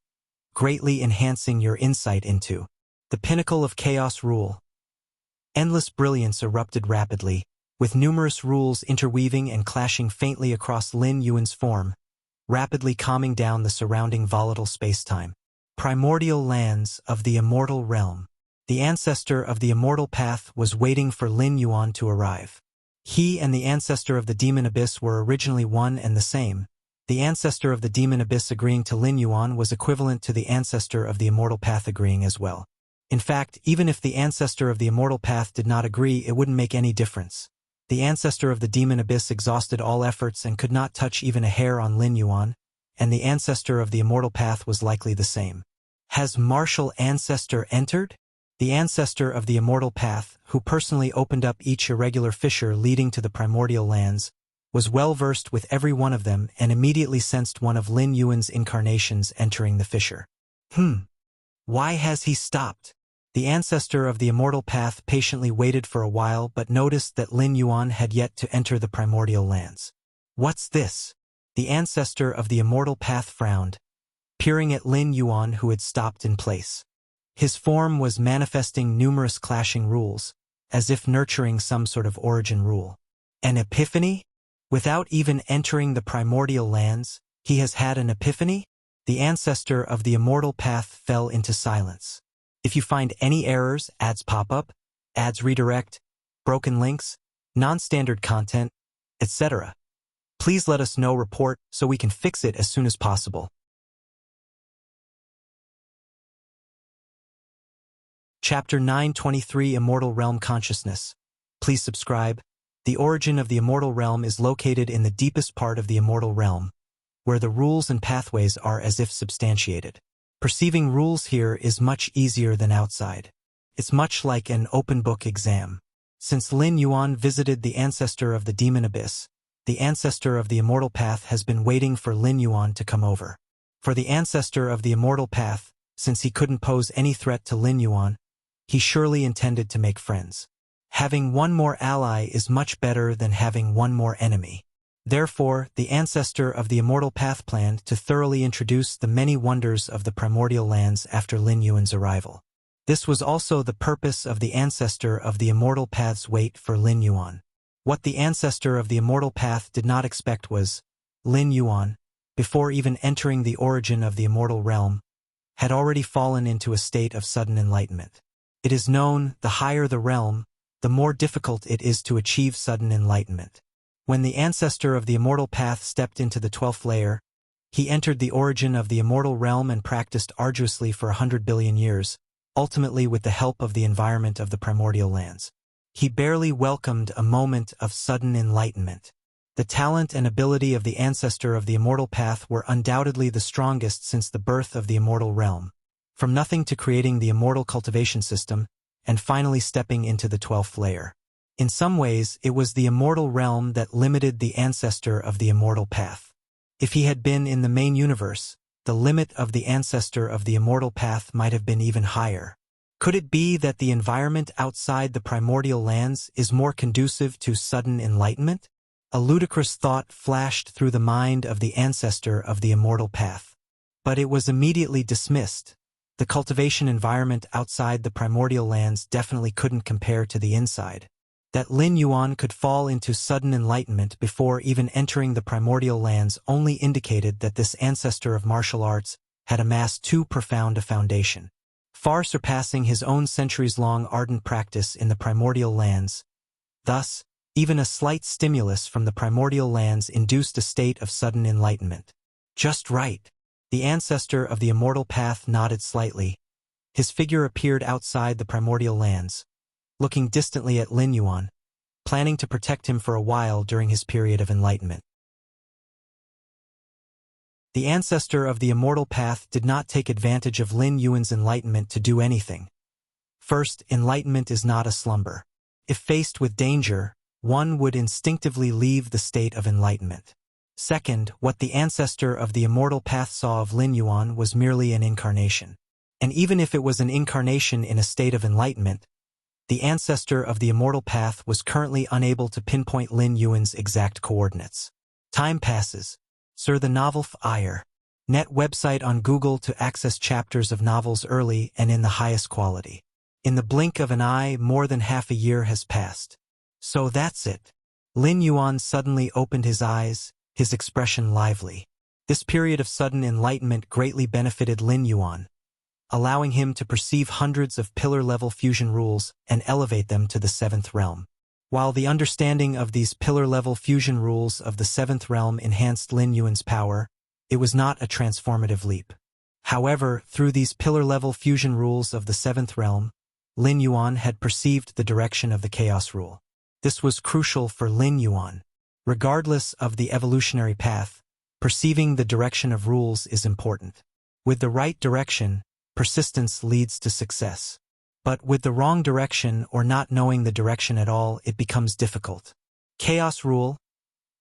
greatly enhancing your insight into the pinnacle of chaos rule. Endless brilliance erupted rapidly, with numerous rules interweaving and clashing faintly across Lin Yuan's form, rapidly calming down the surrounding volatile spacetime. Primordial lands of the immortal realm. The ancestor of the immortal path was waiting for Lin Yuan to arrive. He and the ancestor of the demon abyss were originally one and the same. The ancestor of the demon abyss agreeing to Lin Yuan was equivalent to the ancestor of the immortal path agreeing as well. In fact, even if the ancestor of the immortal path did not agree, it wouldn't make any difference. The ancestor of the demon abyss exhausted all efforts and could not touch even a hair on Lin Yuan, and the ancestor of the immortal path was likely the same. Has martial ancestor entered? The ancestor of the immortal path, who personally opened up each irregular fissure leading to the primordial lands, was well versed with every one of them and immediately sensed one of Lin Yuan's incarnations entering the fissure. Why has he stopped? The ancestor of the immortal path patiently waited for a while but noticed that Lin Yuan had yet to enter the primordial lands. What's this? The ancestor of the immortal path frowned, peering at Lin Yuan who had stopped in place. His form was manifesting numerous clashing rules, as if nurturing some sort of origin rule. An epiphany? Without even entering the primordial lands, he has had an epiphany? The ancestor of the immortal path fell into silence. If you find any errors, ads pop up, ads redirect, broken links, non-standard content, etc., please let us know. Report so we can fix it as soon as possible. Chapter 923 Immortal Realm Consciousness. Please subscribe. The origin of the immortal realm is located in the deepest part of the immortal realm, where the rules and pathways are as if substantiated. Perceiving rules here is much easier than outside. It's much like an open book exam. Since Lin Yuan visited the ancestor of the demon abyss, the ancestor of the immortal path has been waiting for Lin Yuan to come over. For the ancestor of the immortal path, since he couldn't pose any threat to Lin Yuan, he surely intended to make friends. Having one more ally is much better than having one more enemy. Therefore, the ancestor of the immortal path planned to thoroughly introduce the many wonders of the primordial lands after Lin Yuan's arrival. This was also the purpose of the ancestor of the immortal path's wait for Lin Yuan. What the ancestor of the immortal path did not expect was, Lin Yuan, before even entering the origin of the immortal realm, had already fallen into a state of sudden enlightenment. It is known, the higher the realm, the more difficult it is to achieve sudden enlightenment. When the ancestor of the immortal path stepped into the 12th layer, he entered the origin of the immortal realm and practiced arduously for 100 billion years, ultimately with the help of the environment of the primordial lands. He barely welcomed a moment of sudden enlightenment. The talent and ability of the ancestor of the immortal path were undoubtedly the strongest since the birth of the immortal realm. From nothing to creating the immortal cultivation system, and finally stepping into the 12th layer. In some ways, it was the immortal realm that limited the ancestor of the immortal path. If he had been in the main universe, the limit of the ancestor of the immortal path might have been even higher. Could it be that the environment outside the primordial lands is more conducive to sudden enlightenment? A ludicrous thought flashed through the mind of the ancestor of the immortal path. But it was immediately dismissed. The cultivation environment outside the primordial lands definitely couldn't compare to the inside. That Lin Yuan could fall into sudden enlightenment before even entering the primordial lands only indicated that this ancestor of martial arts had amassed too profound a foundation, far surpassing his own centuries-long ardent practice in the primordial lands. Thus, even a slight stimulus from the primordial lands induced a state of sudden enlightenment. Just right. The ancestor of the immortal path nodded slightly. His figure appeared outside the primordial lands, looking distantly at Lin Yuan, planning to protect him for a while during his period of enlightenment. The ancestor of the immortal path did not take advantage of Lin Yuan's enlightenment to do anything. First, enlightenment is not a slumber. If faced with danger, one would instinctively leave the state of enlightenment. Second, what the ancestor of the immortal path saw of Lin Yuan was merely an incarnation. And even if it was an incarnation in a state of enlightenment, the ancestor of the immortal path was currently unable to pinpoint Lin Yuan's exact coordinates. Time passes. Sir, the novel Fire. Net website on Google to access chapters of novels early and in the highest quality. In the blink of an eye, more than half a year has passed. So that's it. Lin Yuan suddenly opened his eyes, his expression lively. This period of sudden enlightenment greatly benefited Lin Yuan, allowing him to perceive hundreds of pillar-level fusion rules and elevate them to the 7th realm. While the understanding of these pillar-level fusion rules of the 7th realm enhanced Lin Yuan's power, it was not a transformative leap. However, through these pillar-level fusion rules of the 7th realm, Lin Yuan had perceived the direction of the chaos rule. This was crucial for Lin Yuan. Regardless of the evolutionary path, perceiving the direction of rules is important. With the right direction, persistence leads to success. But with the wrong direction or not knowing the direction at all, it becomes difficult. Chaos rule.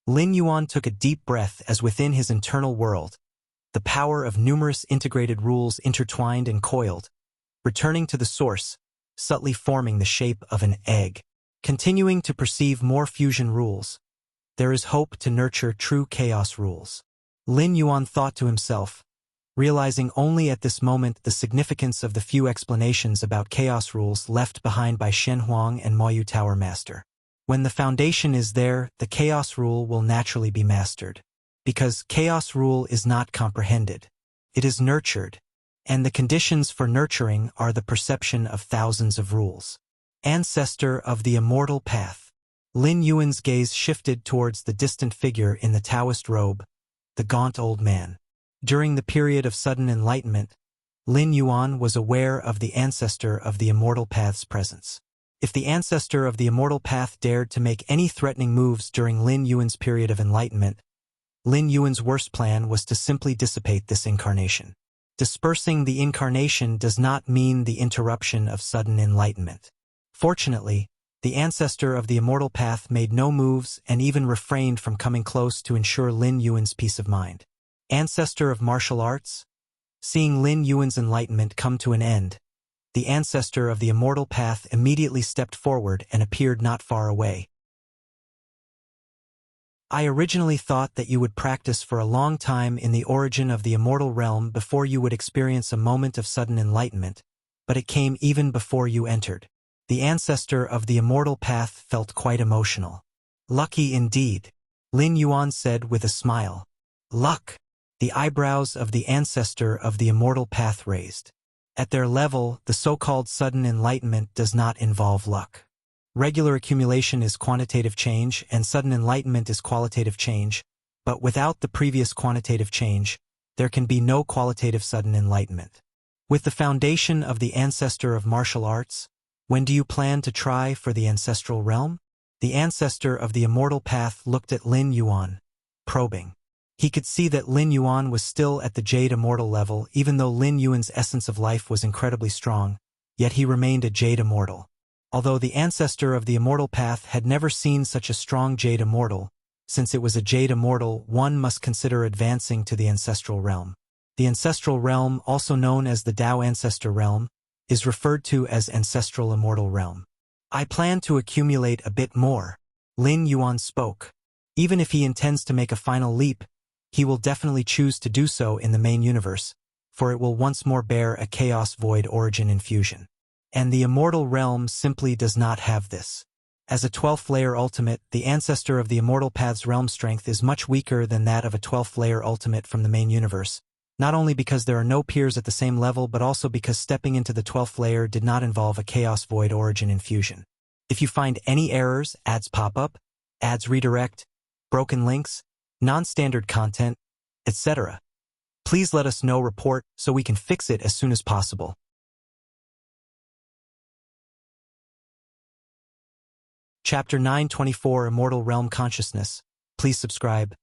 Lin Yuan took a deep breath as within his internal world, the power of numerous integrated rules intertwined and coiled, returning to the source, subtly forming the shape of an egg. Continuing to perceive more fusion rules, there is hope to nurture true chaos rules. Lin Yuan thought to himself, realizing only at this moment the significance of the few explanations about chaos rules left behind by Shen Huang and Moyu Tower Master. When the foundation is there, the chaos rule will naturally be mastered. Because chaos rule is not comprehended. It is nurtured. And the conditions for nurturing are the perception of thousands of rules. Ancestor of the immortal path. Lin Yuan's gaze shifted towards the distant figure in the Taoist robe, the gaunt old man. During the period of sudden enlightenment, Lin Yuan was aware of the ancestor of the immortal path's presence. If the ancestor of the immortal path dared to make any threatening moves during Lin Yuan's period of enlightenment, Lin Yuan's worst plan was to simply dissipate this incarnation. Dispersing the incarnation does not mean the interruption of sudden enlightenment. Fortunately, the ancestor of the immortal path made no moves and even refrained from coming close to ensure Lin Yuan's peace of mind. Ancestor of martial arts? Seeing Lin Yuan's enlightenment come to an end, the ancestor of the immortal path immediately stepped forward and appeared not far away. I originally thought that you would practice for a long time in the origin of the immortal realm before you would experience a moment of sudden enlightenment, but it came even before you entered. The ancestor of the immortal path felt quite emotional. Lucky indeed, Lin Yuan said with a smile. Luck. The eyebrows of the ancestor of the immortal path raised. At their level, the so-called sudden enlightenment does not involve luck. Regular accumulation is quantitative change and sudden enlightenment is qualitative change, but without the previous quantitative change, there can be no qualitative sudden enlightenment. With the foundation of the ancestor of martial arts, when do you plan to try for the ancestral realm? The ancestor of the immortal path looked at Lin Yuan, probing. He could see that Lin Yuan was still at the Jade Immortal level, even though Lin Yuan's essence of life was incredibly strong, yet he remained a Jade Immortal. Although the ancestor of the Immortal Path had never seen such a strong Jade Immortal, since it was a Jade Immortal, one must consider advancing to the Ancestral Realm. The Ancestral Realm, also known as the Tao Ancestor Realm, is referred to as Ancestral Immortal Realm. I plan to accumulate a bit more, Lin Yuan spoke. Even if he intends to make a final leap, he will definitely choose to do so in the main universe, for it will once more bear a Chaos Void origin infusion. And the Immortal Realm simply does not have this. As a 12th layer ultimate, the ancestor of the Immortal Path's realm strength is much weaker than that of a 12th layer ultimate from the main universe, not only because there are no peers at the same level but also because stepping into the 12th layer did not involve a Chaos Void origin infusion. If you find any errors, ads pop up, ads redirect, broken links, non-standard content, etc., please let us know report so we can fix it as soon as possible. Chapter 924 Immortal Realm Consciousness. Please subscribe.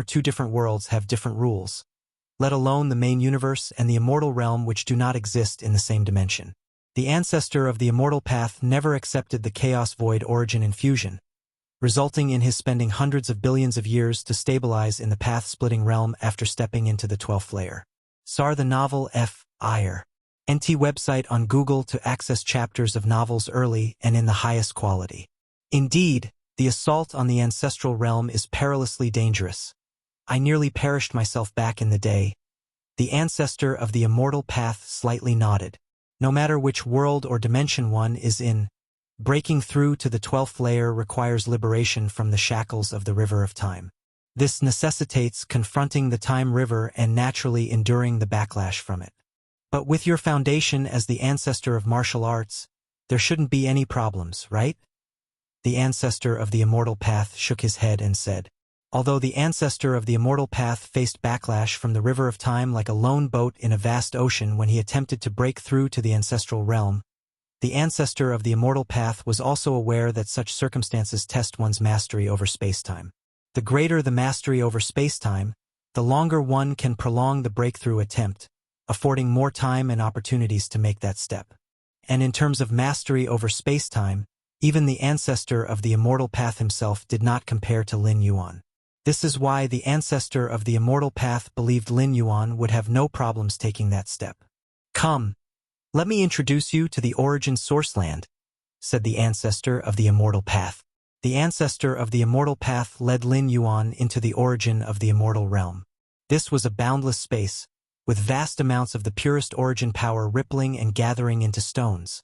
Two different worlds have different rules, let alone the main universe and the immortal realm which do not exist in the same dimension. The ancestor of the immortal path never accepted the Chaos Void origin infusion, resulting in his spending hundreds of billions of years to stabilize in the path-splitting realm after stepping into the 12th layer. SAR the novel F. IR. NT website on Google to access chapters of novels early and in the highest quality. Indeed, the assault on the ancestral realm is perilously dangerous. I nearly perished myself back in the day. The ancestor of the immortal path slightly nodded. No matter which world or dimension one is in, breaking through to the 12th layer requires liberation from the shackles of the river of time. This necessitates confronting the time river and naturally enduring the backlash from it. But with your foundation as the ancestor of martial arts, there shouldn't be any problems, right? The ancestor of the immortal path shook his head and said, although the ancestor of the immortal path faced backlash from the river of time like a lone boat in a vast ocean when he attempted to break through to the ancestral realm, the ancestor of the immortal path was also aware that such circumstances test one's mastery over spacetime. The greater the mastery over spacetime, the longer one can prolong the breakthrough attempt, affording more time and opportunities to make that step. And in terms of mastery over spacetime, even the ancestor of the immortal path himself did not compare to Lin Yuan. This is why the ancestor of the immortal path believed Lin Yuan would have no problems taking that step. Come, let me introduce you to the origin source land, said the ancestor of the immortal path. The ancestor of the immortal path led Lin Yuan into the origin of the immortal realm. This was a boundless space, with vast amounts of the purest origin power rippling and gathering into stones.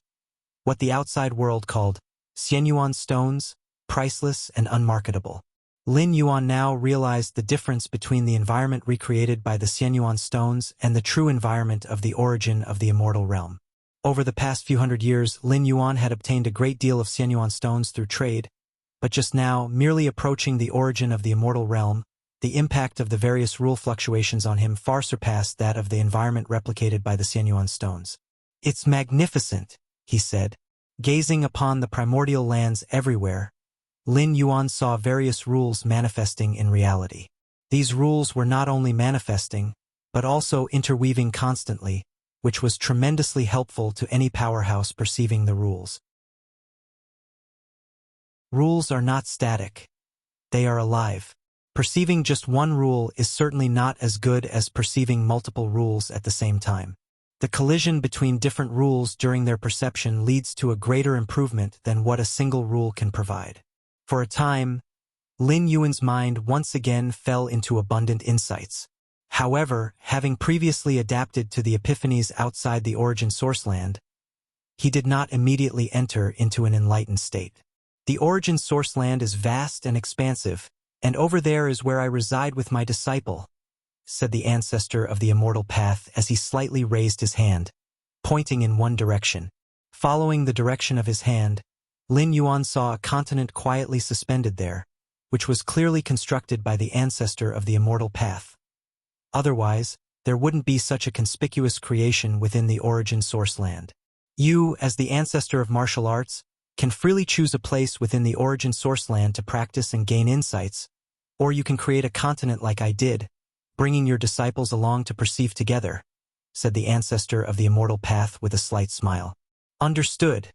What the outside world called Xianyuan stones, priceless and unmarketable. Lin Yuan now realized the difference between the environment recreated by the Xianyuan stones and the true environment of the origin of the immortal realm. Over the past few hundred years, Lin Yuan had obtained a great deal of Xianyuan stones through trade, but just now, merely approaching the origin of the immortal realm, the impact of the various rule fluctuations on him far surpassed that of the environment replicated by the Xianyuan stones. It's magnificent, he said. Gazing upon the primordial lands everywhere, Lin Yuan saw various rules manifesting in reality. These rules were not only manifesting, but also interweaving constantly, which was tremendously helpful to any powerhouse perceiving the rules. Rules are not static. They are alive. Perceiving just one rule is certainly not as good as perceiving multiple rules at the same time. The collision between different rules during their perception leads to a greater improvement than what a single rule can provide. For a time, Lin Yuan's mind once again fell into abundant insights. However, having previously adapted to the epiphanies outside the origin source land, he did not immediately enter into an enlightened state. The origin source land is vast and expansive, and over there is where I reside with my disciple, said the ancestor of the immortal path as he slightly raised his hand, pointing in one direction. Following the direction of his hand, Lin Yuan saw a continent quietly suspended there, which was clearly constructed by the ancestor of the immortal path. Otherwise, there wouldn't be such a conspicuous creation within the origin source land. You, as the ancestor of martial arts, can freely choose a place within the origin source land to practice and gain insights, or you can create a continent like I did, bringing your disciples along to perceive together, said the ancestor of the immortal path with a slight smile. Understood.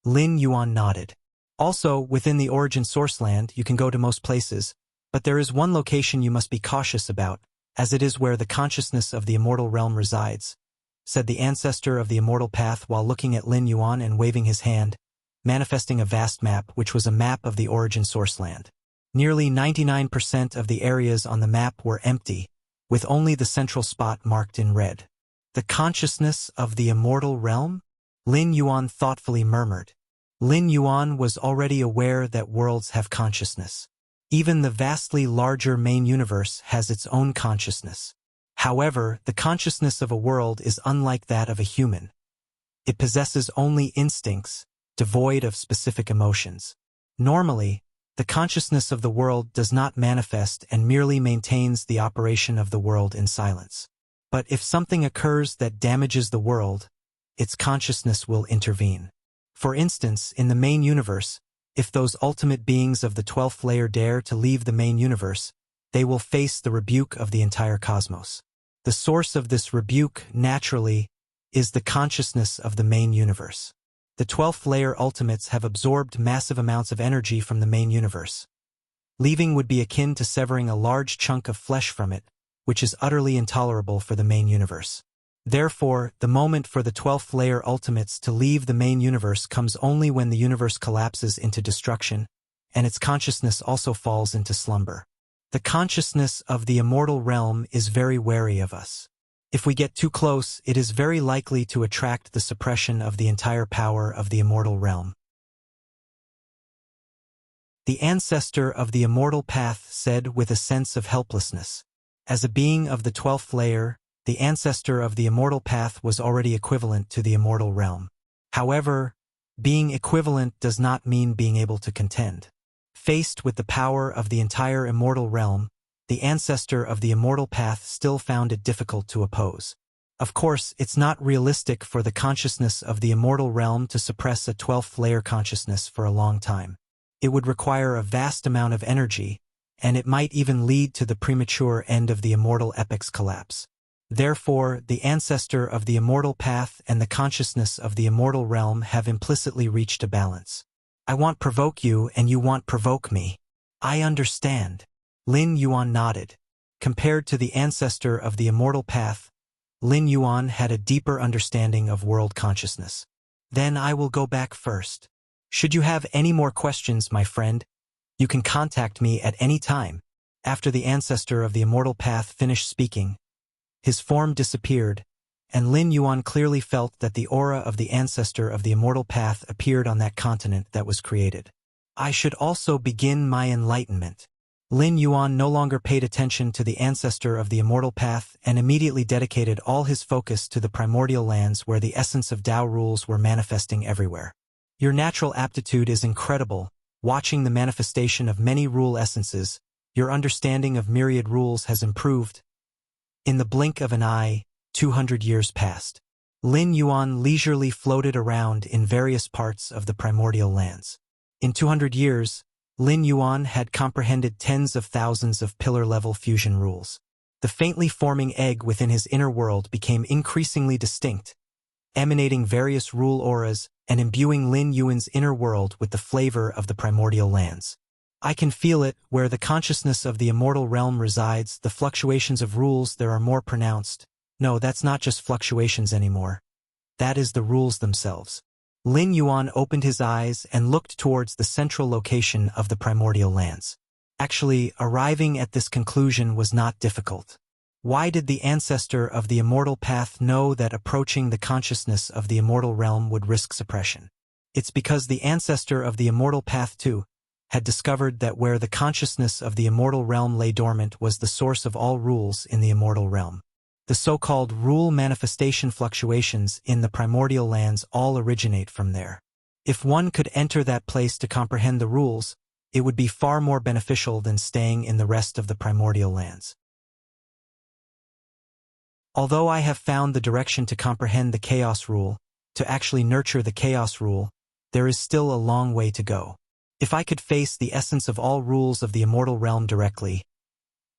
Lin Yuan nodded. Also, within the origin source land, you can go to most places, but there is one location you must be cautious about, as it is where the consciousness of the immortal realm resides, said the ancestor of the immortal path while looking at Lin Yuan and waving his hand, manifesting a vast map which was a map of the origin source land. Nearly 99% of the areas on the map were empty, with only the central spot marked in red. The consciousness of the immortal realm? Lin Yuan thoughtfully murmured. Lin Yuan was already aware that worlds have consciousness. Even the vastly larger main universe has its own consciousness. However, the consciousness of a world is unlike that of a human. It possesses only instincts, devoid of specific emotions. Normally, the consciousness of the world does not manifest and merely maintains the operation of the world in silence. But if something occurs that damages the world, its consciousness will intervene. For instance, in the main universe, if those ultimate beings of the 12th layer dare to leave the main universe, they will face the rebuke of the entire cosmos. The source of this rebuke, naturally, is the consciousness of the main universe. The 12th layer ultimates have absorbed massive amounts of energy from the main universe. Leaving would be akin to severing a large chunk of flesh from it, which is utterly intolerable for the main universe. Therefore, the moment for the 12th layer ultimates to leave the main universe comes only when the universe collapses into destruction, and its consciousness also falls into slumber. The consciousness of the immortal realm is very wary of us. If we get too close, it is very likely to attract the suppression of the entire power of the immortal realm. The ancestor of the immortal path said with a sense of helplessness. As a being of the 12th layer, the ancestor of the immortal path was already equivalent to the immortal realm. However, being equivalent does not mean being able to contend. Faced with the power of the entire immortal realm, the ancestor of the immortal path still found it difficult to oppose. Of course, it's not realistic for the consciousness of the immortal realm to suppress a 12th layer consciousness for a long time. It would require a vast amount of energy, and it might even lead to the premature end of the immortal epic's collapse. Therefore, the ancestor of the immortal path and the consciousness of the immortal realm have implicitly reached a balance. I want provoke you and you want provoke me. I understand. Lin Yuan nodded. Compared to the ancestor of the immortal path, Lin Yuan had a deeper understanding of world consciousness. Then I will go back first. Should you have any more questions, my friend, you can contact me at any time. After the ancestor of the immortal path finished speaking, his form disappeared, and Lin Yuan clearly felt that the aura of the ancestor of the immortal path appeared on that continent that was created. I should also begin my enlightenment. Lin Yuan no longer paid attention to the ancestor of the immortal path and immediately dedicated all his focus to the primordial lands where the essence of Tao rules were manifesting everywhere. Your natural aptitude is incredible. Watching the manifestation of many rule essences, your understanding of myriad rules has improved. In the blink of an eye, 200 years passed. Lin Yuan leisurely floated around in various parts of the primordial lands. In 200 years, Lin Yuan had comprehended tens of thousands of pillar-level fusion rules. The faintly forming egg within his inner world became increasingly distinct, emanating various rule auras and imbuing Lin Yuan's inner world with the flavor of the primordial lands. I can feel it, where the consciousness of the immortal realm resides, the fluctuations of rules there are more pronounced. No, that's not just fluctuations anymore. That is the rules themselves. Lin Yuan opened his eyes and looked towards the central location of the primordial lands. Actually, arriving at this conclusion was not difficult. Why did the ancestor of the immortal path know that approaching the consciousness of the immortal realm would risk suppression? It's because the ancestor of the immortal path, too, had discovered that where the consciousness of the immortal realm lay dormant was the source of all rules in the immortal realm. The so-called rule manifestation fluctuations in the primordial lands all originate from there. If one could enter that place to comprehend the rules, it would be far more beneficial than staying in the rest of the primordial lands. Although I have found the direction to comprehend the chaos rule, to actually nurture the chaos rule, there is still a long way to go. If I could face the essence of all rules of the immortal realm directly,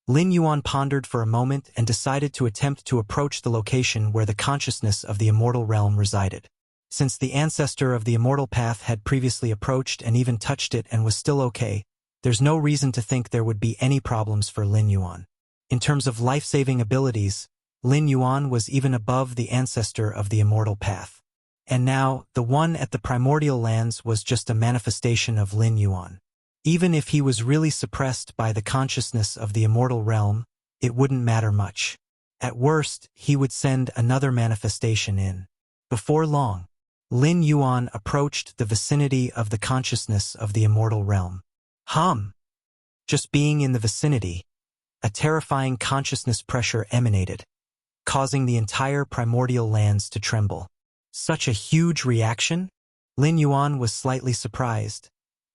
Lin Yuan pondered for a moment and decided to attempt to approach the location where the consciousness of the immortal realm resided. Since the ancestor of the immortal path had previously approached and even touched it and was still okay, there's no reason to think there would be any problems for Lin Yuan. In terms of life-saving abilities, Lin Yuan was even above the ancestor of the immortal path. And now, the one at the primordial lands was just a manifestation of Lin Yuan. Even if he was really suppressed by the consciousness of the immortal realm, it wouldn't matter much. At worst, he would send another manifestation in. Before long, Lin Yuan approached the vicinity of the consciousness of the immortal realm. Just being in the vicinity, a terrifying consciousness pressure emanated, causing the entire primordial lands to tremble. Such a huge reaction? Lin Yuan was slightly surprised,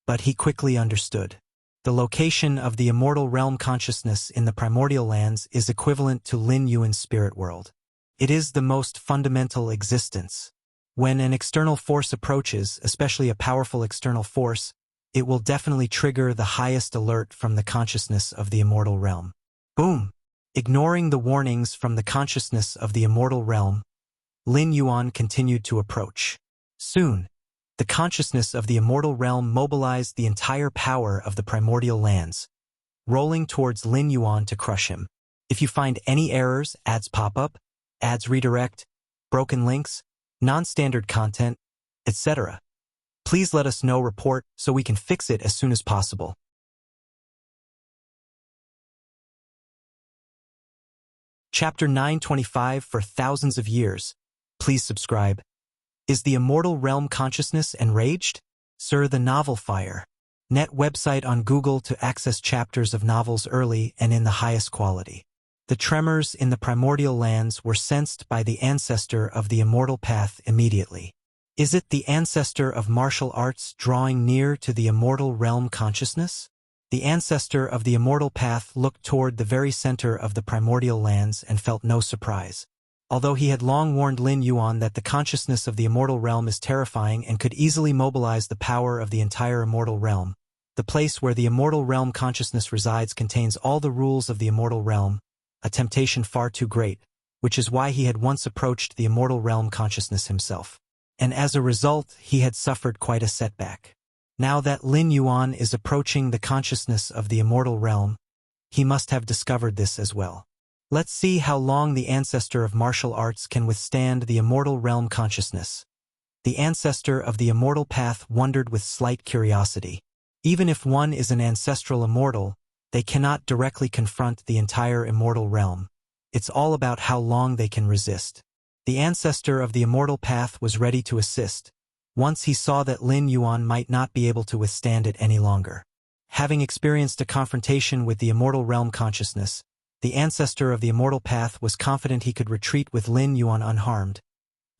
but he quickly understood. The location of the immortal realm consciousness in the primordial lands is equivalent to Lin Yuan's spirit world. It is the most fundamental existence. When an external force approaches, especially a powerful external force, it will definitely trigger the highest alert from the consciousness of the immortal realm. Boom! Ignoring the warnings from the consciousness of the immortal realm, Lin Yuan continued to approach. Soon, The consciousness of the immortal realm mobilized the entire power of the primordial lands, rolling towards Lin Yuan to crush him. If you find any errors, ads pop up, ads redirect, broken links, non-standard content, etc., please let us know. Report so we can fix it as soon as possible. Chapter 925 For thousands of years. Please subscribe. Is the immortal realm consciousness enraged? Sir, the novel fire. Net website on Google to access chapters of novels early and in the highest quality. The tremors in the primordial lands were sensed by the ancestor of the immortal path immediately. Is it the ancestor of martial arts drawing near to the immortal realm consciousness? The ancestor of the immortal path looked toward the very center of the primordial lands and felt no surprise. Although he had long warned Lin Yuan that the consciousness of the immortal realm is terrifying and could easily mobilize the power of the entire immortal realm, the place where the immortal realm consciousness resides contains all the rules of the immortal realm, a temptation far too great, which is why he had once approached the immortal realm consciousness himself. And as a result, he had suffered quite a setback. Now that Lin Yuan is approaching the consciousness of the immortal realm, he must have discovered this as well. Let's see how long the ancestor of martial arts can withstand the immortal realm consciousness. The ancestor of the immortal path wondered with slight curiosity. Even if one is an ancestral immortal, they cannot directly confront the entire immortal realm. It's all about how long they can resist. The ancestor of the immortal path was ready to assist, once he saw that Lin Yuan might not be able to withstand it any longer. Having experienced a confrontation with the immortal realm consciousness, the ancestor of the immortal path was confident he could retreat with Lin Yuan unharmed,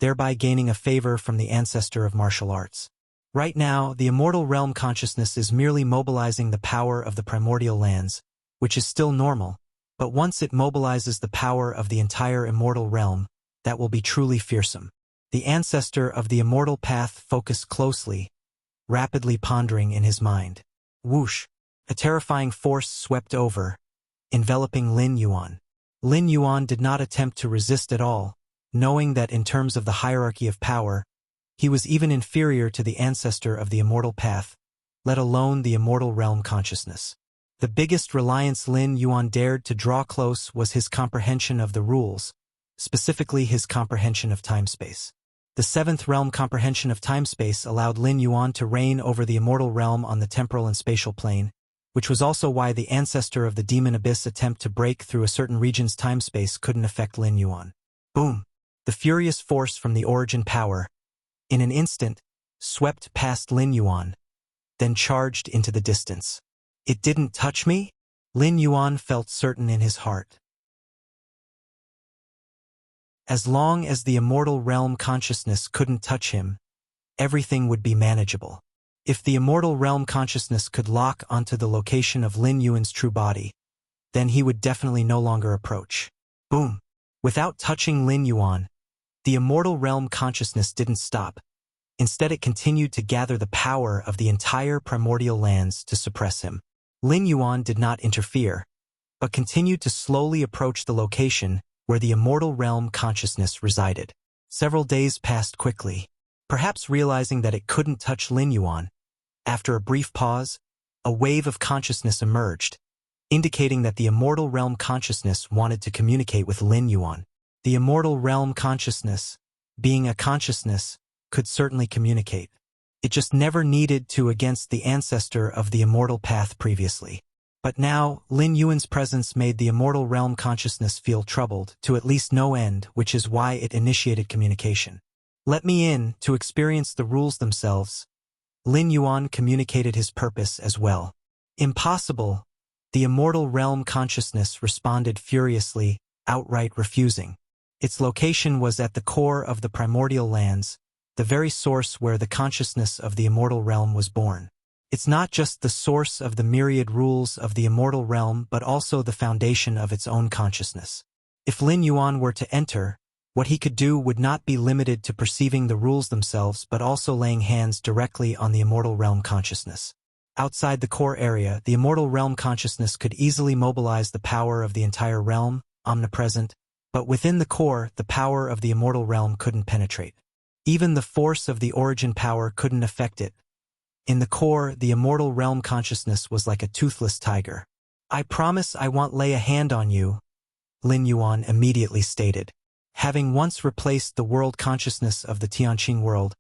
thereby gaining a favor from the ancestor of martial arts. Right now, the immortal realm consciousness is merely mobilizing the power of the primordial lands, which is still normal, but once it mobilizes the power of the entire immortal realm, that will be truly fearsome. The ancestor of the immortal path focused closely, rapidly pondering in his mind. Whoosh! A terrifying force swept over, enveloping Lin Yuan. Lin Yuan did not attempt to resist at all, knowing that in terms of the hierarchy of power, he was even inferior to the ancestor of the immortal path, let alone the immortal realm consciousness. The biggest reliance Lin Yuan dared to draw close was his comprehension of the rules, specifically his comprehension of time-space. The seventh realm comprehension of time-space allowed Lin Yuan to reign over the immortal realm on the temporal and spatial plane, which was also why the ancestor of the demon abyss attempt to break through a certain region's time-space couldn't affect Lin Yuan. Boom! The furious force from the origin power, in an instant, swept past Lin Yuan, then charged into the distance. It didn't touch me? Lin Yuan felt certain in his heart. As long as the immortal realm consciousness couldn't touch him, everything would be manageable. If the immortal realm consciousness could lock onto the location of Lin Yuan's true body, then he would definitely no longer approach. Boom! Without touching Lin Yuan, the immortal realm consciousness didn't stop. Instead, it continued to gather the power of the entire primordial lands to suppress him. Lin Yuan did not interfere, but continued to slowly approach the location where the immortal realm consciousness resided. Several days passed quickly. Perhaps realizing that it couldn't touch Lin Yuan, after a brief pause, a wave of consciousness emerged, indicating that the immortal realm consciousness wanted to communicate with Lin Yuan. The immortal realm consciousness, being a consciousness, could certainly communicate. It just never needed to against the ancestor of the immortal path previously. But now, Lin Yuan's presence made the immortal realm consciousness feel troubled to at least no end, which is why it initiated communication. Let me in to experience the rules themselves. Lin Yuan communicated his purpose as well. Impossible. The immortal realm consciousness responded furiously, outright refusing. Its location was at the core of the primordial lands, the very source where the consciousness of the immortal realm was born. It's not just the source of the myriad rules of the immortal realm but also the foundation of its own consciousness. If Lin Yuan were to enter, what he could do would not be limited to perceiving the rules themselves but also laying hands directly on the immortal realm consciousness. Outside the core area, the immortal realm consciousness could easily mobilize the power of the entire realm, omnipresent, but within the core, the power of the immortal realm couldn't penetrate. Even the force of the origin power couldn't affect it. In the core, the immortal realm consciousness was like a toothless tiger. "I promise I won't lay a hand on you," Lin Yuan immediately stated. Having once replaced the world consciousness of the Tianqing world,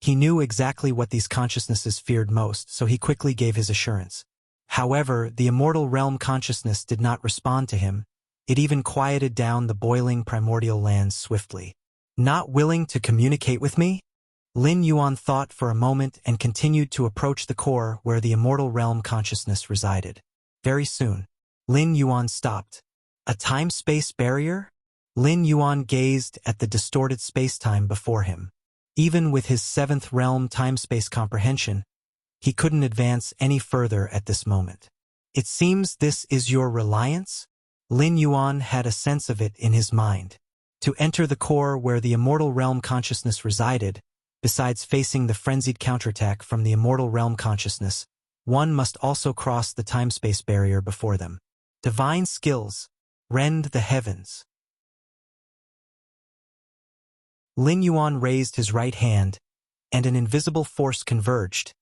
he knew exactly what these consciousnesses feared most, so he quickly gave his assurance. However, the immortal realm consciousness did not respond to him. It even quieted down the boiling primordial lands swiftly. "Not willing to communicate with me?" Lin Yuan thought for a moment and continued to approach the core where the immortal realm consciousness resided. Very soon, Lin Yuan stopped. A time-space barrier? Lin Yuan gazed at the distorted space-time before him. Even with his seventh realm time-space comprehension, he couldn't advance any further at this moment. "It seems this is your reliance?" Lin Yuan had a sense of it in his mind. To enter the core where the immortal realm consciousness resided, besides facing the frenzied counterattack from the immortal realm consciousness, one must also cross the time-space barrier before them. Divine skills, rend the heavens. Lin Yuan raised his right hand, and an invisible force converged,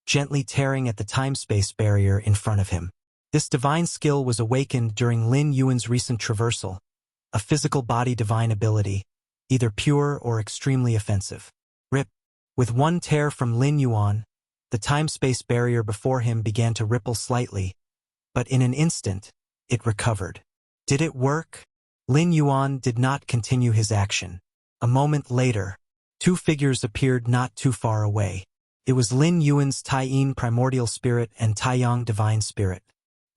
gently tearing at the time-space barrier in front of him. This divine skill was awakened during Lin Yuan's recent traversal, a physical body divine ability, either pure or extremely offensive. Rip. With one tear from Lin Yuan, the time-space barrier before him began to ripple slightly, but in an instant, it recovered. Did it work? Lin Yuan did not continue his action. A moment later, two figures appeared not too far away. It was Lin Yuan's Taiyin primordial spirit and Taiyang divine spirit.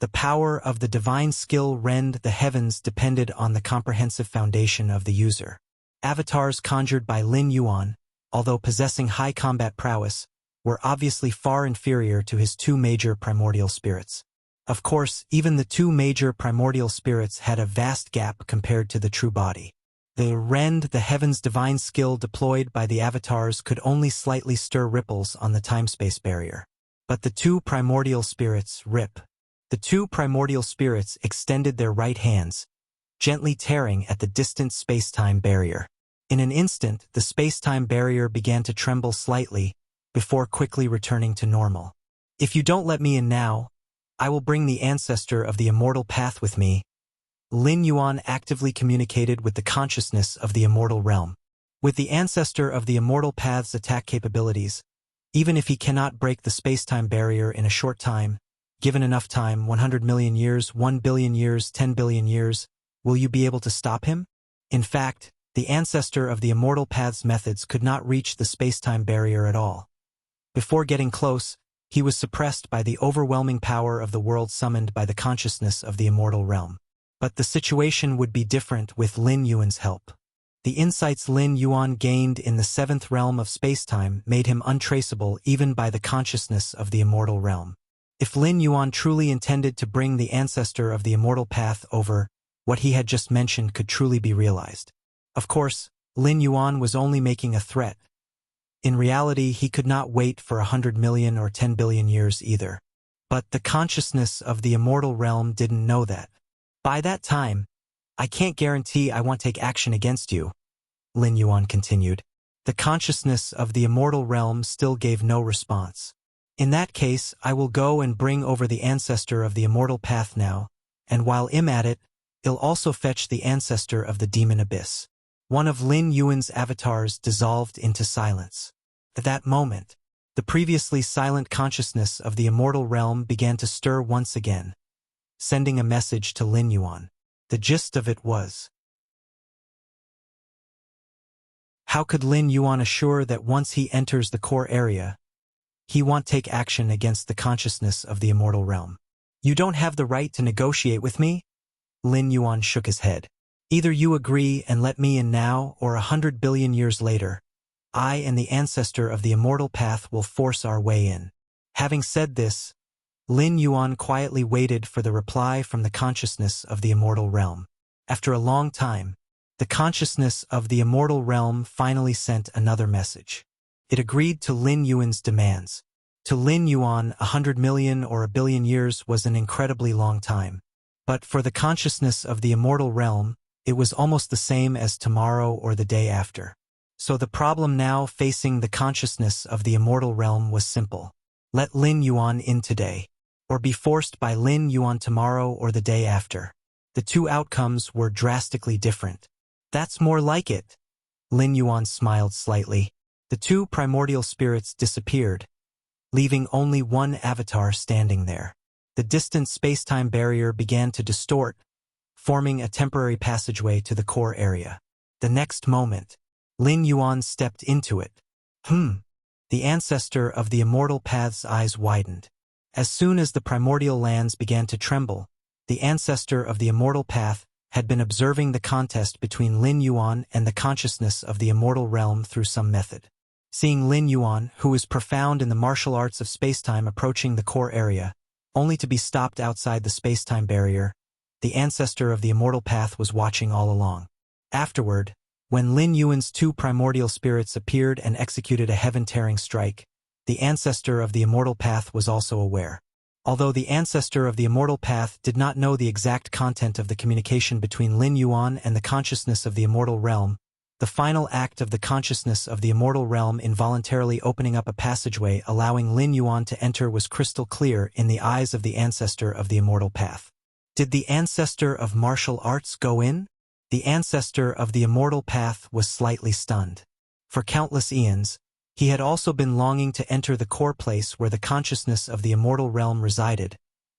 The power of the divine skill rend the heavens depended on the comprehensive foundation of the user. Avatars conjured by Lin Yuan, although possessing high combat prowess, were obviously far inferior to his two major primordial spirits. Of course, even the two major primordial spirits had a vast gap compared to the true body. The rend the heavens divine skill deployed by the avatars could only slightly stir ripples on the time-space barrier. But the two primordial spirits The two primordial spirits extended their right hands, gently tearing at the distant space-time barrier. In an instant, the space-time barrier began to tremble slightly, before quickly returning to normal. "If you don't let me in now, I will bring the ancestor of the immortal path with me." Lin Yuan actively communicated with the consciousness of the immortal realm. With the ancestor of the immortal path's attack capabilities, even if he cannot break the space-time barrier in a short time, given enough time, 100 million years, 1 billion years, 10 billion years, will you be able to stop him? In fact, the ancestor of the immortal path's methods could not reach the space-time barrier at all. Before getting close, he was suppressed by the overwhelming power of the world summoned by the consciousness of the immortal realm. But the situation would be different with Lin Yuan's help. The insights Lin Yuan gained in the seventh realm of spacetime made him untraceable even by the consciousness of the immortal realm. If Lin Yuan truly intended to bring the ancestor of the immortal path over, what he had just mentioned could truly be realized. Of course, Lin Yuan was only making a threat. In reality, he could not wait for 100 million or 10 billion years either. But the consciousness of the immortal realm didn't know that. "By that time, I can't guarantee I won't take action against you," Lin Yuan continued. The consciousness of the immortal realm still gave no response. "In that case, I will go and bring over the ancestor of the immortal path now, and while I'm at it, I'll also fetch the ancestor of the demon abyss." One of Lin Yuan's avatars dissolved into silence. At that moment, the previously silent consciousness of the immortal realm began to stir once again, sending a message to Lin Yuan. The gist of it was, how could Lin Yuan assure that once he enters the core area, he won't take action against the consciousness of the immortal realm? "You don't have the right to negotiate with me?" Lin Yuan shook his head. "Either you agree and let me in now, or 100 billion years later, I and the ancestor of the immortal path will force our way in." Having said this, Lin Yuan quietly waited for the reply from the consciousness of the immortal realm. After a long time, the consciousness of the immortal realm finally sent another message. It agreed to Lin Yuan's demands. To Lin Yuan, 100 million or a billion years was an incredibly long time. But for the consciousness of the immortal realm, it was almost the same as tomorrow or the day after. So the problem now facing the consciousness of the immortal realm was simple. Let Lin Yuan in today, or be forced by Lin Yuan tomorrow or the day after. The two outcomes were drastically different. That's more like it. Lin Yuan smiled slightly. The two primordial spirits disappeared, leaving only one avatar standing there. The distant space-time barrier began to distort, forming a temporary passageway to the core area. The next moment, Lin Yuan stepped into it. The ancestor of the immortal path's eyes widened. As soon as the primordial lands began to tremble, the ancestor of the immortal path had been observing the contest between Lin Yuan and the consciousness of the immortal realm through some method. Seeing Lin Yuan, who was profound in the martial arts of spacetime, approaching the core area, only to be stopped outside the spacetime barrier, the ancestor of the immortal path was watching all along. Afterward, when Lin Yuan's two primordial spirits appeared and executed a heaven-tearing strike, the ancestor of the immortal path was also aware. Although the ancestor of the immortal path did not know the exact content of the communication between Lin Yuan and the consciousness of the immortal realm, the final act of the consciousness of the immortal realm involuntarily opening up a passageway allowing Lin Yuan to enter was crystal clear in the eyes of the ancestor of the immortal path. Did the ancestor of martial arts go in? The ancestor of the immortal path was slightly stunned. For countless eons, he had also been longing to enter the core place where the consciousness of the immortal realm resided,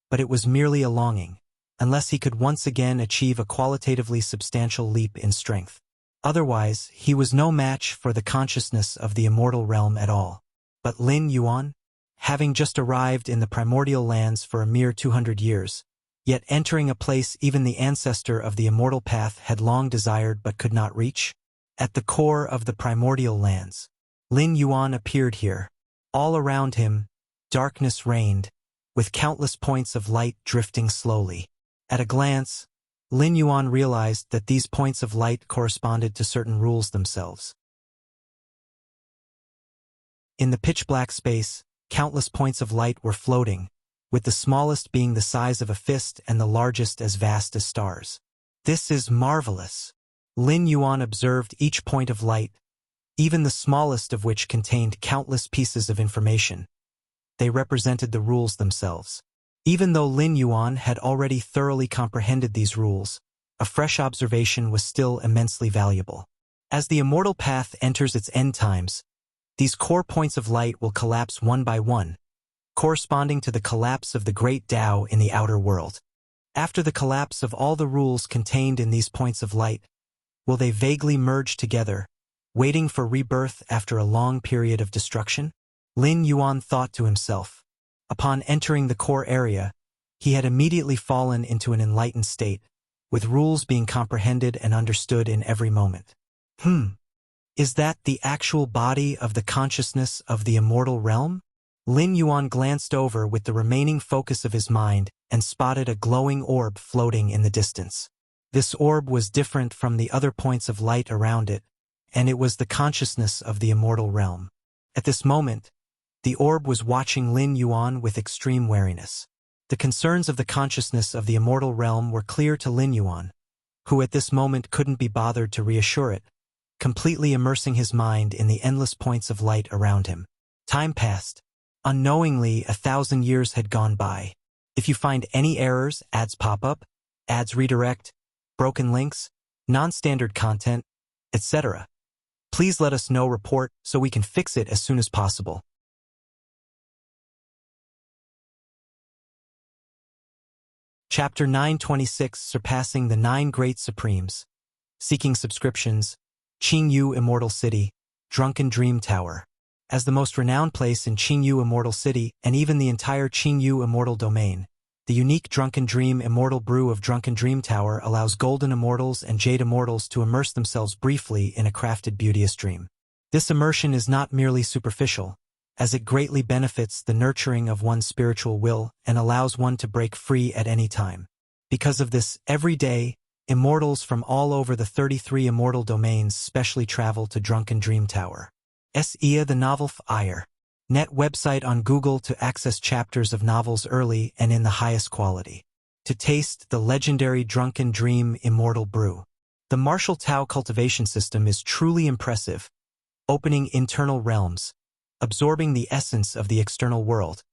but it was merely a longing, unless he could once again achieve a qualitatively substantial leap in strength. Otherwise, he was no match for the consciousness of the immortal realm at all. But Lin Yuan, having just arrived in the primordial lands for a mere 200 years, yet entering a place even the ancestor of the immortal path had long desired but could not reach? At the core of the primordial lands, Lin Yuan appeared here. All around him, darkness reigned, with countless points of light drifting slowly. At a glance, Lin Yuan realized that these points of light corresponded to certain rules themselves. In the pitch-black space, countless points of light were floating, with the smallest being the size of a fist and the largest as vast as stars. This is marvelous. Lin Yuan observed each point of light, even the smallest of which contained countless pieces of information. They represented the rules themselves. Even though Lin Yuan had already thoroughly comprehended these rules, a fresh observation was still immensely valuable. As the immortal path enters its end times, these core points of light will collapse one by one, corresponding to the collapse of the great Tao in the outer world. After the collapse of all the rules contained in these points of light, will they vaguely merge together, waiting for rebirth after a long period of destruction? Lin Yuan thought to himself. Upon entering the core area, he had immediately fallen into an enlightened state, with rules being comprehended and understood in every moment. Is that the actual body of the consciousness of the immortal realm? Lin Yuan glanced over with the remaining focus of his mind and spotted a glowing orb floating in the distance. This orb was different from the other points of light around it, and it was the consciousness of the immortal realm. At this moment, the orb was watching Lin Yuan with extreme wariness. The concerns of the consciousness of the immortal realm were clear to Lin Yuan, who at this moment couldn't be bothered to reassure it, completely immersing his mind in the endless points of light around him. Time passed. Unknowingly, 1,000 years had gone by. If you find any errors, ads pop up, ads redirect, broken links, non-standard content, etc., please let us know. Report so we can fix it as soon as possible. Chapter 926, Surpassing the 9 Great Supremes. Seeking subscriptions. Qingyu Immortal City, Drunken Dream Tower. As the most renowned place in Qingyu Immortal City and even the entire Qingyu Immortal Domain, the unique Drunken Dream Immortal Brew of Drunken Dream Tower allows golden immortals and jade immortals to immerse themselves briefly in a crafted beauteous dream. This immersion is not merely superficial, as it greatly benefits the nurturing of one's spiritual will and allows one to break free at any time. Because of this, every day, immortals from all over the 33 immortal domains specially travel to Drunken Dream Tower. S.E.A. the novel Fire. Net website on Google to access chapters of novels early and in the highest quality. To taste the legendary Drunken Dream Immortal Brew. The martial Tao cultivation system is truly impressive, opening internal realms, absorbing the essence of the external world,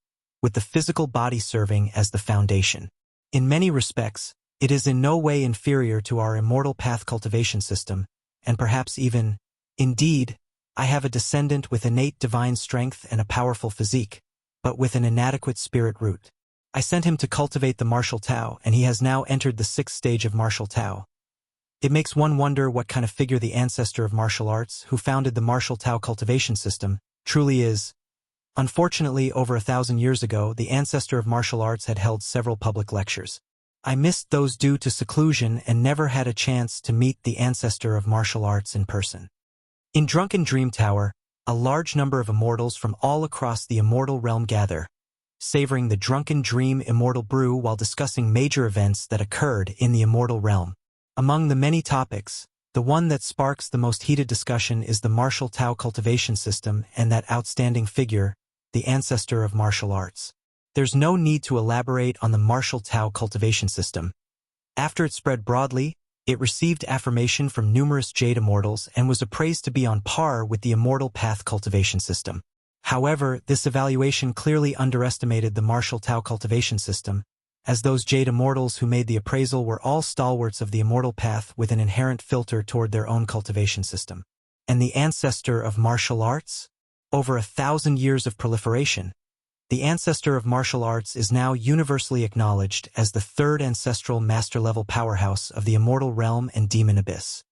with the physical body serving as the foundation. In many respects, it is in no way inferior to our immortal path cultivation system, and perhaps even, indeed, I have a descendant with innate divine strength and a powerful physique, but with an inadequate spirit root. I sent him to cultivate the martial Tao, and he has now entered the 6th stage of martial Tao. It makes one wonder what kind of figure the ancestor of martial arts, who founded the martial Tao cultivation system, truly is. Unfortunately, over 1,000 years ago, the ancestor of martial arts had held several public lectures. I missed those due to seclusion and never had a chance to meet the ancestor of martial arts in person. In Drunken Dream Tower, a large number of immortals from all across the immortal realm gather, savoring the Drunken Dream Immortal Brew while discussing major events that occurred in the immortal realm. Among the many topics, the one that sparks the most heated discussion is the martial Tao cultivation system and that outstanding figure, the ancestor of martial arts. There's no need to elaborate on the martial Tao cultivation system. After it spread broadly, it received affirmation from numerous Jade Immortals and was appraised to be on par with the Immortal Path cultivation system. However, this evaluation clearly underestimated the martial Tao cultivation system, as those Jade Immortals who made the appraisal were all stalwarts of the Immortal Path with an inherent filter toward their own cultivation system. And the ancestor of martial arts? Over 1,000 years of proliferation, the ancestor of martial arts is now universally acknowledged as the 3rd ancestral master-level powerhouse of the immortal realm and demon abyss.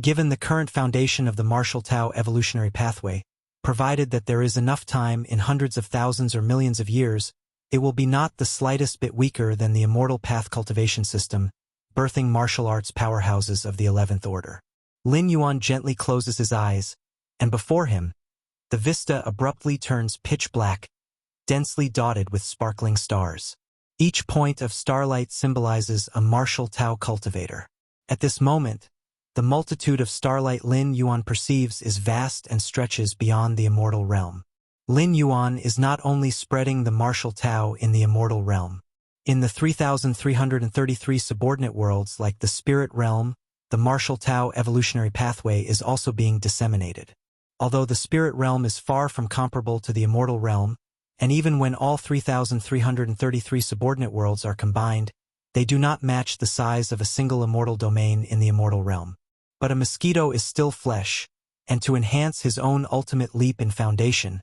Given the current foundation of the martial Tao evolutionary pathway, provided that there is enough time in hundreds of thousands or millions of years, it will be not the slightest bit weaker than the immortal path cultivation system, birthing martial arts powerhouses of the 11th order. Lin Yuan gently closes his eyes, and before him, the vista abruptly turns pitch black, densely dotted with sparkling stars. Each point of starlight symbolizes a martial Tao cultivator. At this moment, the multitude of starlight Lin Yuan perceives is vast and stretches beyond the immortal realm. Lin Yuan is not only spreading the martial Tao in the immortal realm. In the 3,333 subordinate worlds like the spirit realm, the martial Tao evolutionary pathway is also being disseminated. Although the spirit realm is far from comparable to the immortal realm, and even when all 3,333 subordinate worlds are combined, they do not match the size of a single immortal domain in the immortal realm. But a mosquito is still flesh, and to enhance his own ultimate leap in foundation,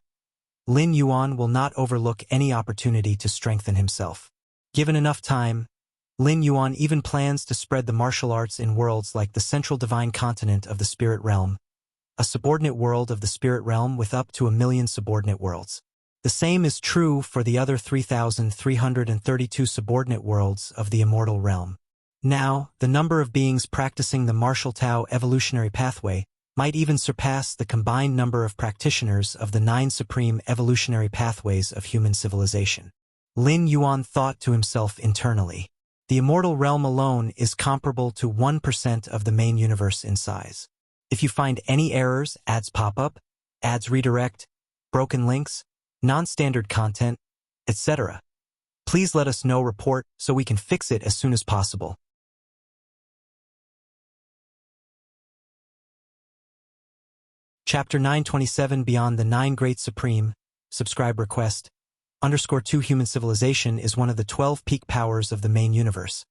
Lin Yuan will not overlook any opportunity to strengthen himself. Given enough time, Lin Yuan even plans to spread the martial arts in worlds like the central divine continent of the spirit realm, a subordinate world of the spirit realm with up to 1 million subordinate worlds. The same is true for the other 3,332 subordinate worlds of the immortal realm. Now, the number of beings practicing the martial Tao evolutionary pathway might even surpass the combined number of practitioners of the 9 supreme evolutionary pathways of human civilization. Lin Yuan thought to himself internally, the immortal realm alone is comparable to 1% of the main universe in size. If you find any errors, ads pop up, ads redirect, broken links, non-standard content, etc., please let us know. Report so we can fix it as soon as possible. Chapter 927 Beyond the 9 Great Supreme, subscribe request, _2 Human civilization is one of the 12 peak powers of the main universe,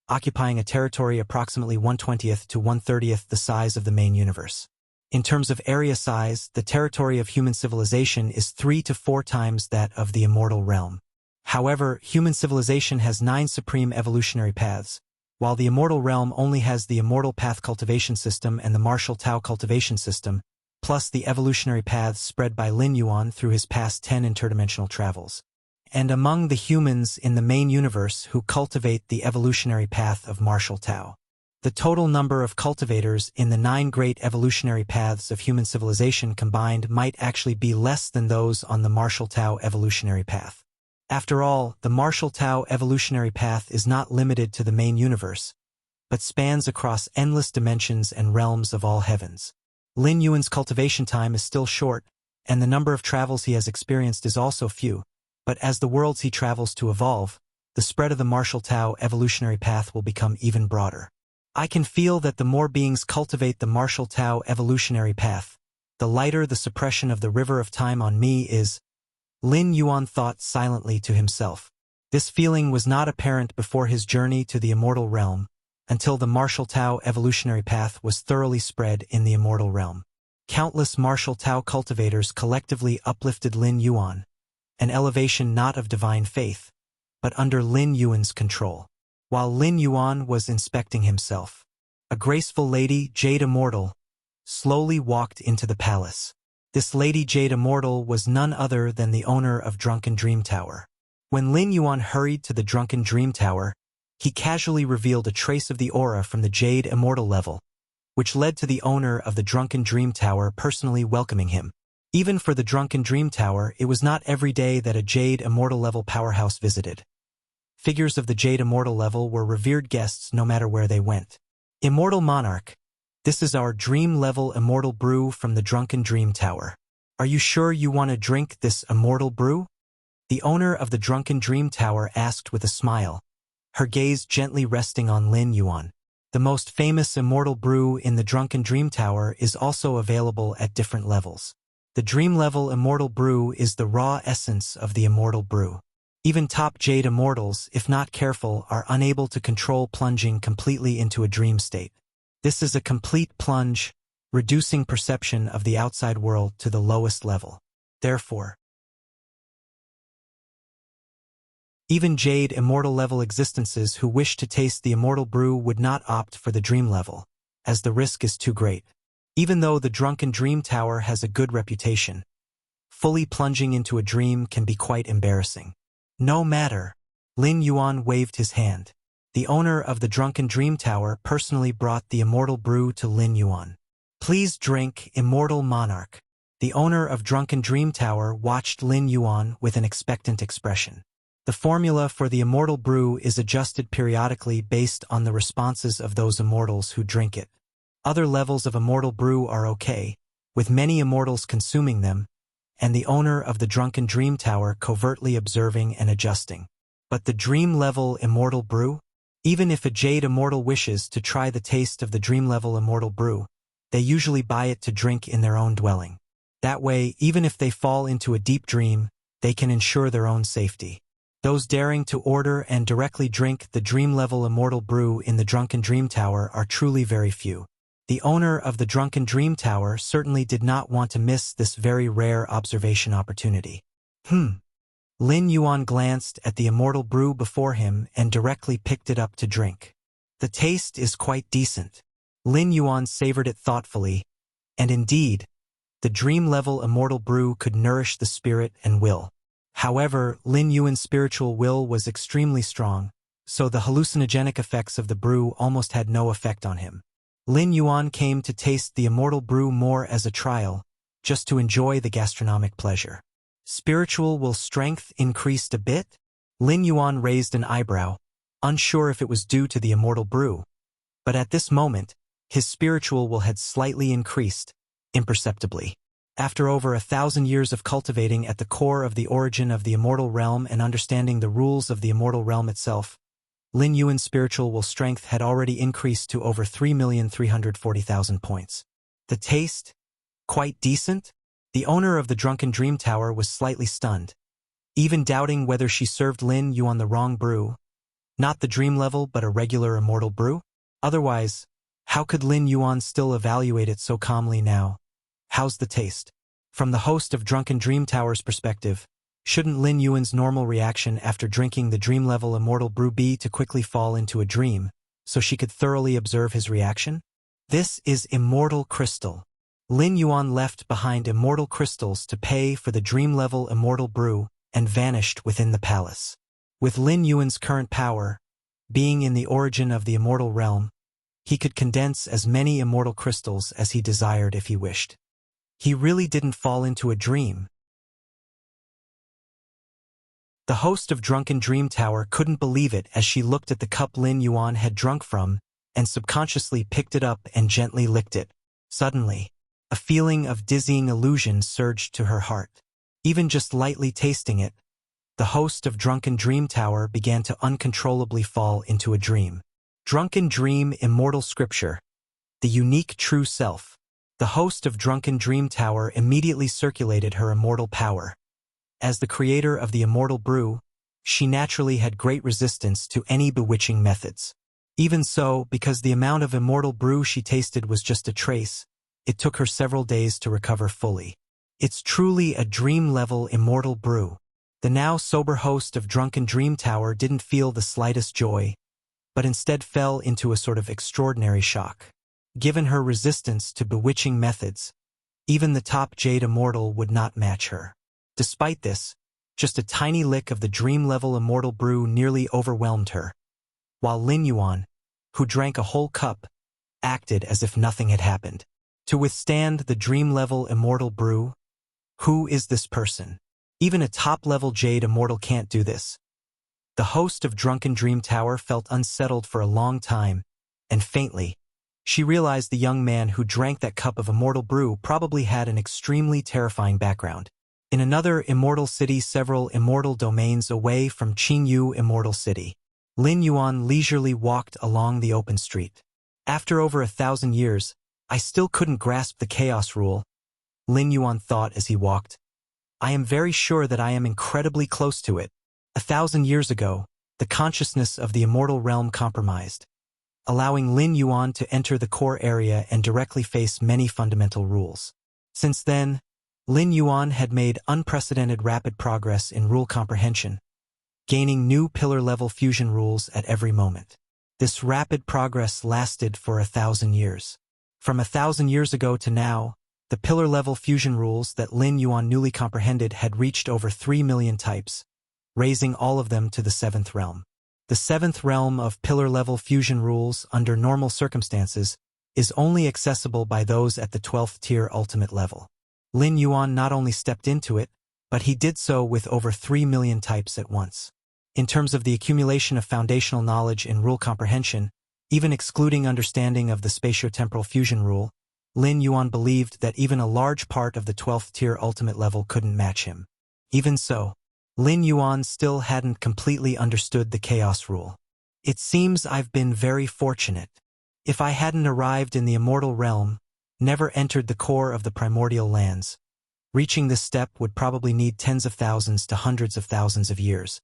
occupying a territory approximately 1/20th to 1/30th the size of the main universe. In terms of area size, the territory of human civilization is 3 to 4 times that of the immortal realm. However, human civilization has 9 supreme evolutionary paths, while the immortal realm only has the immortal path cultivation system and the martial Tao cultivation system, plus the evolutionary paths spread by Lin Yuan through his past 10 interdimensional travels. And among the humans in the main universe who cultivate the evolutionary path of martial Tao, the total number of cultivators in the 9 great evolutionary paths of human civilization combined might actually be less than those on the martial Tao evolutionary path. After all, the martial Tao evolutionary path is not limited to the main universe, but spans across endless dimensions and realms of all heavens. Lin Yuan's cultivation time is still short, and the number of travels he has experienced is also few, but as the worlds he travels to evolve, the spread of the martial Tao evolutionary path will become even broader. I can feel that the more beings cultivate the martial Tao evolutionary path, the lighter the suppression of the river of time on me is. Lin Yuan thought silently to himself. This feeling was not apparent before his journey to the immortal realm, until the martial Tao evolutionary path was thoroughly spread in the immortal realm. Countless martial Tao cultivators collectively uplifted Lin Yuan, an elevation not of divine faith, but under Lin Yuan's control. While Lin Yuan was inspecting himself, a graceful lady, Jade Immortal, slowly walked into the palace. This Lady Jade Immortal was none other than the owner of Drunken Dream Tower. When Lin Yuan hurried to the Drunken Dream Tower, he casually revealed a trace of the aura from the Jade Immortal level, which led to the owner of the Drunken Dream Tower personally welcoming him. Even for the Drunken Dream Tower, it was not every day that a Jade Immortal level powerhouse visited. Figures of the Jade Immortal level were revered guests no matter where they went. Immortal Monarch, this is our dream level immortal brew from the Drunken Dream Tower. Are you sure you want to drink this immortal brew? The owner of the Drunken Dream Tower asked with a smile, her gaze gently resting on Lin Yuan. The most famous immortal brew in the Drunken Dream Tower is also available at different levels. The Dream Level Immortal Brew is the raw essence of the immortal brew. Even top Jade Immortals, if not careful, are unable to control plunging completely into a dream state. This is a complete plunge, reducing perception of the outside world to the lowest level. Therefore, even Jade Immortal level existences who wish to taste the immortal brew would not opt for the dream level, as the risk is too great. Even though the Drunken Dream Tower has a good reputation, fully plunging into a dream can be quite embarrassing. No matter. Lin Yuan waved his hand. The owner of the Drunken Dream Tower personally brought the immortal brew to Lin Yuan. Please drink, Immortal Monarch. The owner of Drunken Dream Tower watched Lin Yuan with an expectant expression. The formula for the immortal brew is adjusted periodically based on the responses of those immortals who drink it. Other levels of immortal brew are okay, with many immortals consuming them, and the owner of the Drunken Dream Tower covertly observing and adjusting. But the Dream Level Immortal Brew? Even if a Jade Immortal wishes to try the taste of the Dream Level Immortal Brew, they usually buy it to drink in their own dwelling. That way, even if they fall into a deep dream, they can ensure their own safety. Those daring to order and directly drink the Dream Level Immortal Brew in the Drunken Dream Tower are truly very few. The owner of the Drunken Dream Tower certainly did not want to miss this very rare observation opportunity. Lin Yuan glanced at the immortal brew before him and directly picked it up to drink. The taste is quite decent. Lin Yuan savored it thoughtfully, and indeed, the dream-level immortal brew could nourish the spirit and will. However, Lin Yuan's spiritual will was extremely strong, so the hallucinogenic effects of the brew almost had no effect on him. Lin Yuan came to taste the immortal brew more as a trial, just to enjoy the gastronomic pleasure. Spiritual will strength increased a bit? Lin Yuan raised an eyebrow, unsure if it was due to the immortal brew. But at this moment, his spiritual will had slightly increased, imperceptibly. After over 1,000 years of cultivating at the core of the origin of the immortal realm and understanding the rules of the immortal realm itself, Lin Yuan's spiritual will strength had already increased to over 3,340,000 points. The taste? Quite decent? The owner of the Drunken Dream Tower was slightly stunned, even doubting whether she served Lin Yuan the wrong brew. Not the dream level, but a regular immortal brew? Otherwise, how could Lin Yuan still evaluate it so calmly now? How's the taste? From the host of Drunken Dream Tower's perspective, shouldn't Lin Yuan's normal reaction after drinking the dream-level immortal brew be to quickly fall into a dream, so she could thoroughly observe his reaction? This is immortal crystal. Lin Yuan left behind immortal crystals to pay for the dream-level immortal brew and vanished within the palace. With Lin Yuan's current power, being in the origin of the immortal realm, he could condense as many immortal crystals as he desired if he wished. He really didn't fall into a dream. The host of Drunken Dream Tower couldn't believe it as she looked at the cup Lin Yuan had drunk from and subconsciously picked it up and gently licked it. Suddenly, a feeling of dizzying illusion surged to her heart. Even just lightly tasting it, the host of Drunken Dream Tower began to uncontrollably fall into a dream. Drunken Dream Immortal Scripture. The unique true self. The host of Drunken Dream Tower immediately circulated her immortal power. As the creator of the immortal brew, she naturally had great resistance to any bewitching methods. Even so, because the amount of immortal brew she tasted was just a trace, it took her several days to recover fully. It's truly a dream-level immortal brew. The now sober host of Drunken Dream Tower didn't feel the slightest joy, but instead fell into a sort of extraordinary shock. Given her resistance to bewitching methods, even the top Jade Immortal would not match her. Despite this, just a tiny lick of the dream-level immortal brew nearly overwhelmed her, while Lin Yuan, who drank a whole cup, acted as if nothing had happened. To withstand the dream-level immortal brew, who is this person? Even a top-level Jade Immortal can't do this. The host of Drunken Dream Tower felt unsettled for a long time, and faintly, she realized the young man who drank that cup of immortal brew probably had an extremely terrifying background. In another immortal city several immortal domains away from Qingyu Immortal City, Lin Yuan leisurely walked along the open street. After over 1,000 years, I still couldn't grasp the chaos rule, Lin Yuan thought as he walked. I am very sure that I am incredibly close to it. 1,000 years ago, the consciousness of the immortal realm compromised, allowing Lin Yuan to enter the core area and directly face many fundamental rules. Since then, Lin Yuan had made unprecedented rapid progress in rule comprehension, gaining new pillar-level fusion rules at every moment. This rapid progress lasted for 1,000 years. From 1,000 years ago to now, the pillar-level fusion rules that Lin Yuan newly comprehended had reached over 3 million types, raising all of them to the 7th realm. The 7th realm of pillar-level fusion rules under normal circumstances is only accessible by those at the 12th tier ultimate level. Lin Yuan not only stepped into it, but he did so with over 3 million types at once. In terms of the accumulation of foundational knowledge in rule comprehension, even excluding understanding of the spatiotemporal fusion rule, Lin Yuan believed that even a large part of the 12th tier ultimate level couldn't match him. Even so, Lin Yuan still hadn't completely understood the chaos rule. It seems I've been very fortunate. If I hadn't arrived in the immortal realm, never entered the core of the primordial lands, reaching this step would probably need tens of thousands to hundreds of thousands of years.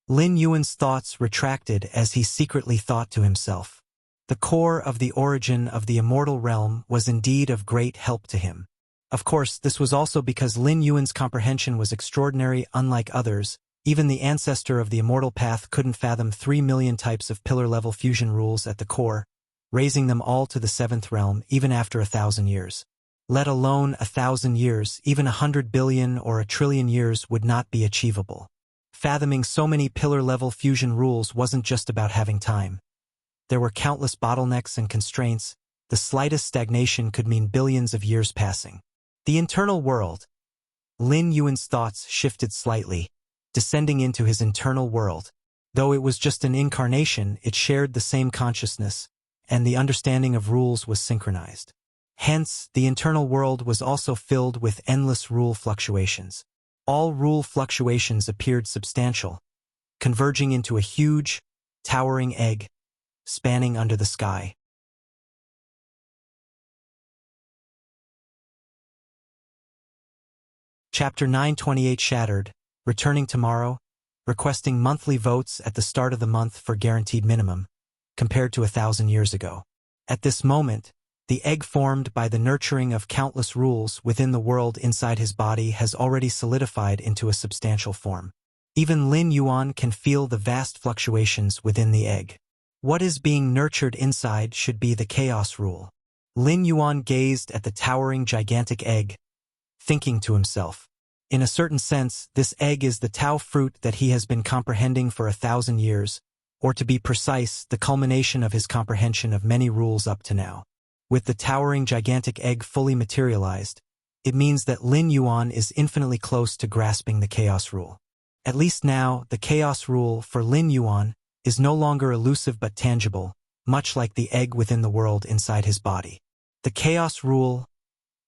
Lin Yuan's thoughts retracted as he secretly thought to himself. The core of the origin of the immortal realm was indeed of great help to him. Of course, this was also because Lin Yuan's comprehension was extraordinary. Unlike others, even the ancestor of the immortal path couldn't fathom 3 million types of pillar-level fusion rules at the core, raising them all to the 7th realm even after 1,000 years. Let alone 1,000 years, even 100 billion or 1 trillion years would not be achievable. Fathoming so many pillar-level fusion rules wasn't just about having time. There were countless bottlenecks and constraints. The slightest stagnation could mean billions of years passing. The internal world. Lin Yuan's thoughts shifted slightly, descending into his internal world. Though it was just an incarnation, it shared the same consciousness, and the understanding of rules was synchronized. Hence, the internal world was also filled with endless rule fluctuations. All rule fluctuations appeared substantial, converging into a huge, towering egg, spanning under the sky. Chapter 928 Shattered, returning tomorrow, requesting monthly votes at the start of the month for guaranteed minimum, compared to 1,000 years ago. At this moment, the egg formed by the nurturing of countless rules within the world inside his body has already solidified into a substantial form. Even Lin Yuan can feel the vast fluctuations within the egg. What is being nurtured inside should be the chaos rule. Lin Yuan gazed at the towering gigantic egg, thinking to himself. In a certain sense, this egg is the Tao fruit that he has been comprehending for 1,000 years, or to be precise, the culmination of his comprehension of many rules up to now. With the towering gigantic egg fully materialized, it means that Lin Yuan is infinitely close to grasping the chaos rule. At least now, the chaos rule for Lin Yuan is no longer elusive but tangible, much like the egg within the world inside his body. The chaos rule.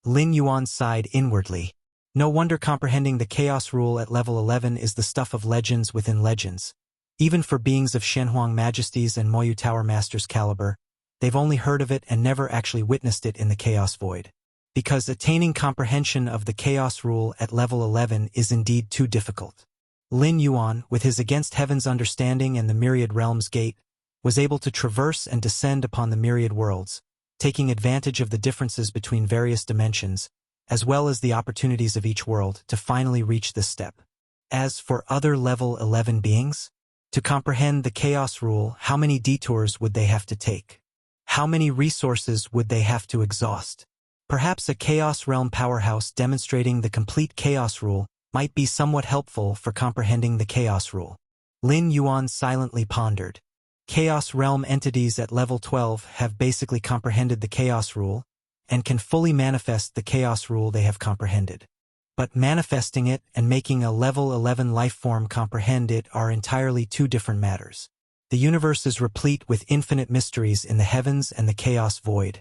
Lin Yuan sighed inwardly. No wonder comprehending the chaos rule at level 11 is the stuff of legends within legends. Even for beings of Shenhuang Majesties and Moyu Tower Masters caliber, they've only heard of it and never actually witnessed it in the Chaos Void. Because attaining comprehension of the Chaos Rule at level 11 is indeed too difficult. Lin Yuan, with his Against Heaven's understanding and the Myriad Realms Gate, was able to traverse and descend upon the myriad worlds, taking advantage of the differences between various dimensions, as well as the opportunities of each world to finally reach this step. As for other level 11 beings, to comprehend the Chaos Rule, how many detours would they have to take? How many resources would they have to exhaust? Perhaps a Chaos Realm powerhouse demonstrating the complete Chaos Rule might be somewhat helpful for comprehending the Chaos Rule. Lin Yuan silently pondered. Chaos Realm entities at level 12 have basically comprehended the Chaos Rule and can fully manifest the Chaos Rule they have comprehended. But manifesting it and making a level 11 lifeform comprehend it are entirely two different matters. The universe is replete with infinite mysteries in the heavens and the Chaos Void.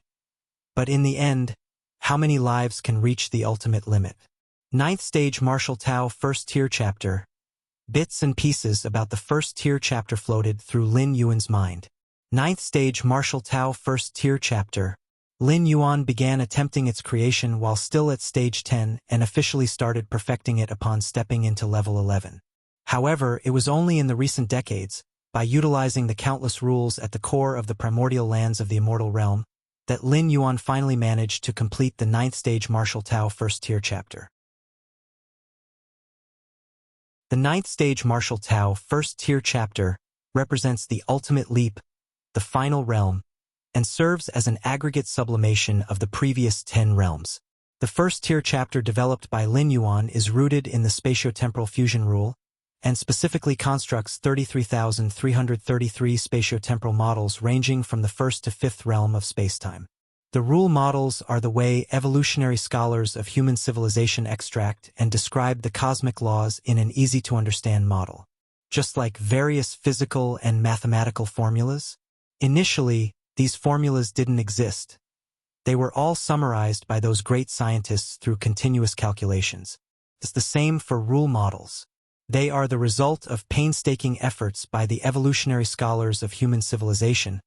But in the end, how many lives can reach the ultimate limit? 9th Stage Martial Tao First Tier Chapter. Bits and pieces about the First Tier Chapter floated through Lin Yuan's mind. 9th Stage Martial Tao First Tier Chapter. Lin Yuan began attempting its creation while still at Stage 10 and officially started perfecting it upon stepping into level 11. However, it was only in the recent decades, by utilizing the countless rules at the core of the primordial lands of the immortal realm, that Lin Yuan finally managed to complete the 9th Stage Martial Tao First Tier Chapter. The 9th Stage Martial Tao First Tier Chapter represents the ultimate leap, the final realm, and serves as an aggregate sublimation of the previous 10 realms. The First Tier Chapter developed by Lin Yuan is rooted in the spatiotemporal fusion rule, and specifically constructs 33,333 spatiotemporal models ranging from the 1st to 5th realm of spacetime. The rule models are the way evolutionary scholars of human civilization extract and describe the cosmic laws in an easy-to-understand model. Just like various physical and mathematical formulas, initially, these formulas didn't exist. They were all summarized by those great scientists through continuous calculations. It's the same for rule models. They are the result of painstaking efforts by the evolutionary scholars of human civilization,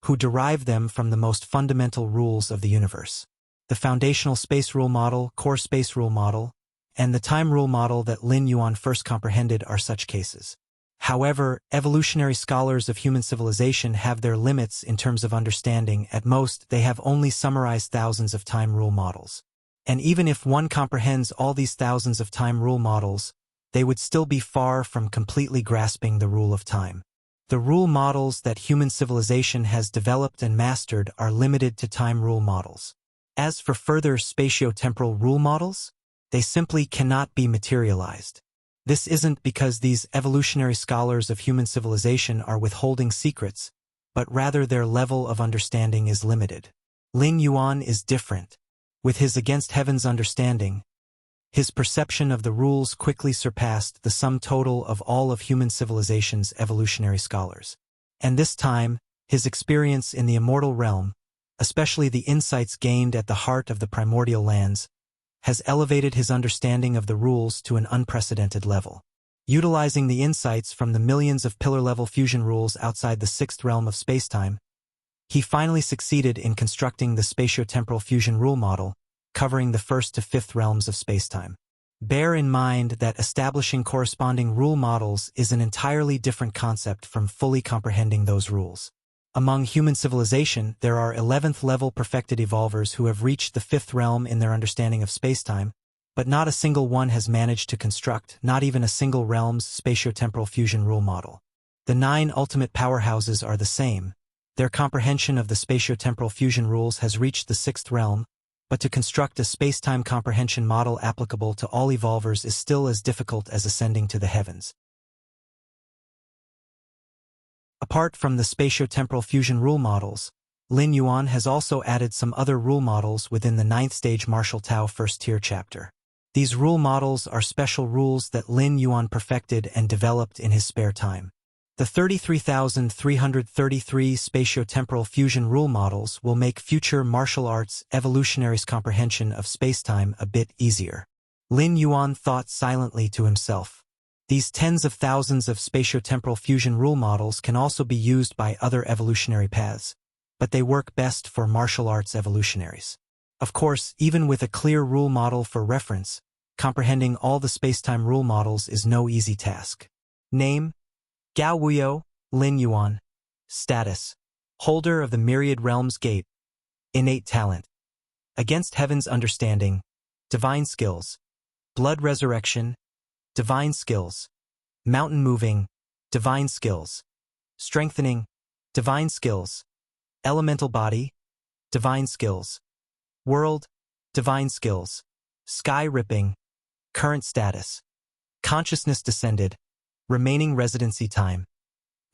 who derive them from the most fundamental rules of the universe. The foundational space rule model, core space rule model, and the time rule model that Lin Yuan first comprehended are such cases. However, evolutionary scholars of human civilization have their limits in terms of understanding. At most, they have only summarized thousands of time rule models. And even if one comprehends all these thousands of time rule models, they would still be far from completely grasping the rule of time. The rule models that human civilization has developed and mastered are limited to time rule models. As for further spatiotemporal rule models, they simply cannot be materialized. This isn't because these evolutionary scholars of human civilization are withholding secrets, but rather their level of understanding is limited. Lin Yuan is different. With his Against Heaven's understanding, his perception of the rules quickly surpassed the sum total of all of human civilization's evolutionary scholars. And this time, his experience in the immortal realm, especially the insights gained at the heart of the primordial lands, has elevated his understanding of the rules to an unprecedented level. Utilizing the insights from the millions of pillar-level fusion rules outside the 6th realm of spacetime, he finally succeeded in constructing the spatiotemporal fusion rule model, covering the 1st to 5th realms of spacetime. Bear in mind that establishing corresponding rule models is an entirely different concept from fully comprehending those rules. Among human civilization, there are 11th-level perfected evolvers who have reached the 5th realm in their understanding of spacetime, but not a single one has managed to construct not even a single realm's spatiotemporal fusion rule model. The 9 ultimate powerhouses are the same. Their comprehension of the spatiotemporal fusion rules has reached the 6th realm, but to construct a spacetime comprehension model applicable to all evolvers is still as difficult as ascending to the heavens. Apart from the spatiotemporal fusion rule models, Lin Yuan has also added some other rule models within the 9th Stage Martial Tao First Tier Chapter. These rule models are special rules that Lin Yuan perfected and developed in his spare time. The 33,333 spatiotemporal fusion rule models will make future martial arts evolutionaries' comprehension of spacetime a bit easier. Lin Yuan thought silently to himself. These tens of thousands of spatiotemporal fusion rule models can also be used by other evolutionary paths, but they work best for martial arts evolutionaries. Of course, even with a clear rule model for reference, comprehending all the spacetime rule models is no easy task. Name: Gao Wuyo, Lin Yuan. Status: holder of the Myriad Realms Gate. Innate talent: against heaven's understanding, divine skills, blood resurrection, divine skills, mountain moving, divine skills, strengthening, divine skills, elemental body, divine skills, world, divine skills, sky ripping, current status, consciousness descended, remaining residency time,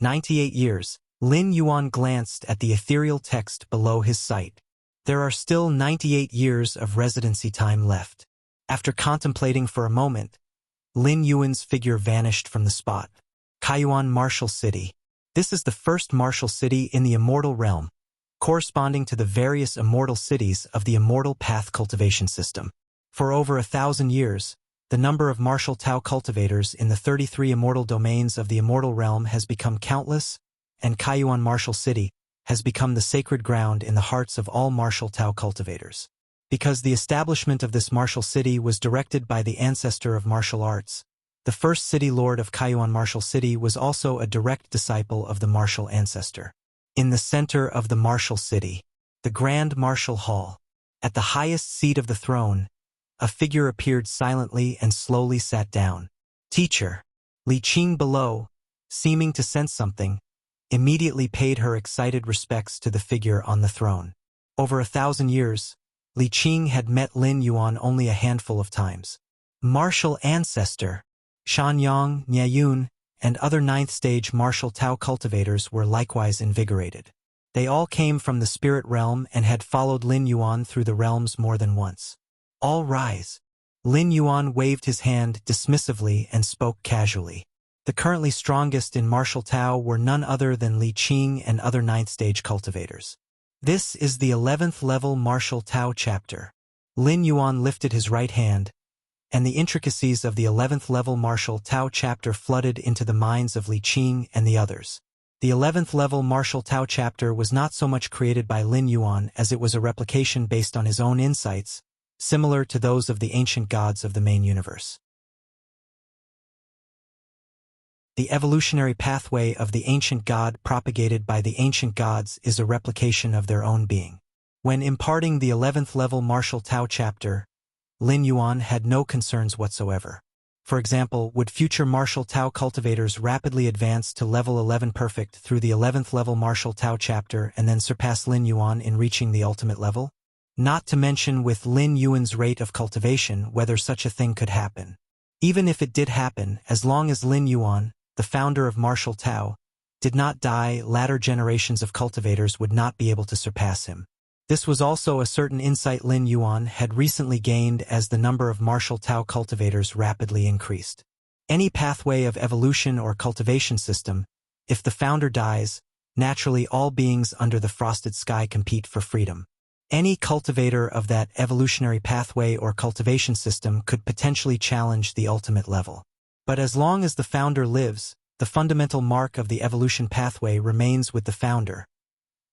98 years. Lin Yuan glanced at the ethereal text below his sight. There are still 98 years of residency time left. After contemplating for a moment, Lin Yuan's figure vanished from the spot. Kaiyuan Martial City. This is the first martial city in the immortal realm, corresponding to the various immortal cities of the immortal path cultivation system. For over 1,000 years, the number of martial Tao cultivators in the 33 immortal domains of the immortal realm has become countless, and Kaiyuan Martial City has become the sacred ground in the hearts of all martial Tao cultivators. Because the establishment of this martial city was directed by the ancestor of martial arts, the first city lord of Kaiyuan Martial City was also a direct disciple of the martial ancestor. In the center of the martial city, the Grand Martial Hall, at the highest seat of the throne, a figure appeared silently and slowly sat down. Teacher. Li Qing below, seeming to sense something, immediately paid her excited respects to the figure on the throne. Over 1,000 years, Li Qing had met Lin Yuan only a handful of times. Martial ancestor, Shanyang, Niayun, and other ninth-stage martial Tao cultivators were likewise invigorated. They all came from the spirit realm and had followed Lin Yuan through the realms more than once. All rise. Lin Yuan waved his hand dismissively and spoke casually. The currently strongest in martial Tao were none other than Li Qing and other ninth-stage cultivators. This is the 11th level martial Tao chapter. Lin Yuan lifted his right hand, and the intricacies of the 11th level martial Tao chapter flooded into the minds of Li Qing and the others. The 11th level martial Tao chapter was not so much created by Lin Yuan as it was a replication based on his own insights, similar to those of the ancient gods of the main universe. The evolutionary pathway of the ancient god propagated by the ancient gods is a replication of their own being. When imparting the 11th level martial Tao chapter, Lin Yuan had no concerns whatsoever. For example, would future martial Tao cultivators rapidly advance to level 11 perfect through the 11th level martial Tao chapter and then surpass Lin Yuan in reaching the ultimate level? Not to mention with Lin Yuan's rate of cultivation whether such a thing could happen. Even if it did happen, as long as Lin Yuan, the founder of martial Tao, did not die, latter generations of cultivators would not be able to surpass him. This was also a certain insight Lin Yuan had recently gained as the number of martial Tao cultivators rapidly increased. Any pathway of evolution or cultivation system, if the founder dies, naturally all beings under the frosted sky compete for freedom. Any cultivator of that evolutionary pathway or cultivation system could potentially challenge the ultimate level. But as long as the founder lives, the fundamental mark of the evolution pathway remains with the founder,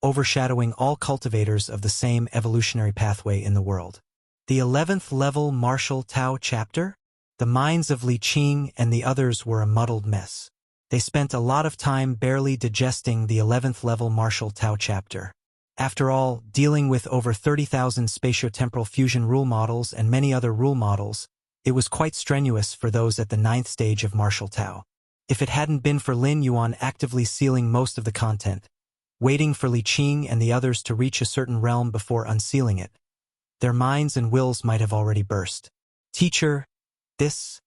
overshadowing all cultivators of the same evolutionary pathway in the world. The 11th level martial Tao chapter? The minds of Li Qing and the others were a muddled mess. They spent a lot of time barely digesting the 11th level martial Tao chapter. After all, dealing with over 30,000 spatiotemporal fusion rule models and many other rule models, it was quite strenuous for those at the 9th stage of martial Tao. If it hadn't been for Lin Yuan actively sealing most of the content, waiting for Li Qing and the others to reach a certain realm before unsealing it, their minds and wills might have already burst. Teacher, this...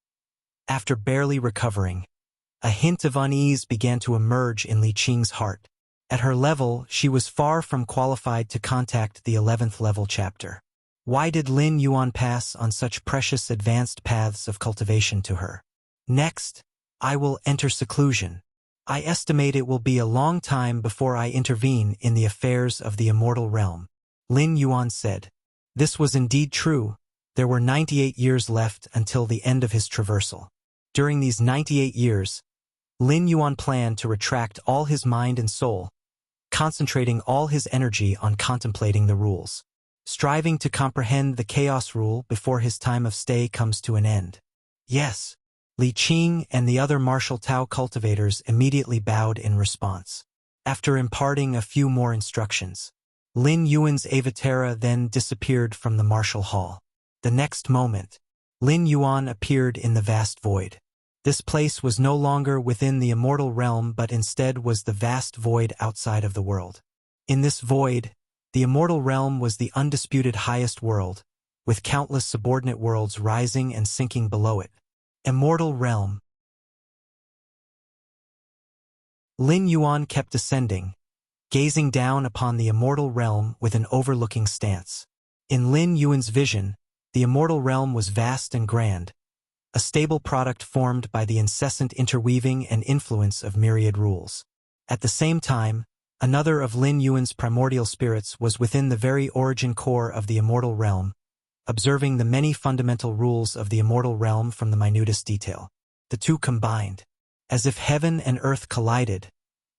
After barely recovering, a hint of unease began to emerge in Li Qing's heart. At her level, she was far from qualified to contact the 11th level chapter. Why did Lin Yuan pass on such precious advanced paths of cultivation to her? Next, I will enter seclusion. I estimate it will be a long time before I intervene in the affairs of the immortal realm. Lin Yuan said. This was indeed true. There were 98 years left until the end of his traversal. During these 98 years, Lin Yuan planned to retract all his mind and soul, concentrating all his energy on contemplating the rules, striving to comprehend the chaos rule before his time of stay comes to an end. Yes, Li Qing and the other martial Tao cultivators immediately bowed in response. After imparting a few more instructions, Lin Yuan's avatar then disappeared from the martial hall. The next moment, Lin Yuan appeared in the vast void. This place was no longer within the immortal realm but instead was the vast void outside of the world. In this void, the immortal realm was the undisputed highest world, with countless subordinate worlds rising and sinking below it. Immortal realm. Lin Yuan kept ascending, gazing down upon the immortal realm with an overlooking stance. In Lin Yuan's vision, the immortal realm was vast and grand, a stable product formed by the incessant interweaving and influence of myriad rules. At the same time, another of Lin Yuan's primordial spirits was within the very origin core of the immortal realm, observing the many fundamental rules of the immortal realm from the minutest detail. The two combined. As if heaven and earth collided,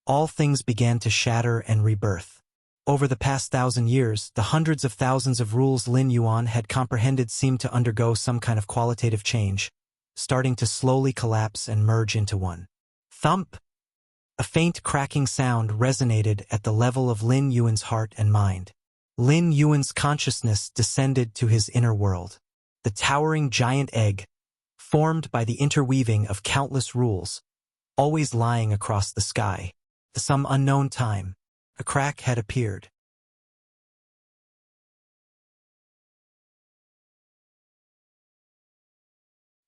all things began to shatter and rebirth. Over the past 1,000 years, the hundreds of thousands of rules Lin Yuan had comprehended seemed to undergo some kind of qualitative change, starting to slowly collapse and merge into one. Thump! A faint cracking sound resonated at the level of Lin Yuan's heart and mind. Lin Yuan's consciousness descended to his inner world. The towering giant egg, formed by the interweaving of countless rules, always lying across the sky. At some unknown time, a crack had appeared.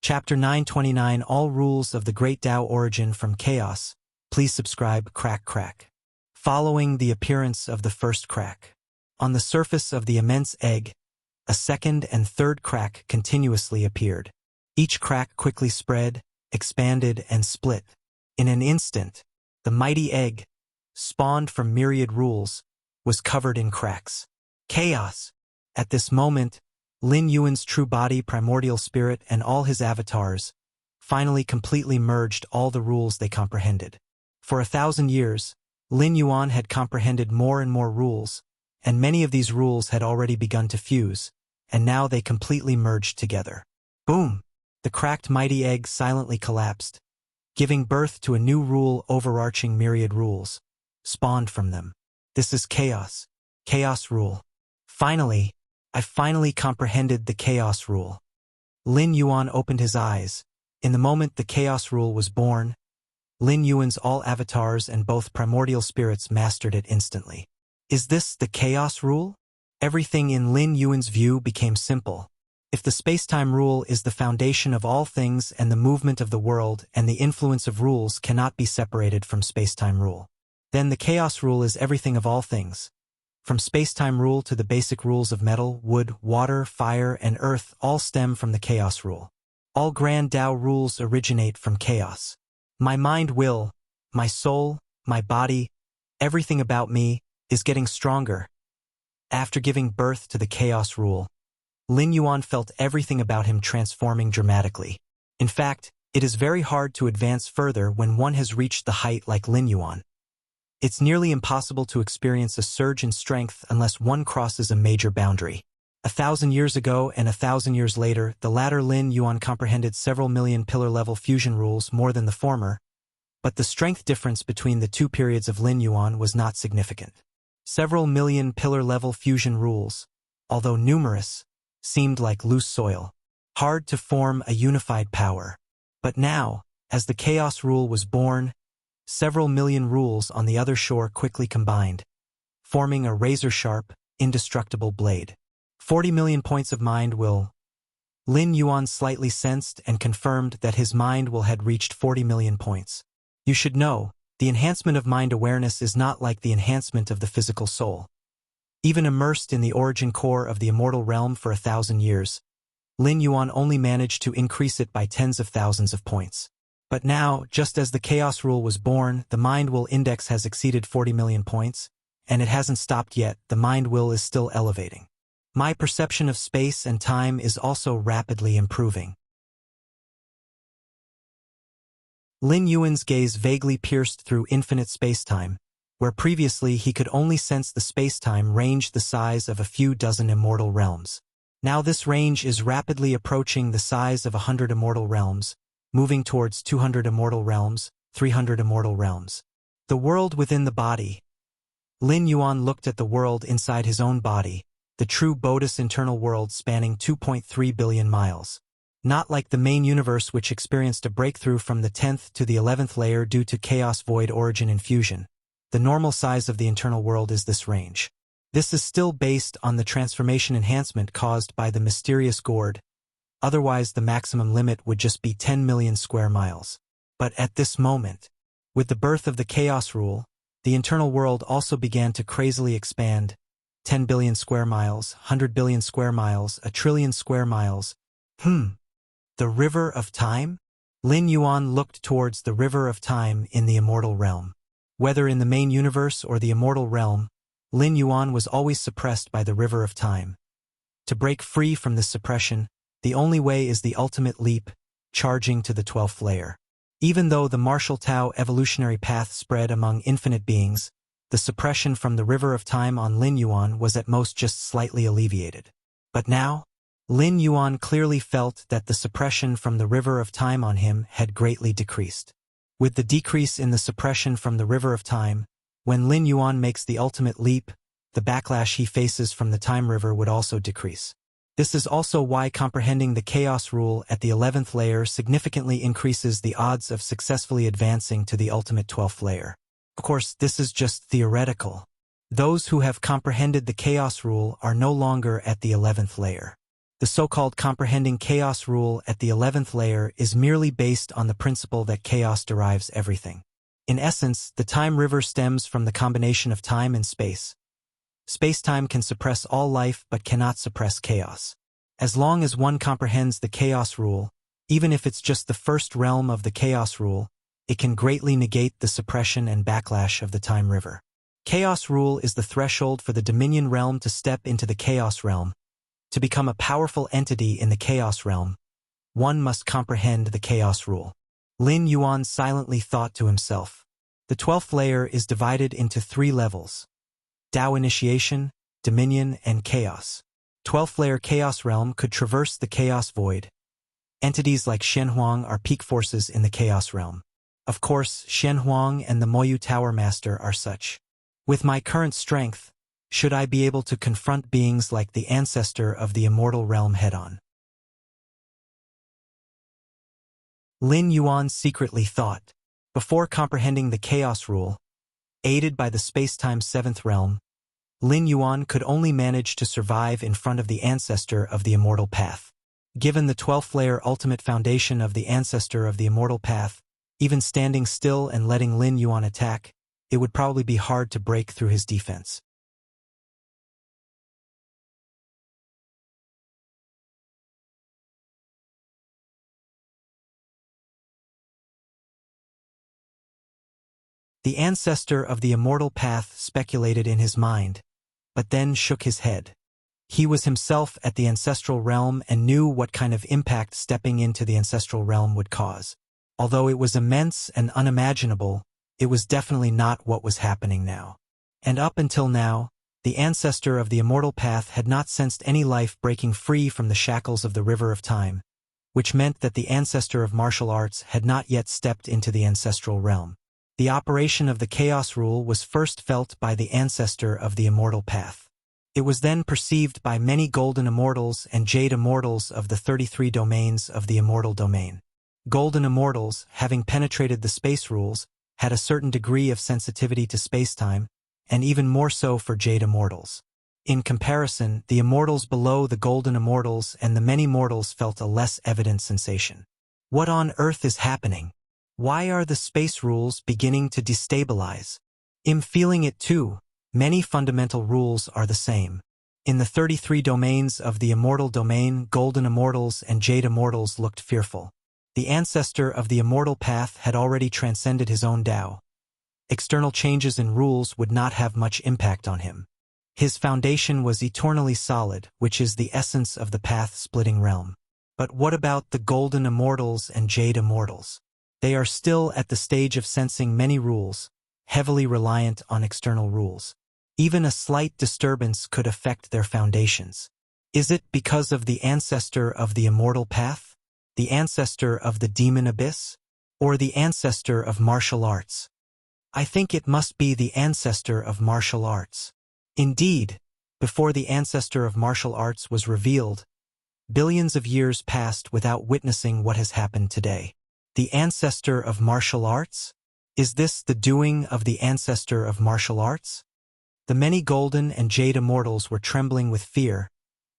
Chapter 929 All Rules of the Great Tao Origin from Chaos. Please subscribe. Crack. Following the appearance of the first crack. On the surface of the immense egg, a second and third crack continuously appeared. Each crack quickly spread, expanded, and split. In an instant, the mighty egg, spawned from myriad rules, was covered in cracks. Chaos! At this moment, Lin Yuan's true body, primordial spirit, and all his avatars finally completely merged all the rules they comprehended. For 1,000 years, Lin Yuan had comprehended more and more rules, and many of these rules had already begun to fuse, and now they completely merged together. Boom! The cracked mighty egg silently collapsed, giving birth to a new rule overarching myriad rules, spawned from them. This is chaos. Chaos rule. Finally, I finally comprehended the chaos rule. Lin Yuan opened his eyes. In the moment the chaos rule was born, Lin Yuan's all avatars and both primordial spirits mastered it instantly. Is this the chaos rule? Everything in Lin Yuan's view became simple. If the space-time rule is the foundation of all things and the movement of the world and the influence of rules cannot be separated from space-time rule, then the chaos rule is everything of all things. From space-time rule to the basic rules of metal, wood, water, fire, and earth all stem from the chaos rule. All grand Tao rules originate from chaos. My mind will, my soul, my body, everything about me is getting stronger. After giving birth to the chaos rule, Lin Yuan felt everything about him transforming dramatically. In fact, it is very hard to advance further when one has reached the height like Lin Yuan. It's nearly impossible to experience a surge in strength unless one crosses a major boundary. 1,000 years ago and 1,000 years later, the latter Lin Yuan comprehended several million pillar-level fusion rules more than the former, but the strength difference between the two periods of Lin Yuan was not significant. Several million pillar-level fusion rules, although numerous, seemed like loose soil, hard to form a unified power. But now, as the chaos rule was born, several million rules on the other shore quickly combined, forming a razor-sharp, indestructible blade. 40 million points of mind will. Lin Yuan slightly sensed and confirmed that his mind will had reached 40 million points. You should know, the enhancement of mind awareness is not like the enhancement of the physical soul. Even immersed in the origin core of the immortal realm for 1,000 years, Lin Yuan only managed to increase it by tens of thousands of points. But now, just as the chaos rule was born, the mind will index has exceeded 40 million points, and it hasn't stopped yet. The mind will is still elevating. My perception of space and time is also rapidly improving. Lin Yuan's gaze vaguely pierced through infinite space-time, where previously he could only sense the space-time range the size of a few dozen immortal realms. Now this range is rapidly approaching the size of 100 immortal realms, moving towards 200 immortal realms, 300 immortal realms. The world within the body. Lin Yuan looked at the world inside his own body, the true Bodhis internal world spanning 2.3 billion miles. Not like the main universe, which experienced a breakthrough from the 10th to the 11th layer due to chaos void origin infusion. The normal size of the internal world is this range. This is still based on the transformation enhancement caused by the mysterious gourd, otherwise the maximum limit would just be 10 million square miles. But at this moment, with the birth of the chaos rule, the internal world also began to crazily expand. 10 billion square miles, 100 billion square miles, a trillion square miles. The River of Time? Lin Yuan looked towards the River of Time in the immortal realm. Whether in the main universe or the immortal realm, Lin Yuan was always suppressed by the River of Time. To break free from this suppression, the only way is the ultimate leap, charging to the 12th layer. Even though the martial Tao evolutionary path spread among infinite beings, the suppression from the River of Time on Lin Yuan was at most just slightly alleviated. But now, Lin Yuan clearly felt that the suppression from the River of Time on him had greatly decreased. With the decrease in the suppression from the River of Time, when Lin Yuan makes the ultimate leap, the backlash he faces from the Time River would also decrease. This is also why comprehending the Chaos Rule at the 11th layer significantly increases the odds of successfully advancing to the ultimate 12th layer. Of course, this is just theoretical. Those who have comprehended the Chaos Rule are no longer at the 11th layer. The so-called comprehending chaos rule at the 11th layer is merely based on the principle that chaos derives everything. In essence, the time river stems from the combination of time and space. Space-time can suppress all life but cannot suppress chaos. As long as one comprehends the chaos rule, even if it's just the first realm of the chaos rule, it can greatly negate the suppression and backlash of the time river. Chaos rule is the threshold for the Dominion realm to step into the chaos realm. To become a powerful entity in the Chaos Realm, one must comprehend the Chaos Rule. Lin Yuan silently thought to himself. The 12th layer is divided into 3 levels: Tao Initiation, Dominion, and Chaos. 12th layer Chaos Realm could traverse the Chaos Void. Entities like Shenhuang are peak forces in the Chaos Realm. Of course, Shenhuang and the Moyu Tower Master are such. With my current strength, should I be able to confront beings like the ancestor of the immortal realm head-on? Lin Yuan secretly thought. Before comprehending the Chaos Rule, aided by the space-time 7th realm, Lin Yuan could only manage to survive in front of the ancestor of the immortal path. Given the 12th layer ultimate foundation of the ancestor of the immortal path, even standing still and letting Lin Yuan attack, it would probably be hard to break through his defense. The ancestor of the immortal path speculated in his mind, but then shook his head. He was himself at the ancestral realm and knew what kind of impact stepping into the ancestral realm would cause. Although it was immense and unimaginable, it was definitely not what was happening now. And up until now, the ancestor of the immortal path had not sensed any life breaking free from the shackles of the River of Time, which meant that the ancestor of martial arts had not yet stepped into the ancestral realm. The operation of the Chaos Rule was first felt by the ancestor of the immortal path. It was then perceived by many golden immortals and jade immortals of the 33 domains of the immortal domain. Golden immortals, having penetrated the space rules, had a certain degree of sensitivity to spacetime, and even more so for jade immortals. In comparison, the immortals below the golden immortals and the many mortals felt a less evident sensation. What on earth is happening? Why are the space rules beginning to destabilize? I'm feeling it too. Many fundamental rules are the same. In the 33 domains of the immortal domain, golden immortals and jade immortals looked fearful. The ancestor of the immortal path had already transcended his own Tao. External changes in rules would not have much impact on him. His foundation was eternally solid, which is the essence of the path-splitting realm. But what about the golden immortals and jade immortals? They are still at the stage of sensing many rules, heavily reliant on external rules. Even a slight disturbance could affect their foundations. Is it because of the ancestor of the immortal path? The ancestor of the demon abyss? Or the ancestor of martial arts? I think it must be the ancestor of martial arts. Indeed, before the ancestor of martial arts was revealed, billions of years passed without witnessing what has happened today. The ancestor of martial arts? Is this the doing of the ancestor of martial arts? The many golden and jade immortals were trembling with fear,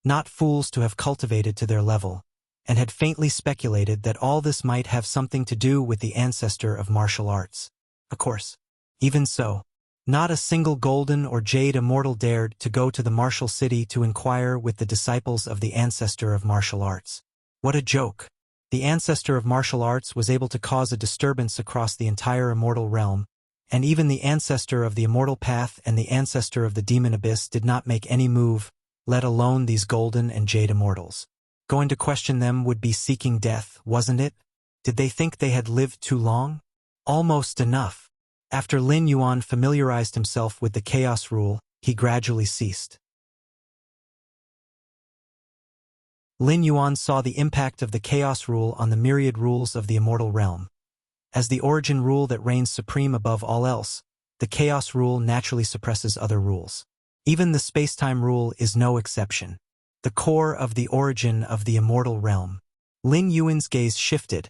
not fools to have cultivated to their level, and had faintly speculated that all this might have something to do with the ancestor of martial arts. Of course, even so, not a single golden or jade immortal dared to go to the martial city to inquire with the disciples of the ancestor of martial arts. What a joke! The ancestor of martial arts was able to cause a disturbance across the entire immortal realm, and even the ancestor of the immortal path and the ancestor of the demon abyss did not make any move, let alone these golden and jade immortals. Going to question them would be seeking death, wasn't it? Did they think they had lived too long? Almost enough. After Lin Yuan familiarized himself with the chaos rule, he gradually ceased. Lin Yuan saw the impact of the chaos rule on the myriad rules of the immortal realm. As the origin rule that reigns supreme above all else, the chaos rule naturally suppresses other rules. Even the space-time rule is no exception. The core of the origin of the immortal realm. Lin Yuan's gaze shifted,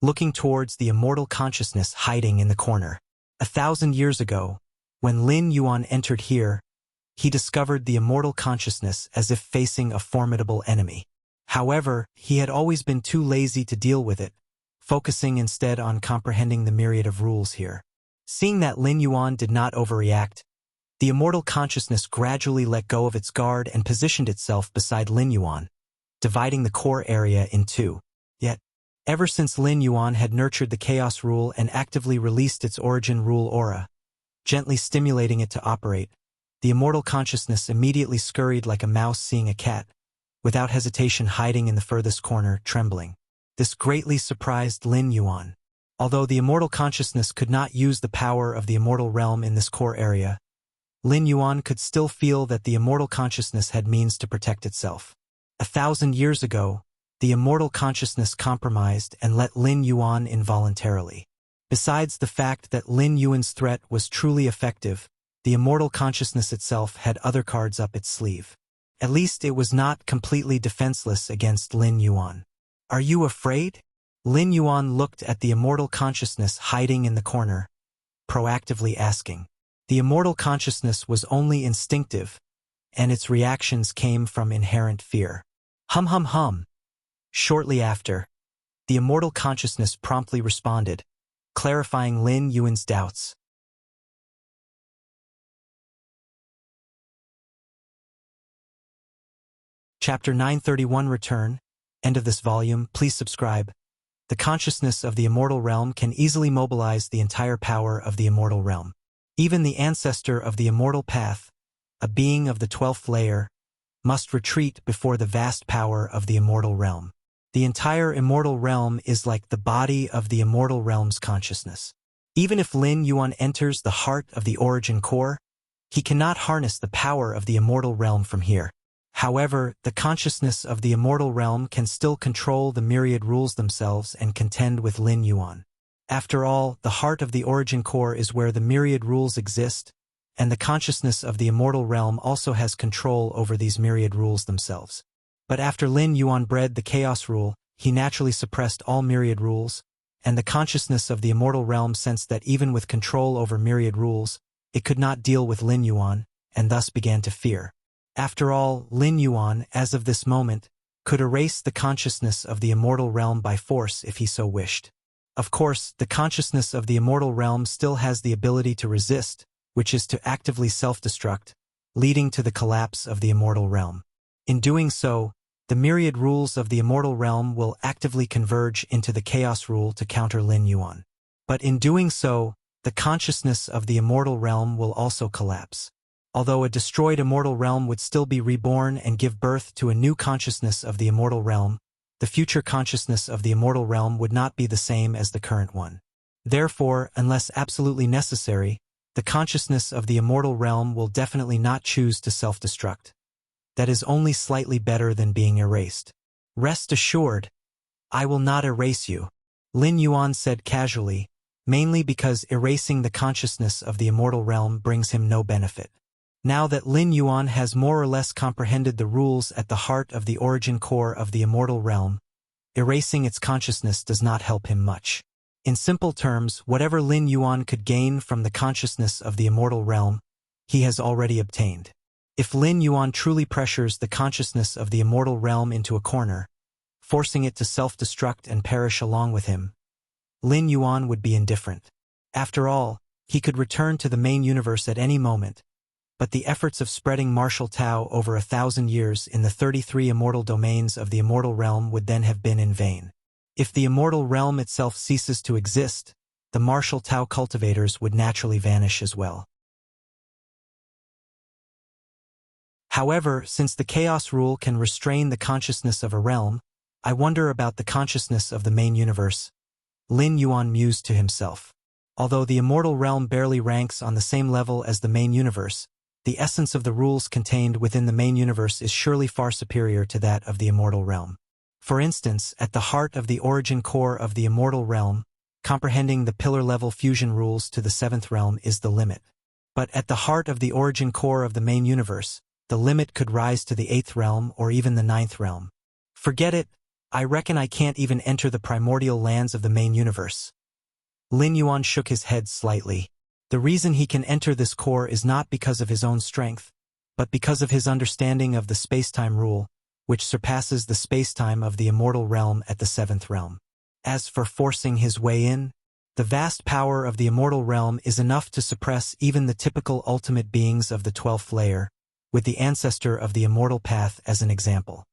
looking towards the immortal consciousness hiding in the corner. 1,000 years ago, when Lin Yuan entered here, he discovered the immortal consciousness as if facing a formidable enemy. However, he had always been too lazy to deal with it, focusing instead on comprehending the myriad of rules here. Seeing that Lin Yuan did not overreact, the immortal consciousness gradually let go of its guard and positioned itself beside Lin Yuan, dividing the core area in two. Yet, ever since Lin Yuan had nurtured the chaos rule and actively released its origin rule aura, gently stimulating it to operate, the immortal consciousness immediately scurried like a mouse seeing a cat, without hesitation hiding in the furthest corner, trembling. This greatly surprised Lin Yuan. Although the immortal consciousness could not use the power of the immortal realm in this core area, Lin Yuan could still feel that the immortal consciousness had means to protect itself. 1,000 years ago, the immortal consciousness compromised and let Lin Yuan involuntarily. Besides the fact that Lin Yuan's threat was truly effective, the immortal consciousness itself had other cards up its sleeve. At least it was not completely defenseless against Lin Yuan. Are you afraid? Lin Yuan looked at the immortal consciousness hiding in the corner, proactively asking. The immortal consciousness was only instinctive, and its reactions came from inherent fear. Hum hum hum. Shortly after, the immortal consciousness promptly responded, clarifying Lin Yuan's doubts. Chapter 931 Return. End of this volume. Please subscribe. The consciousness of the immortal realm can easily mobilize the entire power of the immortal realm. Even the ancestor of the immortal path, a being of the 12th layer, must retreat before the vast power of the immortal realm. The entire immortal realm is like the body of the immortal realm's consciousness. Even if Lin Yuan enters the heart of the origin core, he cannot harness the power of the immortal realm from here. However, the consciousness of the immortal realm can still control the myriad rules themselves and contend with Lin Yuan. After all, the heart of the origin core is where the myriad rules exist, and the consciousness of the immortal realm also has control over these myriad rules themselves. But after Lin Yuan bred the chaos rule, he naturally suppressed all myriad rules, and the consciousness of the immortal realm sensed that even with control over myriad rules, it could not deal with Lin Yuan, and thus began to fear. After all, Lin Yuan, as of this moment, could erase the consciousness of the immortal realm by force if he so wished. Of course, the consciousness of the immortal realm still has the ability to resist, which is to actively self-destruct, leading to the collapse of the immortal realm. In doing so, the myriad rules of the immortal realm will actively converge into the chaos rule to counter Lin Yuan. But in doing so, the consciousness of the immortal realm will also collapse. Although a destroyed immortal realm would still be reborn and give birth to a new consciousness of the immortal realm, the future consciousness of the immortal realm would not be the same as the current one. Therefore, unless absolutely necessary, the consciousness of the immortal realm will definitely not choose to self-destruct. That is only slightly better than being erased. Rest assured, I will not erase you, Lin Yuan said casually, mainly because erasing the consciousness of the immortal realm brings him no benefit. Now that Lin Yuan has more or less comprehended the rules at the heart of the origin core of the immortal realm, erasing its consciousness does not help him much. In simple terms, whatever Lin Yuan could gain from the consciousness of the immortal realm, he has already obtained. If Lin Yuan truly pressures the consciousness of the immortal realm into a corner, forcing it to self-destruct and perish along with him, Lin Yuan would be indifferent. After all, he could return to the main universe at any moment, but the efforts of spreading martial Tao over 1,000 years in the 33 immortal domains of the immortal realm would then have been in vain. If the immortal realm itself ceases to exist, the martial Tao cultivators would naturally vanish as well. However, since the chaos rule can restrain the consciousness of a realm, I wonder about the consciousness of the main universe, Lin Yuan mused to himself. Although the immortal realm barely ranks on the same level as the main universe, the essence of the rules contained within the main universe is surely far superior to that of the immortal realm. For instance, at the heart of the origin core of the immortal realm, comprehending the pillar-level fusion rules to the 7th realm is the limit. But at the heart of the origin core of the main universe, the limit could rise to the 8th realm or even the 9th realm. Forget it, I reckon I can't even enter the primordial lands of the main universe. Lin Yuan shook his head slightly. The reason he can enter this core is not because of his own strength, but because of his understanding of the space-time rule, which surpasses the space-time of the immortal realm at the 7th realm. As for forcing his way in, the vast power of the immortal realm is enough to suppress even the typical ultimate beings of the 12th layer, with the ancestor of the immortal path as an example.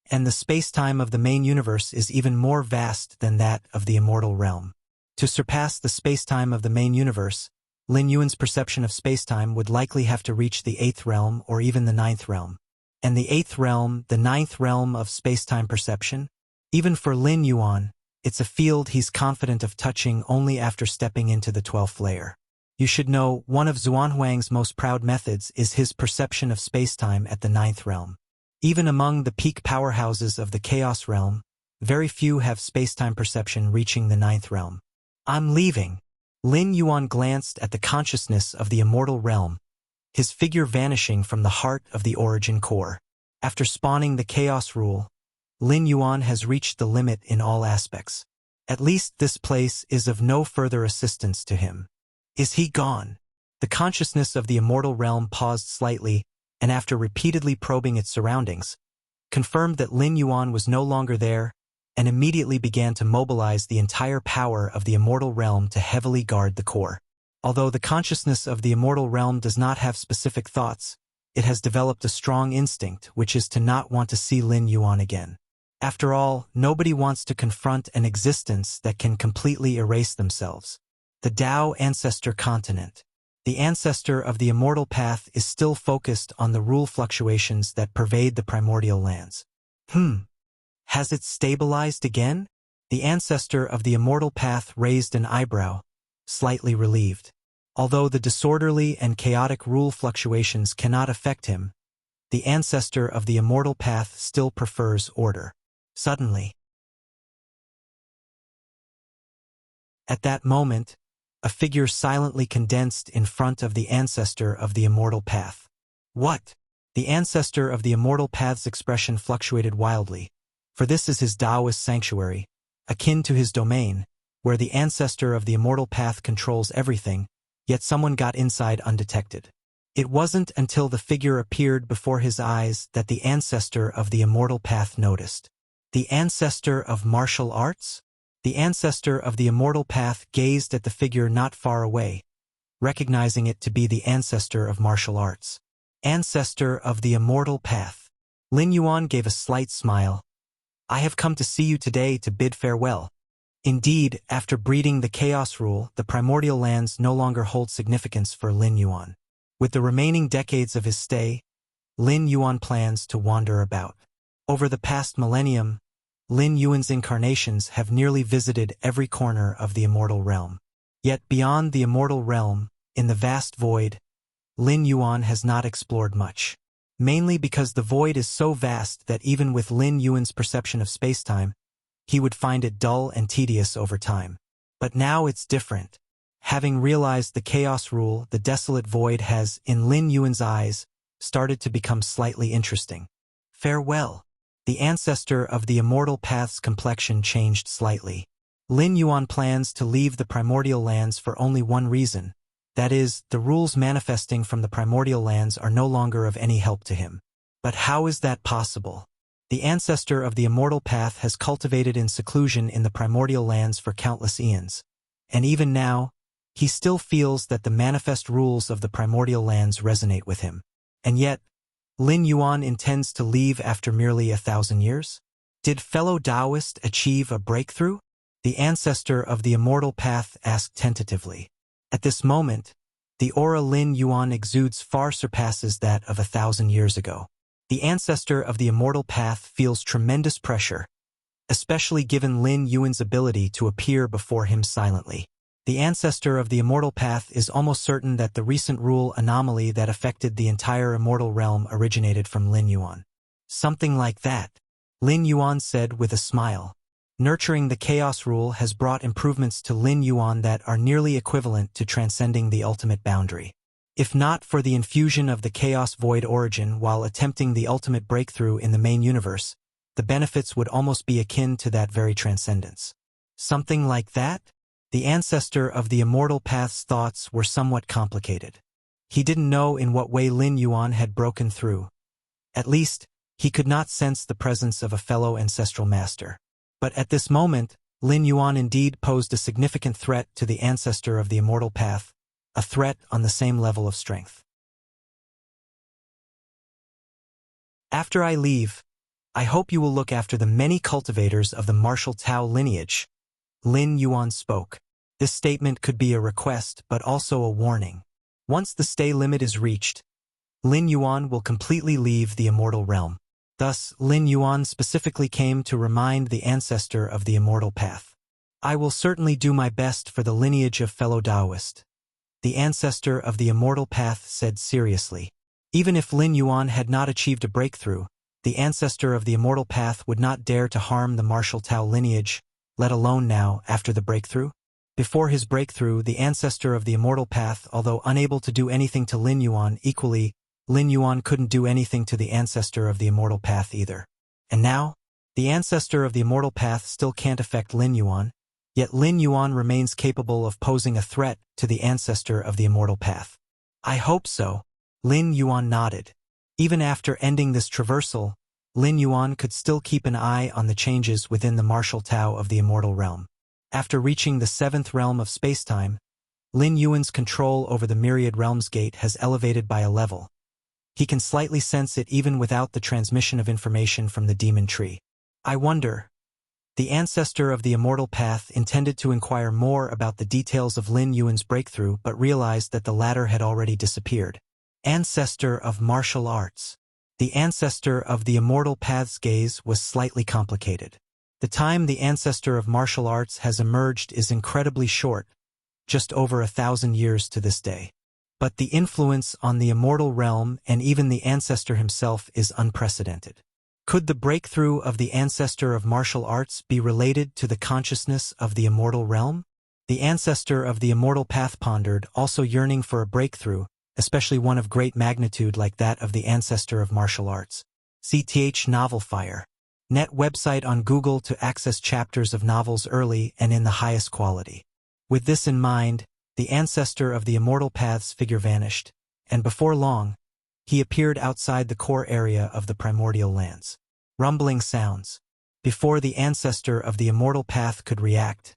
And the space-time of the main universe is even more vast than that of the immortal realm. To surpass the space-time of the main universe, Lin Yuan's perception of space-time would likely have to reach the 8th realm or even the 9th realm. And the 8th realm, the 9th realm of space-time perception? Even for Lin Yuan, it's a field he's confident of touching only after stepping into the 12th layer. You should know, one of Xuanhuang's most proud methods is his perception of space-time at the 9th realm. Even among the peak powerhouses of the Chaos realm, very few have space-time perception reaching the 9th realm. I'm leaving. Lin Yuan glanced at the consciousness of the immortal realm, his figure vanishing from the heart of the origin core. After spawning the Chaos rule, Lin Yuan has reached the limit in all aspects. At least this place is of no further assistance to him. Is he gone? The consciousness of the immortal realm paused slightly, and after repeatedly probing its surroundings, confirmed that Lin Yuan was no longer there, and immediately began to mobilize the entire power of the immortal realm to heavily guard the core. Although the consciousness of the immortal realm does not have specific thoughts, it has developed a strong instinct, which is to not want to see Lin Yuan again. After all, nobody wants to confront an existence that can completely erase themselves. The Tao Ancestor Continent. The ancestor of the immortal path is still focused on the rule fluctuations that pervade the primordial lands. Has it stabilized again? The ancestor of the immortal path raised an eyebrow, slightly relieved. Although the disorderly and chaotic rule fluctuations cannot affect him, the ancestor of the immortal path still prefers order. Suddenly, at that moment, a figure silently condensed in front of the ancestor of the immortal path. What? The ancestor of the immortal path's expression fluctuated wildly, for this is his Taoist sanctuary, akin to his domain, where the ancestor of the immortal path controls everything, yet someone got inside undetected. It wasn't until the figure appeared before his eyes that the ancestor of the immortal path noticed. The ancestor of martial arts? The ancestor of the immortal path gazed at the figure not far away, recognizing it to be the ancestor of martial arts. Ancestor of the immortal path. Lin Yuan gave a slight smile. I have come to see you today to bid farewell. Indeed, after breeding the Chaos rule, the primordial lands no longer hold significance for Lin Yuan. With the remaining decades of his stay, Lin Yuan plans to wander about. Over the past millennium, Lin Yuan's incarnations have nearly visited every corner of the immortal realm. Yet beyond the immortal realm, in the vast void, Lin Yuan has not explored much. Mainly because the void is so vast that even with Lin Yuan's perception of spacetime, he would find it dull and tedious over time. But now it's different. Having realized the chaos rule, the desolate void has, in Lin Yuan's eyes, started to become slightly interesting. Farewell. The ancestor of the immortal path's complexion changed slightly. Lin Yuan plans to leave the primordial lands for only one reason. That is, the rules manifesting from the primordial lands are no longer of any help to him. But how is that possible? The ancestor of the immortal path has cultivated in seclusion in the primordial lands for countless eons. And even now, he still feels that the manifest rules of the primordial lands resonate with him. And yet, Lin Yuan intends to leave after merely 1,000 years? Did fellow Taoist achieve a breakthrough? The ancestor of the immortal path asked tentatively. At this moment, the aura Lin Yuan exudes far surpasses that of 1,000 years ago. The ancestor of the immortal path feels tremendous pressure, especially given Lin Yuan's ability to appear before him silently. The ancestor of the immortal path is almost certain that the recent rule anomaly that affected the entire immortal realm originated from Lin Yuan. Something like that, Lin Yuan said with a smile. Nurturing the chaos rule has brought improvements to Lin Yuan that are nearly equivalent to transcending the ultimate boundary. If not for the infusion of the chaos void origin while attempting the ultimate breakthrough in the main universe, the benefits would almost be akin to that very transcendence. Something like that? The ancestor of the immortal path's thoughts were somewhat complicated. He didn't know in what way Lin Yuan had broken through. At least, he could not sense the presence of a fellow ancestral master. But at this moment, Lin Yuan indeed posed a significant threat to the ancestor of the immortal path, a threat on the same level of strength. After I leave, I hope you will look after the many cultivators of the martial Tao lineage. Lin Yuan spoke. This statement could be a request but also a warning. Once the stay limit is reached, Lin Yuan will completely leave the immortal realm. Thus, Lin Yuan specifically came to remind the ancestor of the immortal path. I will certainly do my best for the lineage of fellow Taoist. The ancestor of the immortal path said seriously. Even if Lin Yuan had not achieved a breakthrough, the ancestor of the immortal path would not dare to harm the martial Tao lineage, let alone now, after the breakthrough. Before his breakthrough, the ancestor of the immortal path, although unable to do anything to Lin Yuan, equally, Lin Yuan couldn't do anything to the ancestor of the immortal path either. And now, the ancestor of the immortal path still can't affect Lin Yuan, yet Lin Yuan remains capable of posing a threat to the ancestor of the immortal path. I hope so. Lin Yuan nodded. Even after ending this traversal, Lin Yuan could still keep an eye on the changes within the martial Tao of the immortal realm. After reaching the 7th realm of spacetime, Lin Yuan's control over the Myriad Realms Gate has elevated by a level. He can slightly sense it even without the transmission of information from the demon tree. I wonder. The ancestor of the immortal path intended to inquire more about the details of Lin Yuan's breakthrough but realized that the latter had already disappeared. Ancestor of martial arts. The ancestor of the immortal path's gaze was slightly complicated. The time the ancestor of martial arts has emerged is incredibly short, just over 1,000 years to this day. But the influence on the immortal realm and even the ancestor himself is unprecedented. Could the breakthrough of the ancestor of martial arts be related to the consciousness of the immortal realm? The ancestor of the immortal path pondered, also yearning for a breakthrough, especially one of great magnitude like that of the ancestor of martial arts. CTH Novel Fire. Net website on Google to access chapters of novels early and in the highest quality. With this in mind, the ancestor of the immortal path's figure vanished, and before long, he appeared outside the core area of the primordial lands. Rumbling sounds. Before the ancestor of the immortal path could react,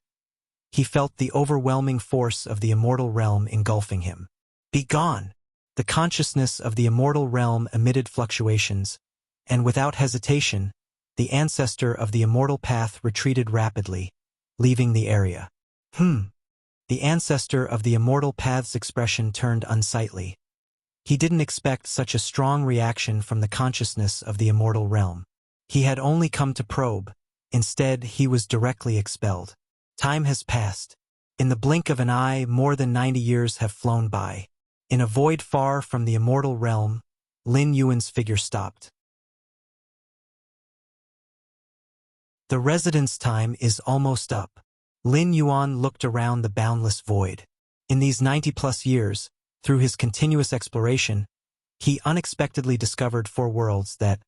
he felt the overwhelming force of the immortal realm engulfing him. Be gone! The consciousness of the immortal realm emitted fluctuations, and without hesitation, the ancestor of the immortal path retreated rapidly, leaving the area. The ancestor of the immortal path's expression turned unsightly. He didn't expect such a strong reaction from the consciousness of the immortal realm. He had only come to probe, Instead, he was directly expelled. Time has passed. In the blink of an eye, more than 90 years have flown by. In a void far from the immortal realm, Lin Yuan's figure stopped. The residence time is almost up. Lin Yuan looked around the boundless void. In these 90-plus years, through his continuous exploration, he unexpectedly discovered 4 worlds that,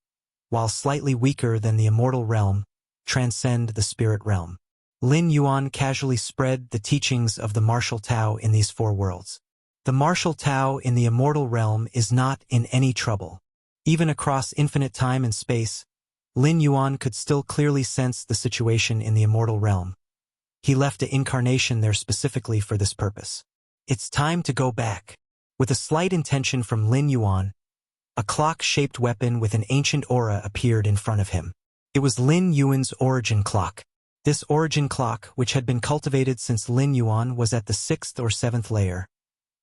while slightly weaker than the immortal realm, transcend the spirit realm. Lin Yuan casually spread the teachings of the martial Tao in these 4 worlds. The martial Tao in the immortal realm is not in any trouble. Even across infinite time and space, Lin Yuan could still clearly sense the situation in the immortal realm. He left an incarnation there specifically for this purpose. It's time to go back. With a slight intention from Lin Yuan, a clock-shaped weapon with an ancient aura appeared in front of him. It was Lin Yuan's origin clock. This origin clock, which had been cultivated since Lin Yuan was at the 6th or 7th layer,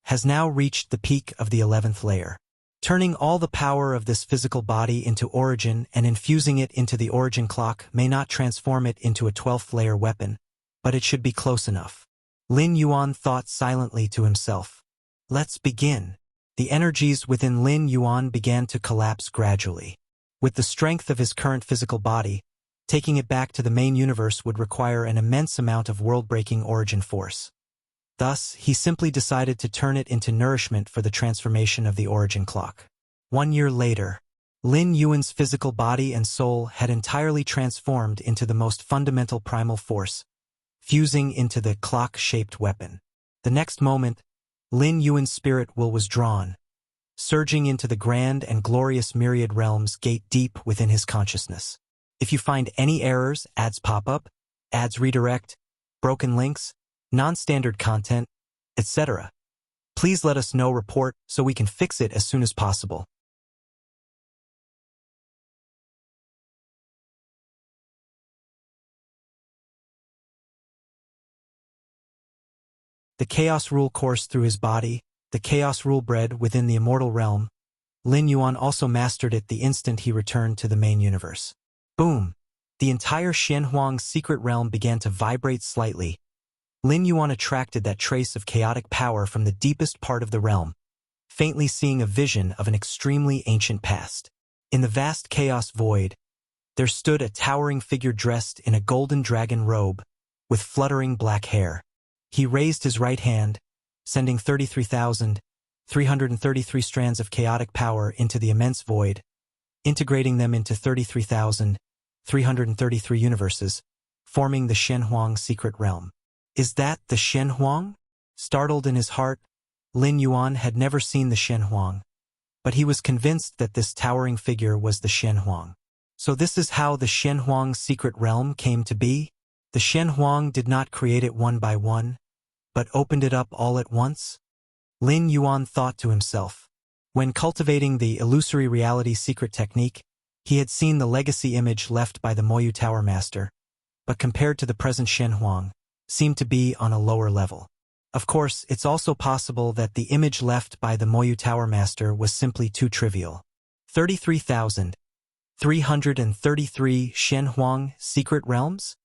has now reached the peak of the 11th layer. Turning all the power of this physical body into origin and infusing it into the origin clock may not transform it into a 12th layer weapon, but it should be close enough. Lin Yuan thought silently to himself. Let's begin. The energies within Lin Yuan began to collapse gradually. With the strength of his current physical body, taking it back to the main universe would require an immense amount of world-breaking origin force. Thus, he simply decided to turn it into nourishment for the transformation of the origin clock. 1 year later, Lin Yuan's physical body and soul had entirely transformed into the most fundamental primal force, fusing into the clock-shaped weapon. The next moment, Lin Yuan's spirit will was drawn, surging into the grand and glorious myriad realms gate deep within his consciousness. If you find any errors, ads pop up, ads redirect, broken links, non-standard content, etc., please let us know report so we can fix it as soon as possible. The chaos rule coursed through his body, the chaos rule bred within the immortal realm. Lin Yuan also mastered it the instant he returned to the main universe. Boom! The entire Shenhuang's secret realm began to vibrate slightly. Lin Yuan attracted that trace of chaotic power from the deepest part of the realm, faintly seeing a vision of an extremely ancient past. In the vast chaos void, there stood a towering figure dressed in a golden dragon robe, with fluttering black hair. He raised his right hand, sending 33,333 strands of chaotic power into the immense void, integrating them into 33,333 universes, forming the Shenhuang secret realm. Is that the Shenhuang? Startled in his heart, Lin Yuan had never seen the Shenhuang, but he was convinced that this towering figure was the Shenhuang. So this is how the Shenhuang secret realm came to be? The Shenhuang did not create it one by one, but opened it up all at once? Lin Yuan thought to himself. When cultivating the illusory reality secret technique, he had seen the legacy image left by the Moyu Tower Master, but compared to the present Shenhuang, seemed to be on a lower level. Of course, it's also possible that the image left by the Moyu Tower Master was simply too trivial. 33,333 Shenhuang secret realms?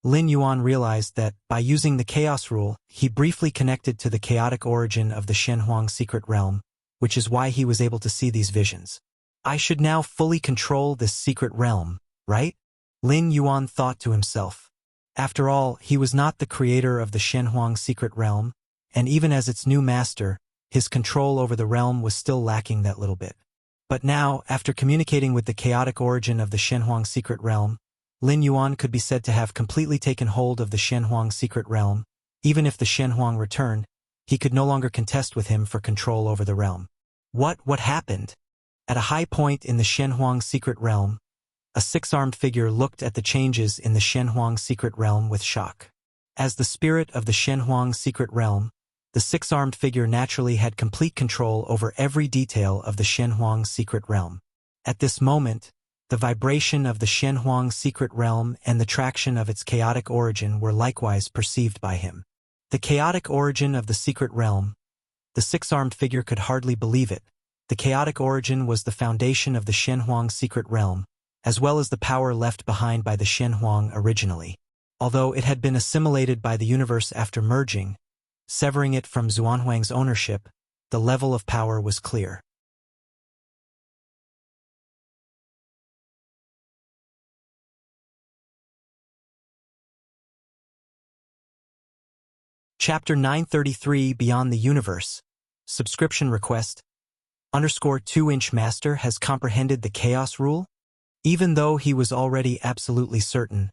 Lin Yuan realized that, by using the Chaos Rule, he briefly connected to the chaotic origin of the Shenhuang secret realm, which is why he was able to see these visions. I should now fully control this secret realm, right? Lin Yuan thought to himself. After all, he was not the creator of the Shenhuang secret realm, and even as its new master, his control over the realm was still lacking that little bit. But now, after communicating with the chaotic origin of the Shenhuang secret realm, Lin Yuan could be said to have completely taken hold of the Shenhuang secret realm. Even if the Shenhuang returned, he could no longer contest with him for control over the realm. What happened? At a high point in the Shenhuang secret realm, a six-armed figure looked at the changes in the Shenhuang secret realm with shock. As the spirit of the Shenhuang secret realm, the six-armed figure naturally had complete control over every detail of the Shenhuang secret realm. At this moment, the vibration of the Shenhuang secret realm and the traction of its chaotic origin were likewise perceived by him. The chaotic origin of the secret realm, the six-armed figure could hardly believe it. The chaotic origin was the foundation of the Shenhuang secret realm, as well as the power left behind by the Shenhuang originally. Although it had been assimilated by the universe after merging, severing it from Xuanhuang's ownership, the level of power was clear. Chapter 933 Beyond the Universe. Subscription request. _2-inch Master has comprehended the Chaos Rule? Even though he was already absolutely certain,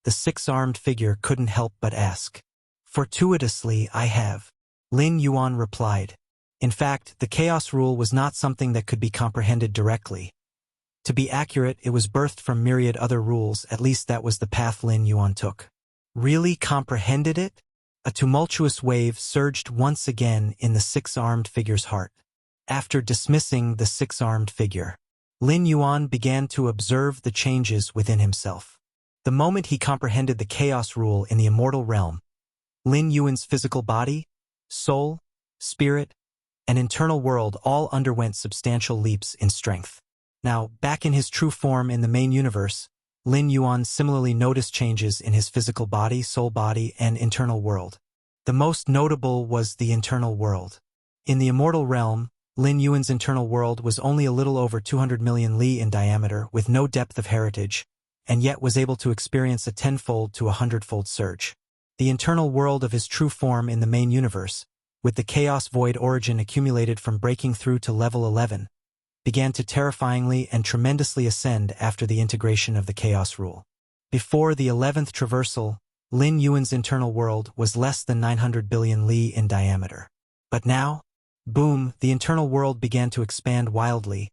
the six-armed figure couldn't help but ask. Fortuitously, I have. Lin Yuan replied. In fact, the Chaos Rule was not something that could be comprehended directly. To be accurate, it was birthed from myriad other rules, at least that was the path Lin Yuan took. Really comprehended it? A tumultuous wave surged once again in the six-armed figure's heart. After dismissing the six-armed figure, Lin Yuan began to observe the changes within himself. The moment he comprehended the Chaos Rule in the immortal realm, Lin Yuan's physical body, soul, spirit, and internal world all underwent substantial leaps in strength. Now, back in his true form in the main universe, Lin Yuan similarly noticed changes in his physical body, soul body, and internal world. The most notable was the internal world. In the immortal realm, Lin Yuan's internal world was only a little over 200 million li in diameter with no depth of heritage, and yet was able to experience a 10-fold to a 100-fold surge. The internal world of his true form in the main universe, with the chaos void origin accumulated from breaking through to level 11, began to terrifyingly and tremendously ascend after the integration of the Chaos Rule. Before the 11th traversal, Lin Yuan's internal world was less than 900 billion li in diameter. But now, boom, the internal world began to expand wildly,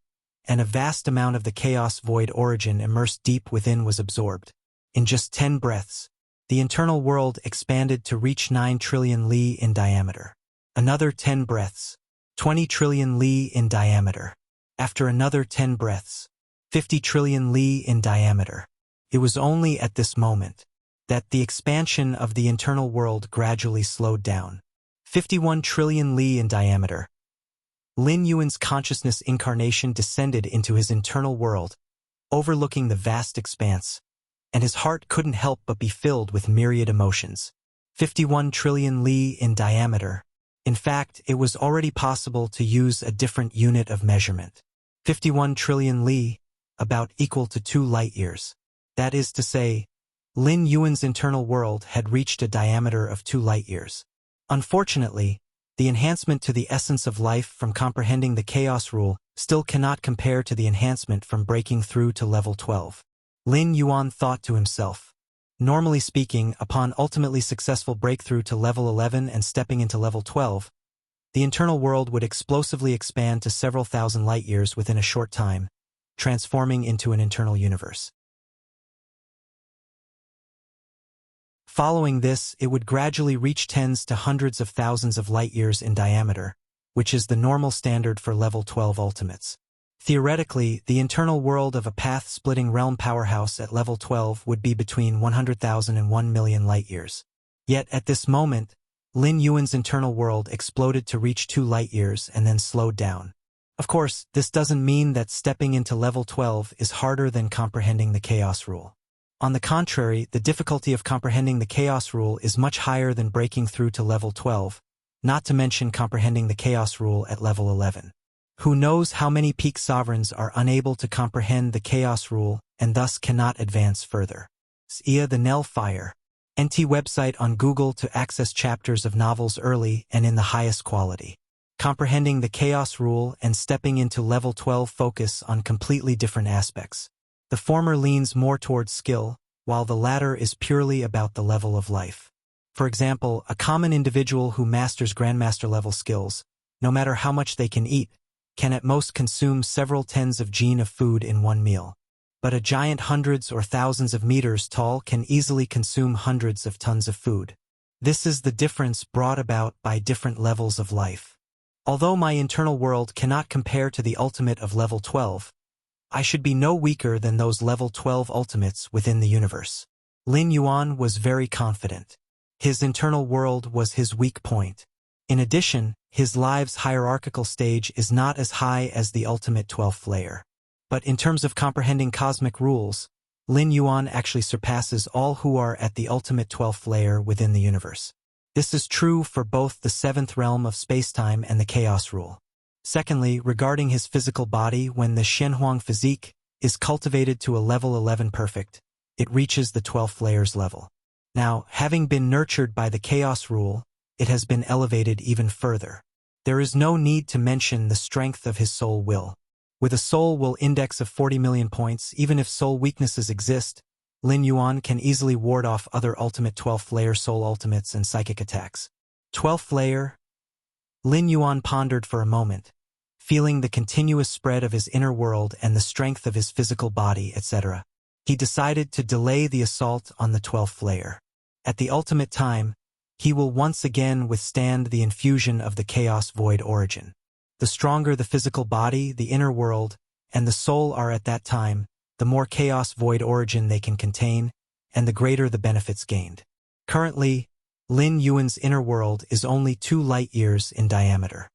and a vast amount of the chaos void origin immersed deep within was absorbed. In just 10 breaths, the internal world expanded to reach 9 trillion li in diameter. Another 10 breaths, 20 trillion li in diameter. After another 10 breaths, 50 trillion li in diameter. It was only at this moment that the expansion of the internal world gradually slowed down. 51 trillion li in diameter. Lin Yuan's consciousness incarnation descended into his internal world, overlooking the vast expanse, and his heart couldn't help but be filled with myriad emotions. 51 trillion li in diameter. In fact, it was already possible to use a different unit of measurement. 51 trillion li, about equal to 2 light-years. That is to say, Lin Yuan's internal world had reached a diameter of 2 light-years. Unfortunately, the enhancement to the essence of life from comprehending the Chaos Rule still cannot compare to the enhancement from breaking through to level 12. Lin Yuan thought to himself. Normally speaking, upon ultimately successful breakthrough to level 11 and stepping into level 12, the internal world would explosively expand to several thousand light-years within a short time, transforming into an internal universe. Following this, it would gradually reach tens to hundreds of thousands of light-years in diameter, which is the normal standard for level 12 ultimates. Theoretically, the internal world of a path-splitting realm powerhouse at level 12 would be between 100,000 and 1 million light-years. Yet at this moment, Lin Yuan's internal world exploded to reach 2 light-years and then slowed down. Of course, this doesn't mean that stepping into level 12 is harder than comprehending the Chaos Rule. On the contrary, the difficulty of comprehending the Chaos Rule is much higher than breaking through to level 12, not to mention comprehending the Chaos Rule at level 11. Who knows how many peak sovereigns are unable to comprehend the Chaos Rule and thus cannot advance further. Ia the Nell Fire. NT website on Google to access chapters of novels early and in the highest quality. Comprehending the Chaos Rule and stepping into level 12 focus on completely different aspects. The former leans more towards skill, while the latter is purely about the level of life. For example, a common individual who masters Grandmaster level skills, no matter how much they can eat, can at most consume several tens of gene of food in one meal. But a giant hundreds or thousands of meters tall can easily consume hundreds of tons of food. This is the difference brought about by different levels of life. Although my internal world cannot compare to the ultimate of level 12, I should be no weaker than those level 12 ultimates within the universe. Lin Yuan was very confident. His internal world was his weak point. In addition, his live's hierarchical stage is not as high as the ultimate 12th layer. But in terms of comprehending cosmic rules, Lin Yuan actually surpasses all who are at the ultimate 12th layer within the universe. This is true for both the 7th realm of spacetime and the chaos rule. Secondly, regarding his physical body, when the Shenhuang physique is cultivated to a level 11 perfect, it reaches the 12th layer's level. Now, having been nurtured by the chaos rule, it has been elevated even further. There is no need to mention the strength of his soul will. With a soul will index of 40 million points, even if soul weaknesses exist, Lin Yuan can easily ward off other ultimate 12th layer soul ultimates and psychic attacks. 12th layer. Lin Yuan pondered for a moment, feeling the continuous spread of his inner world and the strength of his physical body, etc. He decided to delay the assault on the 12th layer. At the ultimate time, he will once again withstand the infusion of the chaos void origin. The stronger the physical body, the inner world, and the soul are at that time, the more chaos void origin they can contain, and the greater the benefits gained. Currently, Lin Yuan's inner world is only 2 light-years in diameter.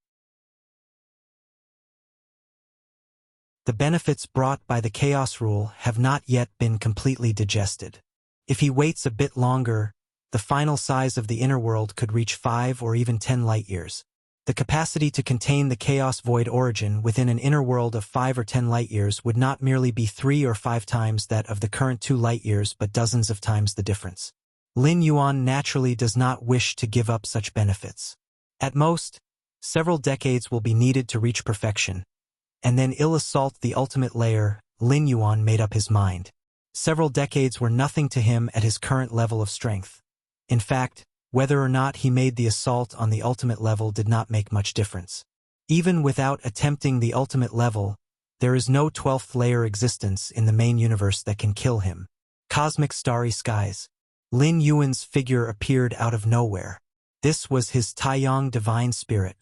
The benefits brought by the chaos rule have not yet been completely digested. If he waits a bit longer, the final size of the inner world could reach 5 or even 10 light-years. The capacity to contain the chaos void origin within an inner world of 5 or 10 light-years would not merely be 3 or 5 times that of the current 2 light-years but dozens of times the difference. Lin Yuan naturally does not wish to give up such benefits. At most, several decades will be needed to reach perfection, and then he'll assault the ultimate layer. Lin Yuan made up his mind. Several decades were nothing to him at his current level of strength. In fact, whether or not he made the assault on the ultimate level did not make much difference. Even without attempting the ultimate level, there is no 12th layer existence in the main universe that can kill him. Cosmic starry skies. Lin Yuan's figure appeared out of nowhere. This was his Taiyang divine spirit.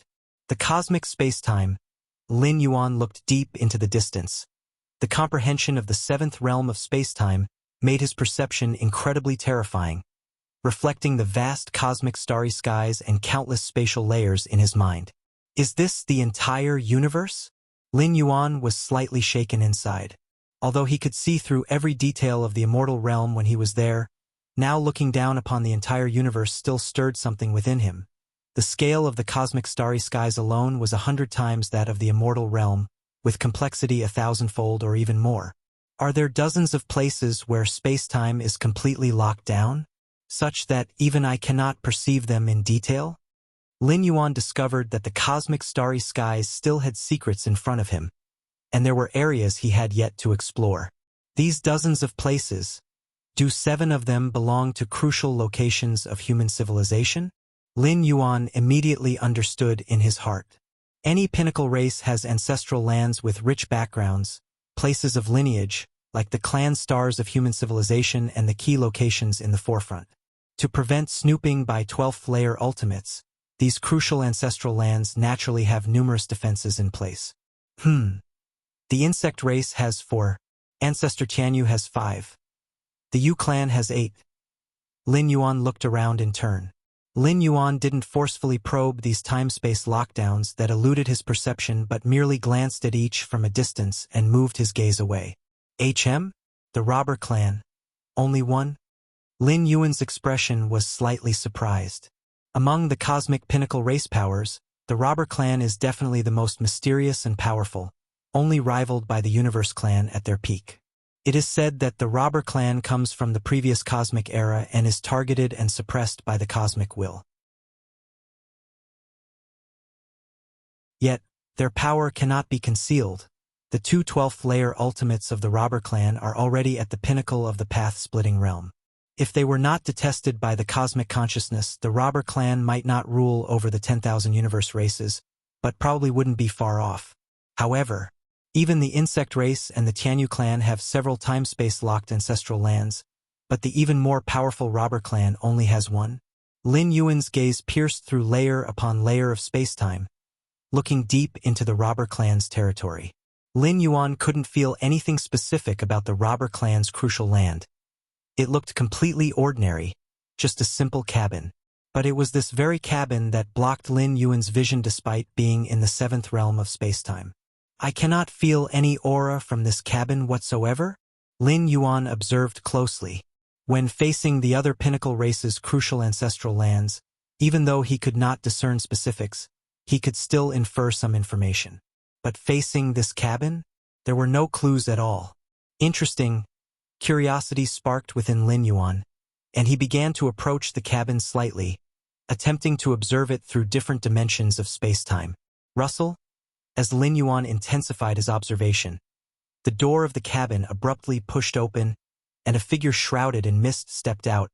The cosmic spacetime. Lin Yuan looked deep into the distance. The comprehension of the 7th realm of spacetime made his perception incredibly terrifying, reflecting the vast cosmic starry skies and countless spatial layers in his mind. Is this the entire universe? Lin Yuan was slightly shaken inside. Although he could see through every detail of the immortal realm when he was there, now looking down upon the entire universe still stirred something within him. The scale of the cosmic starry skies alone was 100 times that of the immortal realm, with complexity 1,000-fold or even more. Are there dozens of places where space-time is completely locked down, such that even I cannot perceive them in detail? Lin Yuan discovered that the cosmic starry skies still had secrets in front of him, and there were areas he had yet to explore. These dozens of places, do 7 of them belong to crucial locations of human civilization? Lin Yuan immediately understood in his heart. Any pinnacle race has ancestral lands with rich backgrounds, places of lineage, like the clan stars of human civilization and the key locations in the forefront. To prevent snooping by 12th layer ultimates, these crucial ancestral lands naturally have numerous defenses in place. The insect race has 4. Ancestor Tianyu has 5. The Yu clan has 8. Lin Yuan looked around in turn. Lin Yuan didn't forcefully probe these time-space lockdowns that eluded his perception but merely glanced at each from a distance and moved his gaze away. The robber clan. Only 1? Lin Yuan's expression was slightly surprised. Among the cosmic pinnacle race powers, the robber clan is definitely the most mysterious and powerful, only rivaled by the universe clan at their peak. It is said that the robber clan comes from the previous cosmic era and is targeted and suppressed by the cosmic will. Yet, their power cannot be concealed. The 2 12th layer ultimates of the robber clan are already at the pinnacle of the path-splitting realm. If they were not detested by the cosmic consciousness, the robber clan might not rule over the 10,000 universe races, but probably wouldn't be far off. However, even the insect race and the Tianyu clan have several time-space locked ancestral lands, but the even more powerful robber clan only has 1. Lin Yuan's gaze pierced through layer upon layer of spacetime, looking deep into the robber clan's territory. Lin Yuan couldn't feel anything specific about the robber clan's crucial land. It looked completely ordinary, just a simple cabin. But it was this very cabin that blocked Lin Yuan's vision despite being in the 7th realm of spacetime. I cannot feel any aura from this cabin whatsoever, Lin Yuan observed closely. When facing the other pinnacle race's crucial ancestral lands, even though he could not discern specifics, he could still infer some information. But facing this cabin, there were no clues at all. Interesting, curiosity sparked within Lin Yuan, and he began to approach the cabin slightly, attempting to observe it through different dimensions of space-time. Rustle? As Lin Yuan intensified his observation, the door of the cabin abruptly pushed open, and a figure shrouded in mist stepped out.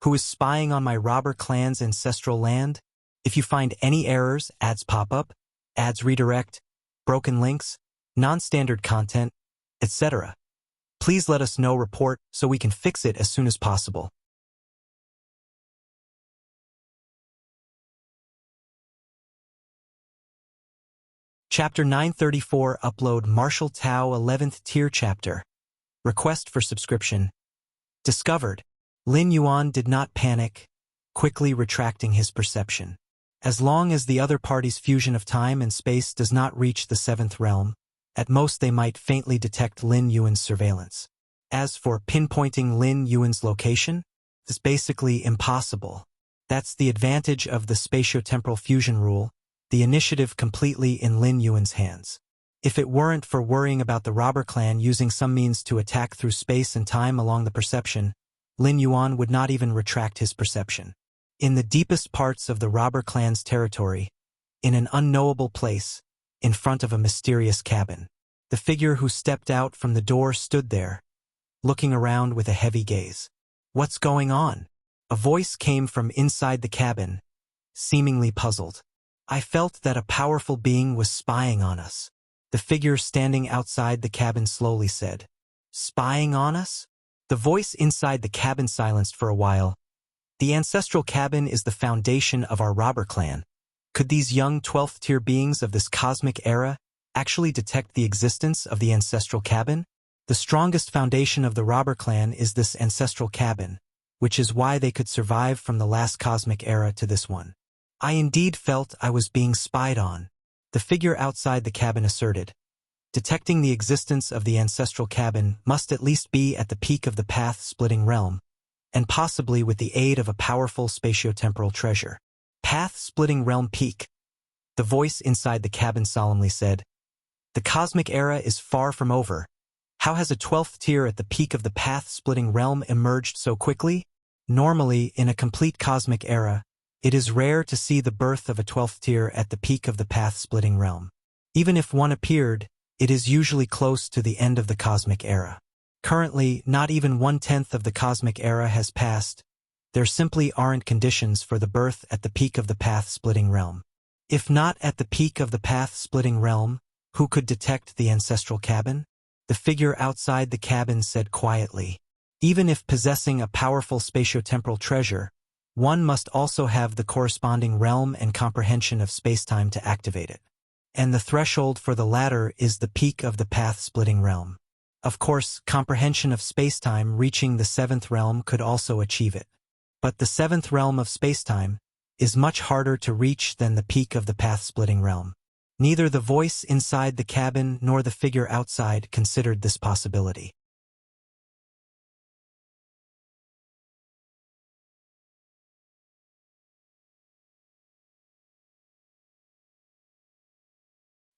Who is spying on my robber clan's ancestral land? If you find any errors, ads pop up, ads redirect, broken links, non-standard content, etc. Please let us know. Report so we can fix it as soon as possible. Chapter 934 Upload Martial Tao 11th Tier Chapter. Request for subscription. Discovered. Lin Yuan did not panic, quickly retracting his perception. As long as the other party's fusion of time and space does not reach the 7th realm, at most they might faintly detect Lin Yuan's surveillance. As for pinpointing Lin Yuan's location, it's basically impossible. That's the advantage of the spatiotemporal fusion rule, the initiative completely in Lin Yuan's hands. If it weren't for worrying about the robber clan using some means to attack through space and time along the perception, Lin Yuan would not even retract his perception. In the deepest parts of the robber clan's territory, in an unknowable place, in front of a mysterious cabin, the figure who stepped out from the door stood there, looking around with a heavy gaze. What's going on? A voice came from inside the cabin, seemingly puzzled. I felt that a powerful being was spying on us. The figure standing outside the cabin slowly said. Spying on us? The voice inside the cabin silenced for a while. The ancestral cabin is the foundation of our robber clan. Could these young 12th tier beings of this cosmic era actually detect the existence of the ancestral cabin? The strongest foundation of the robber clan is this ancestral cabin, which is why they could survive from the last cosmic era to this one. I indeed felt I was being spied on, the figure outside the cabin asserted. Detecting the existence of the ancestral cabin must at least be at the peak of the path-splitting realm, and possibly with the aid of a powerful spatiotemporal treasure. Path-splitting realm peak. The voice inside the cabin solemnly said. The cosmic era is far from over. How has a 12th tier at the peak of the path-splitting realm emerged so quickly? Normally, in a complete cosmic era, it is rare to see the birth of a 12th tier at the peak of the path-splitting realm. Even if one appeared, it is usually close to the end of the cosmic era. Currently, not even 1/10 of the cosmic era has passed. There simply aren't conditions for the birth at the peak of the path-splitting realm. If not at the peak of the path-splitting realm, who could detect the ancestral cabin? The figure outside the cabin said quietly. Even if possessing a powerful spatiotemporal treasure, one must also have the corresponding realm and comprehension of spacetime to activate it. And the threshold for the latter is the peak of the path-splitting realm. Of course, comprehension of spacetime reaching the 7th realm could also achieve it. But the 7th realm of spacetime is much harder to reach than the peak of the path-splitting realm. Neither the voice inside the cabin nor the figure outside considered this possibility.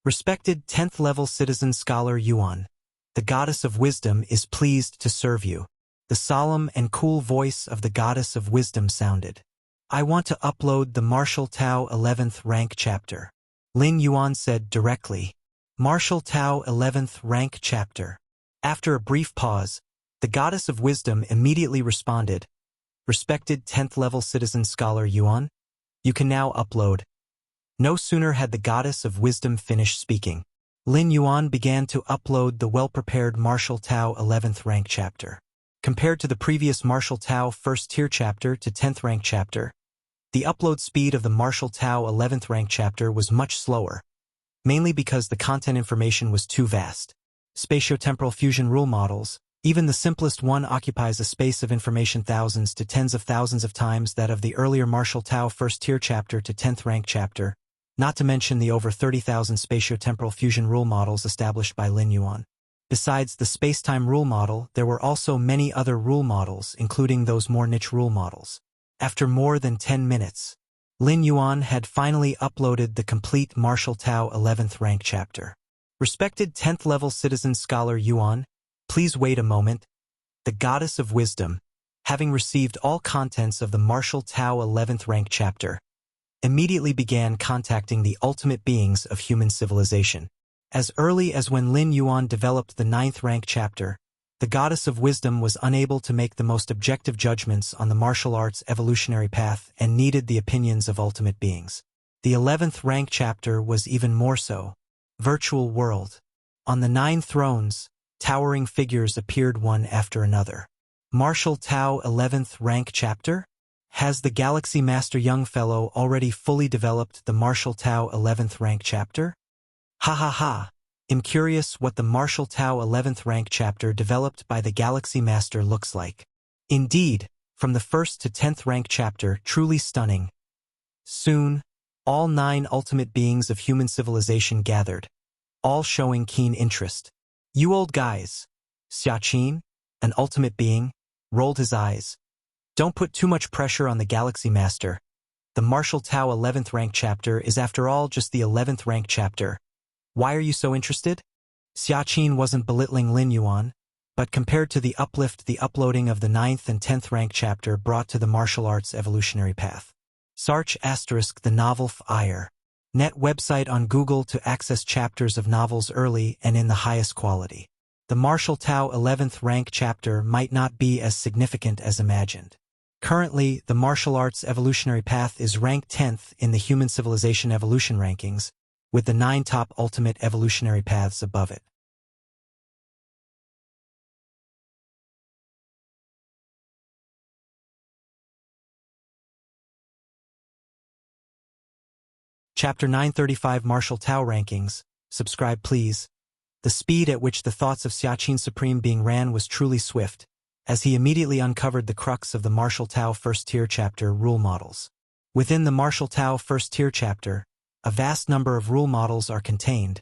Respected 10th level citizen scholar Yuan, the goddess of wisdom is pleased to serve you. The solemn and cool voice of the goddess of wisdom sounded. I want to upload the Martial Tao 11th rank chapter. Lin Yuan said directly. Martial Tao 11th rank chapter. After a brief pause, the goddess of wisdom immediately responded. Respected 10th level citizen scholar Yuan, you can now upload. No sooner had the goddess of wisdom finished speaking, Lin Yuan began to upload the well-prepared Martial Tao 11th rank chapter. Compared to the previous Martial Tao 1st tier chapter to 10th rank chapter, the upload speed of the Martial Tao 11th rank chapter was much slower, mainly because the content information was too vast. Spatiotemporal fusion rule models, even the simplest one occupies a space of information thousands to tens of thousands of times that of the earlier Martial Tao 1st tier chapter to 10th rank chapter, not to mention the over 30,000 spatiotemporal fusion rule models established by Lin Yuan. Besides the space-time rule model, there were also many other rule models, including those more niche rule models. After more than 10 minutes, Lin Yuan had finally uploaded the complete Martial Tao 11th rank chapter. Respected 10th level citizen scholar Yuan, please wait a moment. The goddess of wisdom, having received all contents of the Martial Tao 11th rank chapter, immediately began contacting the ultimate beings of human civilization. As early as when Lin Yuan developed the 9th rank chapter, the goddess of wisdom was unable to make the most objective judgments on the martial arts evolutionary path and needed the opinions of ultimate beings. The 11th rank chapter was even more so. Virtual world. On the 9 thrones, towering figures appeared one after another. Martial Tao 11th rank chapter? Has the Galaxy Master young fellow already fully developed the Martial Tao 11th rank chapter? Ha ha ha. I'm curious what the Martial Tao 11th rank chapter developed by the Galaxy Master looks like. Indeed, from the 1st to 10th rank chapter, truly stunning. Soon, all 9 ultimate beings of human civilization gathered, all showing keen interest. You old guys. Xiaqin, an ultimate being, rolled his eyes. Don't put too much pressure on the Galaxy Master. The Martial Tao 11th rank chapter is after all just the 11th rank chapter. Why are you so interested? Xiaqin wasn't belittling Lin Yuan, but compared to the uplift the uploading of the 9th and 10th rank chapter brought to the martial arts evolutionary path. Sarch * the novel Fire. Net website on Google to access chapters of novels early and in the highest quality. The Martial Tao 11th rank chapter might not be as significant as imagined. Currently, the martial arts evolutionary path is ranked 10th in the human civilization evolution rankings, with the 9 top ultimate evolutionary paths above it. Chapter 935 Martial Tao Rankings. Subscribe please. The speed at which the thoughts of Xiaqin Supreme Being ran was truly swift, as he immediately uncovered the crux of the Martial Tao First Tier Chapter rule models. Within the Martial Tao First Tier Chapter, a vast number of rule models are contained,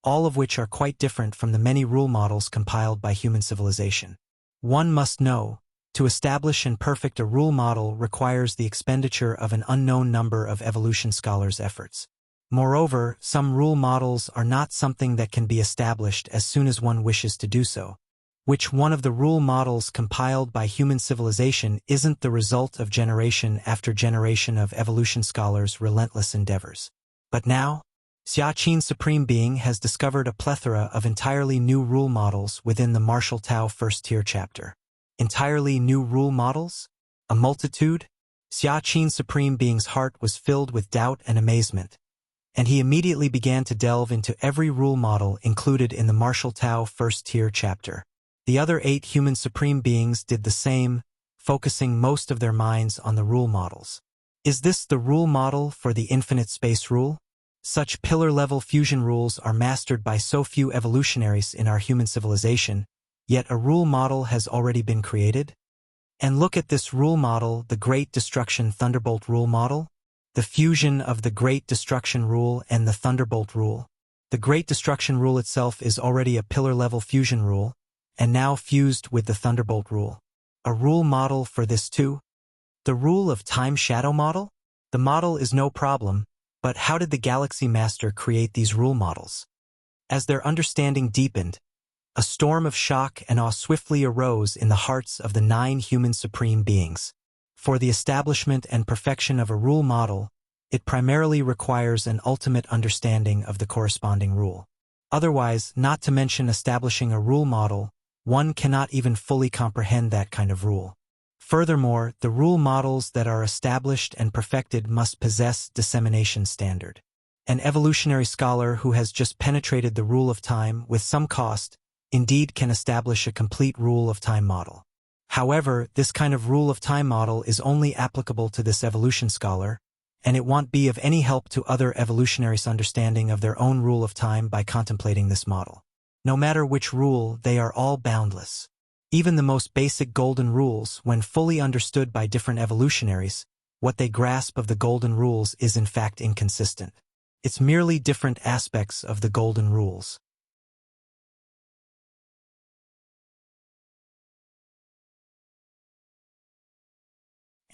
all of which are quite different from the many rule models compiled by human civilization. One must know, to establish and perfect a rule model requires the expenditure of an unknown number of evolution scholars' efforts. Moreover, some rule models are not something that can be established as soon as one wishes to do so. Which one of the rule models compiled by human civilization isn't the result of generation after generation of evolution scholars' relentless endeavors? But now, Xiaqin Supreme Being has discovered a plethora of entirely new rule models within the Martial Tao First Tier Chapter. Entirely new rule models? A multitude? Xiaqin Supreme Being's heart was filled with doubt and amazement, and he immediately began to delve into every rule model included in the Martial Tao First Tier Chapter. The other 8 human Supreme Beings did the same, focusing most of their minds on the rule models. Is this the rule model for the infinite space rule? Such pillar-level fusion rules are mastered by so few evolutionaries in our human civilization, yet a rule model has already been created? And look at this rule model, the Great Destruction Thunderbolt Rule Model. The fusion of the Great Destruction Rule and the Thunderbolt Rule. The Great Destruction Rule itself is already a pillar-level fusion rule, and now fused with the Thunderbolt Rule. A rule model for this too? The Rule of Time Shadow Model? The model is no problem, but how did the Galaxy Master create these rule models? As their understanding deepened, a storm of shock and awe swiftly arose in the hearts of the 9 human Supreme Beings. For the establishment and perfection of a rule model, it primarily requires an ultimate understanding of the corresponding rule. Otherwise, not to mention establishing a rule model, one cannot even fully comprehend that kind of rule. Furthermore, the rule models that are established and perfected must possess dissemination standard. An evolutionary scholar who has just penetrated the rule of time with some cost, indeed can establish a complete rule of time model. However, this kind of rule of time model is only applicable to this evolution scholar, and it won't be of any help to other evolutionaries' understanding of their own rule of time by contemplating this model. No matter which rule, they are all boundless. Even the most basic golden rules, when fully understood by different evolutionaries, what they grasp of the golden rules is in fact inconsistent. It's merely different aspects of the golden rules.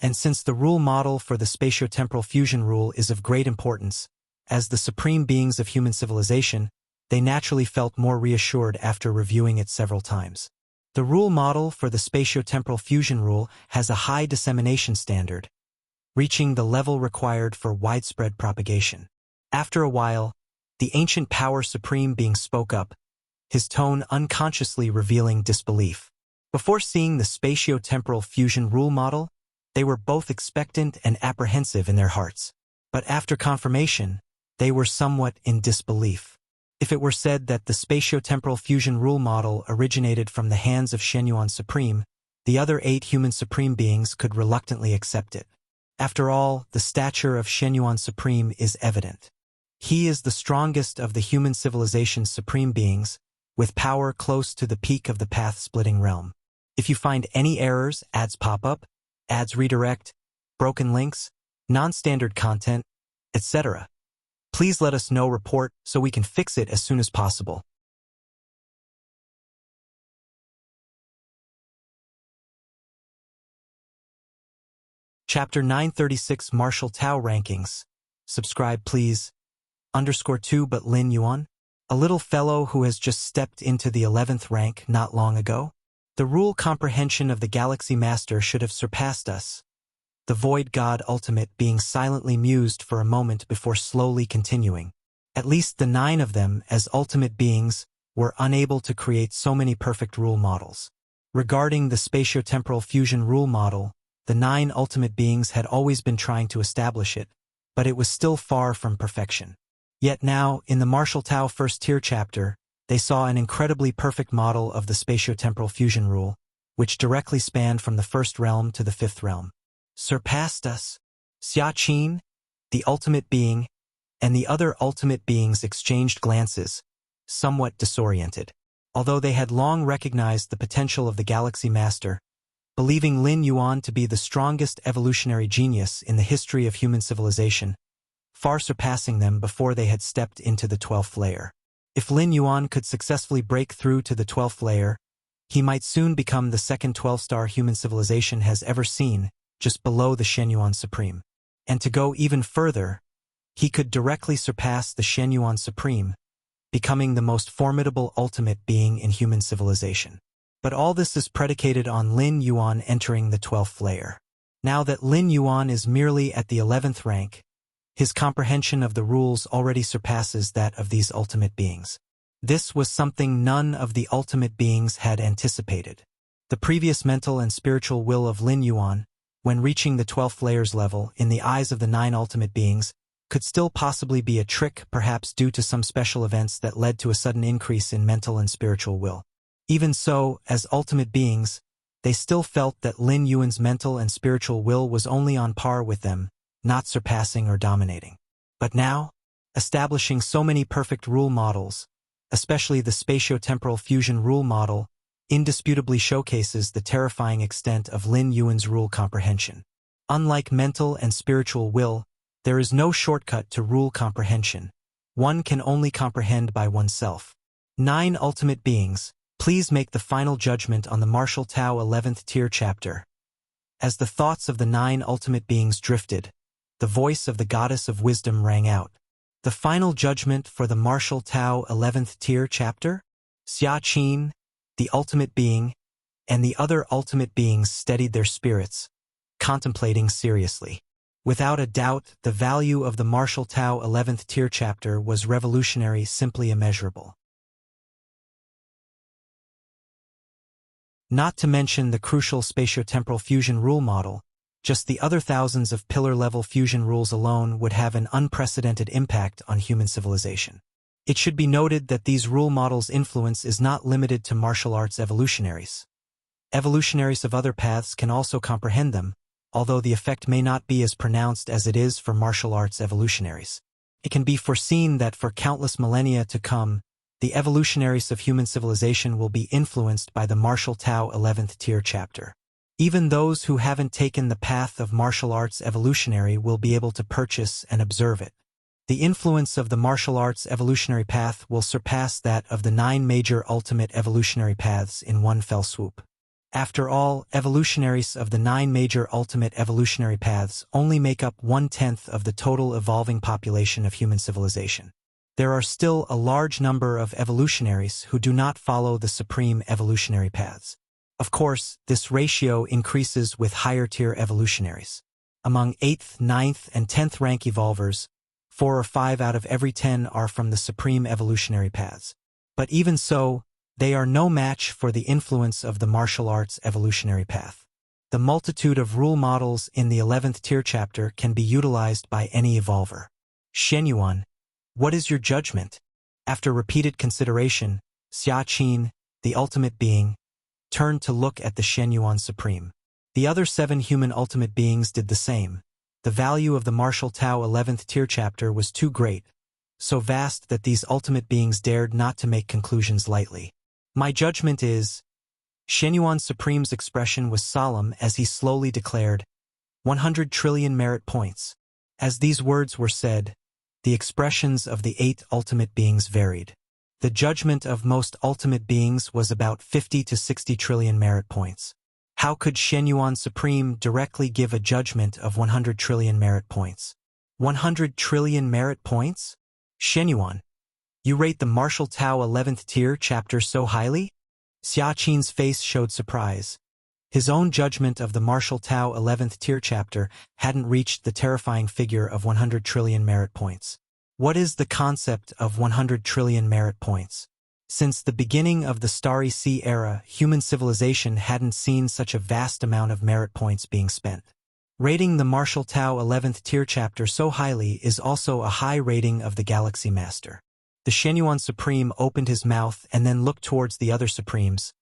And since the rule model for the spatiotemporal fusion rule is of great importance, as the supreme beings of human civilization, they naturally felt more reassured after reviewing it several times. The rule model for the spatiotemporal fusion rule has a high dissemination standard, reaching the level required for widespread propagation. After a while, the ancient power supreme being spoke up, his tone unconsciously revealing disbelief. Before seeing the spatiotemporal fusion rule model, they were both expectant and apprehensive in their hearts. But after confirmation, they were somewhat in disbelief. If it were said that the spatiotemporal fusion rule model originated from the hands of Shenyuan Supreme, the other 8 human supreme beings could reluctantly accept it. After all, the stature of Shenyuan Supreme is evident. He is the strongest of the human civilization's supreme beings, with power close to the peak of the path-splitting realm. If you find any errors, ads pop up, ads redirect, broken links, non-standard content, etc., please let us know report so we can fix it as soon as possible. Chapter 936 Martial Tao Rankings. Subscribe please. _2 But Lin Yuan? A little fellow who has just stepped into the 11th rank not long ago? The rule comprehension of the Galaxy Master should have surpassed us. The Void God Ultimate being silently mused for a moment before slowly continuing. At least the 9 of them, as ultimate beings, were unable to create so many perfect rule models. Regarding the spatiotemporal fusion rule model, the 9 ultimate beings had always been trying to establish it, but it was still far from perfection. Yet now, in the Martial Tao First Tier chapter, they saw an incredibly perfect model of the spatiotemporal fusion rule, which directly spanned from the 1st realm to the 5th realm. Surpassed us. Xia Qin, the ultimate being, and the other ultimate beings exchanged glances, somewhat disoriented. Although they had long recognized the potential of the Galaxy Master, believing Lin Yuan to be the strongest evolutionary genius in the history of human civilization, far surpassing them before they had stepped into the 12th layer. If Lin Yuan could successfully break through to the 12th layer, he might soon become the second 12-star human civilization has ever seen, just below the Shenyuan Supreme. And to go even further, he could directly surpass the Shenyuan Supreme, becoming the most formidable ultimate being in human civilization. But all this is predicated on Lin Yuan entering the 12th layer. Now that Lin Yuan is merely at the 11th rank, his comprehension of the rules already surpasses that of these ultimate beings. This was something none of the ultimate beings had anticipated. The previous mental and spiritual will of Lin Yuan, when reaching the 12th layer's level in the eyes of the 9 ultimate beings, could still possibly be a trick, perhaps due to some special events that led to a sudden increase in mental and spiritual will. Even so, as ultimate beings, they still felt that Lin Yuan's mental and spiritual will was only on par with them, not surpassing or dominating. But now, establishing so many perfect rule models, especially the spatiotemporal fusion rule model, indisputably showcases the terrifying extent of Lin Yuan's rule comprehension. Unlike mental and spiritual will, there is no shortcut to rule comprehension. One can only comprehend by oneself. 9 ultimate beings, please make the final judgment on the Martial Tao 11th tier chapter. As the thoughts of the 9 ultimate beings drifted, the voice of the goddess of wisdom rang out. The final judgment for the Martial Tao 11th tier chapter? Xia Qin, the ultimate being, and the other ultimate beings steadied their spirits, contemplating seriously. Without a doubt, the value of the Martial Tao 11th tier chapter was revolutionary, simply immeasurable. Not to mention the crucial spatiotemporal fusion rule model, just the other thousands of pillar-level fusion rules alone would have an unprecedented impact on human civilization. It should be noted that these rule models' influence is not limited to martial arts evolutionaries. Evolutionaries of other paths can also comprehend them, although the effect may not be as pronounced as it is for martial arts evolutionaries. It can be foreseen that for countless millennia to come, the evolutionaries of human civilization will be influenced by the Martial Tao 11th tier chapter. Even those who haven't taken the path of martial arts evolutionary will be able to purchase and observe it. The influence of the martial arts evolutionary path will surpass that of the 9 major ultimate evolutionary paths in one fell swoop. After all, evolutionaries of the 9 major ultimate evolutionary paths only make up 1/10 of the total evolving population of human civilization. There are still a large number of evolutionaries who do not follow the supreme evolutionary paths. Of course, this ratio increases with higher-tier evolutionaries. Among 8th, 9th, and 10th rank evolvers, 4 or 5 out of every 10 are from the supreme evolutionary paths. But even so, they are no match for the influence of the martial arts evolutionary path. The multitude of rule models in the 11th tier chapter can be utilized by any evolver. Shenyuan, what is your judgment? After repeated consideration, Xia Qin, the ultimate being, turned to look at the Shenyuan Supreme. The other 7 human ultimate beings did the same. The value of the martial Tao 11th tier chapter was too great, so vast that these ultimate beings dared not to make conclusions lightly. My judgment is, Shenyuan Supreme's expression was solemn as he slowly declared, 100 trillion merit points. As these words were said, the expressions of the 8 ultimate beings varied. The judgment of most ultimate beings was about 50 to 60 trillion merit points. How could Shenyuan Supreme directly give a judgment of 100 trillion merit points? 100 trillion merit points? Shenyuan, you rate the martial Tao 11th tier chapter so highly? Xia Qin's face showed surprise. His own judgment of the martial Tao 11th tier chapter hadn't reached the terrifying figure of 100 trillion merit points. What is the concept of 100 trillion merit points? Since the beginning of the Starry Sea era, human civilization hadn't seen such a vast amount of merit points being spent. Rating the martial Tao 11th tier chapter so highly is also a high rating of the Galaxy Master. The Shenyuan Supreme opened his mouth and then looked towards the other Supremes.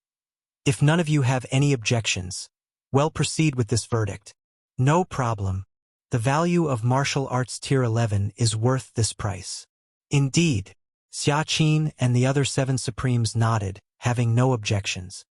If none of you have any objections, well, proceed with this verdict. No problem. The value of martial arts tier 11 is worth this price. Indeed. Xia Qin and the other 7 Supremes nodded, having no objections.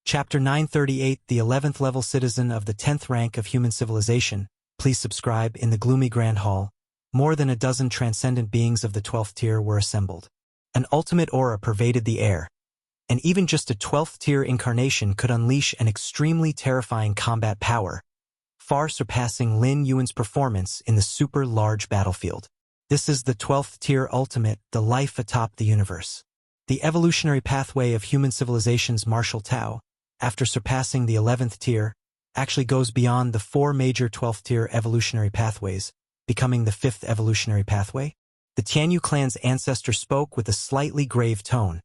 Chapter 938, the 11th level citizen of the 10th rank of human civilization. Please subscribe. In the gloomy Grand Hall, more than a dozen transcendent beings of the 12th tier were assembled. An ultimate aura pervaded the air, and even just a 12th tier incarnation could unleash an extremely terrifying combat power, far surpassing Lin Yuan's performance in the super large battlefield. This is the 12th tier ultimate, the life atop the universe. The evolutionary pathway of human civilization's martial Tao, after surpassing the 11th tier, actually goes beyond the 4 major 12th tier evolutionary pathways, becoming the 5th evolutionary pathway. The Tianyu clan's ancestor spoke with a slightly grave tone,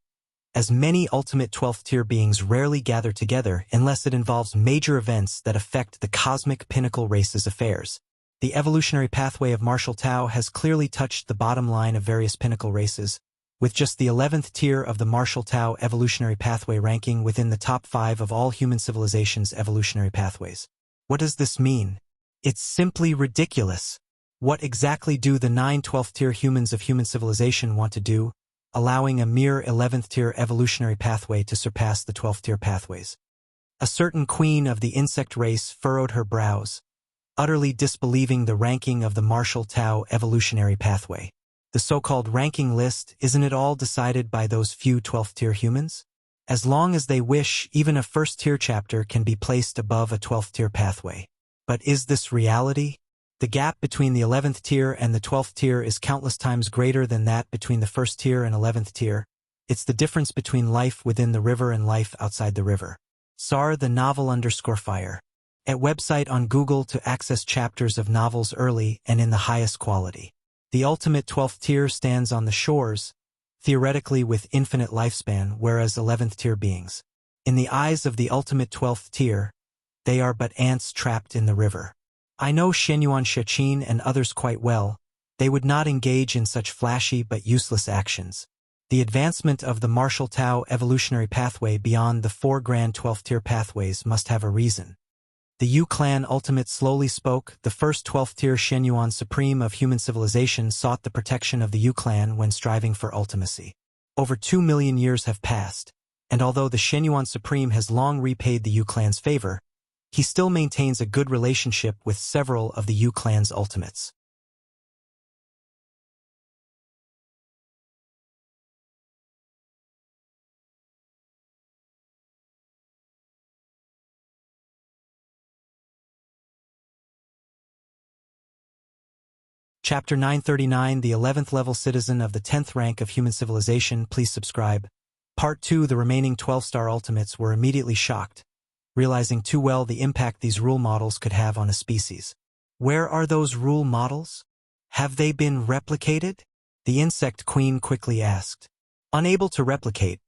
as many ultimate 12th tier beings rarely gather together unless it involves major events that affect the cosmic pinnacle race's affairs. The evolutionary pathway of martial Tao has clearly touched the bottom line of various pinnacle races, with just the 11th tier of the martial Tao evolutionary pathway ranking within the top 5 of all human civilization's evolutionary pathways. What does this mean? It's simply ridiculous. What exactly do the 9 12th tier humans of human civilization want to do, allowing a mere 11th tier evolutionary pathway to surpass the 12th tier pathways? A certain queen of the insect race furrowed her brows, utterly disbelieving the ranking of the martial Tao evolutionary pathway. The so-called ranking list, isn't it all decided by those few 12th tier humans? As long as they wish, even a 1st tier chapter can be placed above a 12th tier pathway. But is this reality? The gap between the 11th tier and the 12th tier is countless times greater than that between the 1st tier and 11th tier. It's the difference between life within the river and life outside the river. SAR the novel _fire. At website on Google to access chapters of novels early and in the highest quality. The ultimate 12th tier stands on the shores, theoretically with infinite lifespan, whereas 11th tier beings In the eyes of the ultimate 12th tier, they are but ants trapped in the river. I know Shenyuan Shechin and others quite well. They would not engage in such flashy but useless actions. The advancement of the martial Tao evolutionary pathway beyond the 4 grand 12th tier pathways must have a reason. The Yu clan ultimate slowly spoke. The first 12th tier Shenyuan supreme of human civilization sought the protection of the Yu clan when striving for ultimacy. Over 2 million years have passed, and although the Shenyuan supreme has long repaid the Yu clan's favor, he still maintains a good relationship with several of the Yu clan's ultimates. Chapter 939, the 11th level citizen of the 10th rank of human civilization. Please subscribe. Part 2. The remaining 12-star ultimates were immediately shocked, realizing too well the impact these rule models could have on a species. Where are those rule models? Have they been replicated? The insect queen quickly asked. Unable to replicate,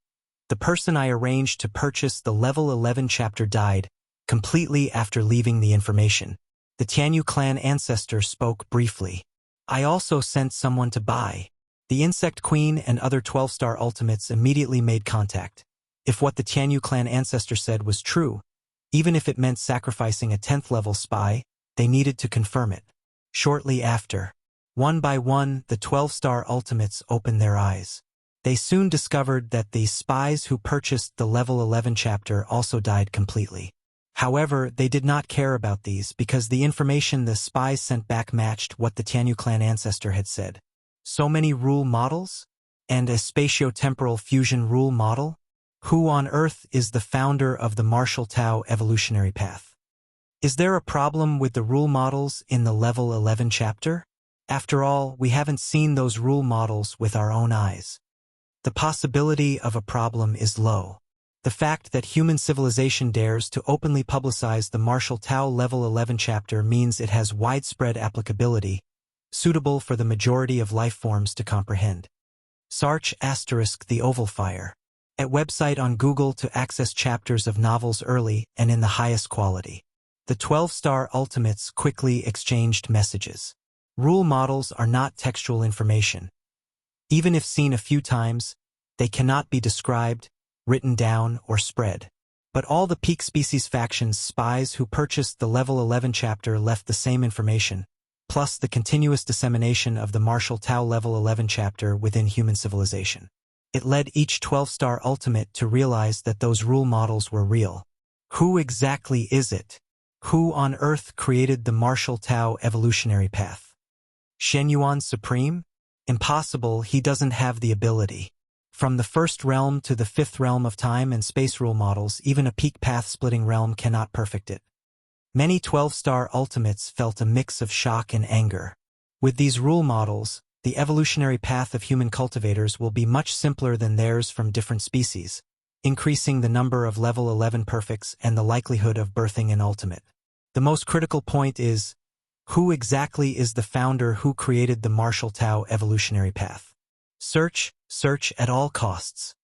the person I arranged to purchase the level 11 chapter died completely after leaving the information. The Tianyu clan ancestor spoke briefly. I also sent someone to buy. The insect queen and other 12-star ultimates immediately made contact. If what the Tianyu clan ancestor said was true, even if it meant sacrificing a 10th level spy, they needed to confirm it. Shortly after, one by one, the 12-star ultimates opened their eyes. They soon discovered that the spies who purchased the level 11 chapter also died completely. However, they did not care about these because the information the spies sent back matched what the Tianyu clan ancestor had said. So many rule models? And a spatio-temporal fusion rule model? Who on earth is the founder of the martial Tao evolutionary path? Is there a problem with the rule models in the level 11 chapter? After all, we haven't seen those rule models with our own eyes. The possibility of a problem is low. The fact that human civilization dares to openly publicize the martial Tao level 11 chapter means it has widespread applicability, suitable for the majority of life forms to comprehend. Search * the Oval Fire. At website on Google to access chapters of novels early and in the highest quality. The 12-star ultimates quickly exchanged messages. Rule models are not textual information. Even if seen a few times, they cannot be described, written down, or spread. But all the peak species factions spies who purchased the level 11 chapter left the same information, plus the continuous dissemination of the martial Tao level 11 chapter within human civilization. It led each 12-star ultimate to realize that those rule models were real. Who exactly is it? Who on earth created the martial Tao evolutionary path? Shenyuan Supreme? Impossible, he doesn't have the ability. From the first realm to the 5th realm of time and space rule models, even a peak path-splitting realm cannot perfect it. Many 12-star ultimates felt a mix of shock and anger. With these rule models, the evolutionary path of human cultivators will be much simpler than theirs from different species, increasing the number of level 11 perfects and the likelihood of birthing an ultimate. The most critical point is, who exactly is the founder who created the martial Tao evolutionary path? Search at all costs.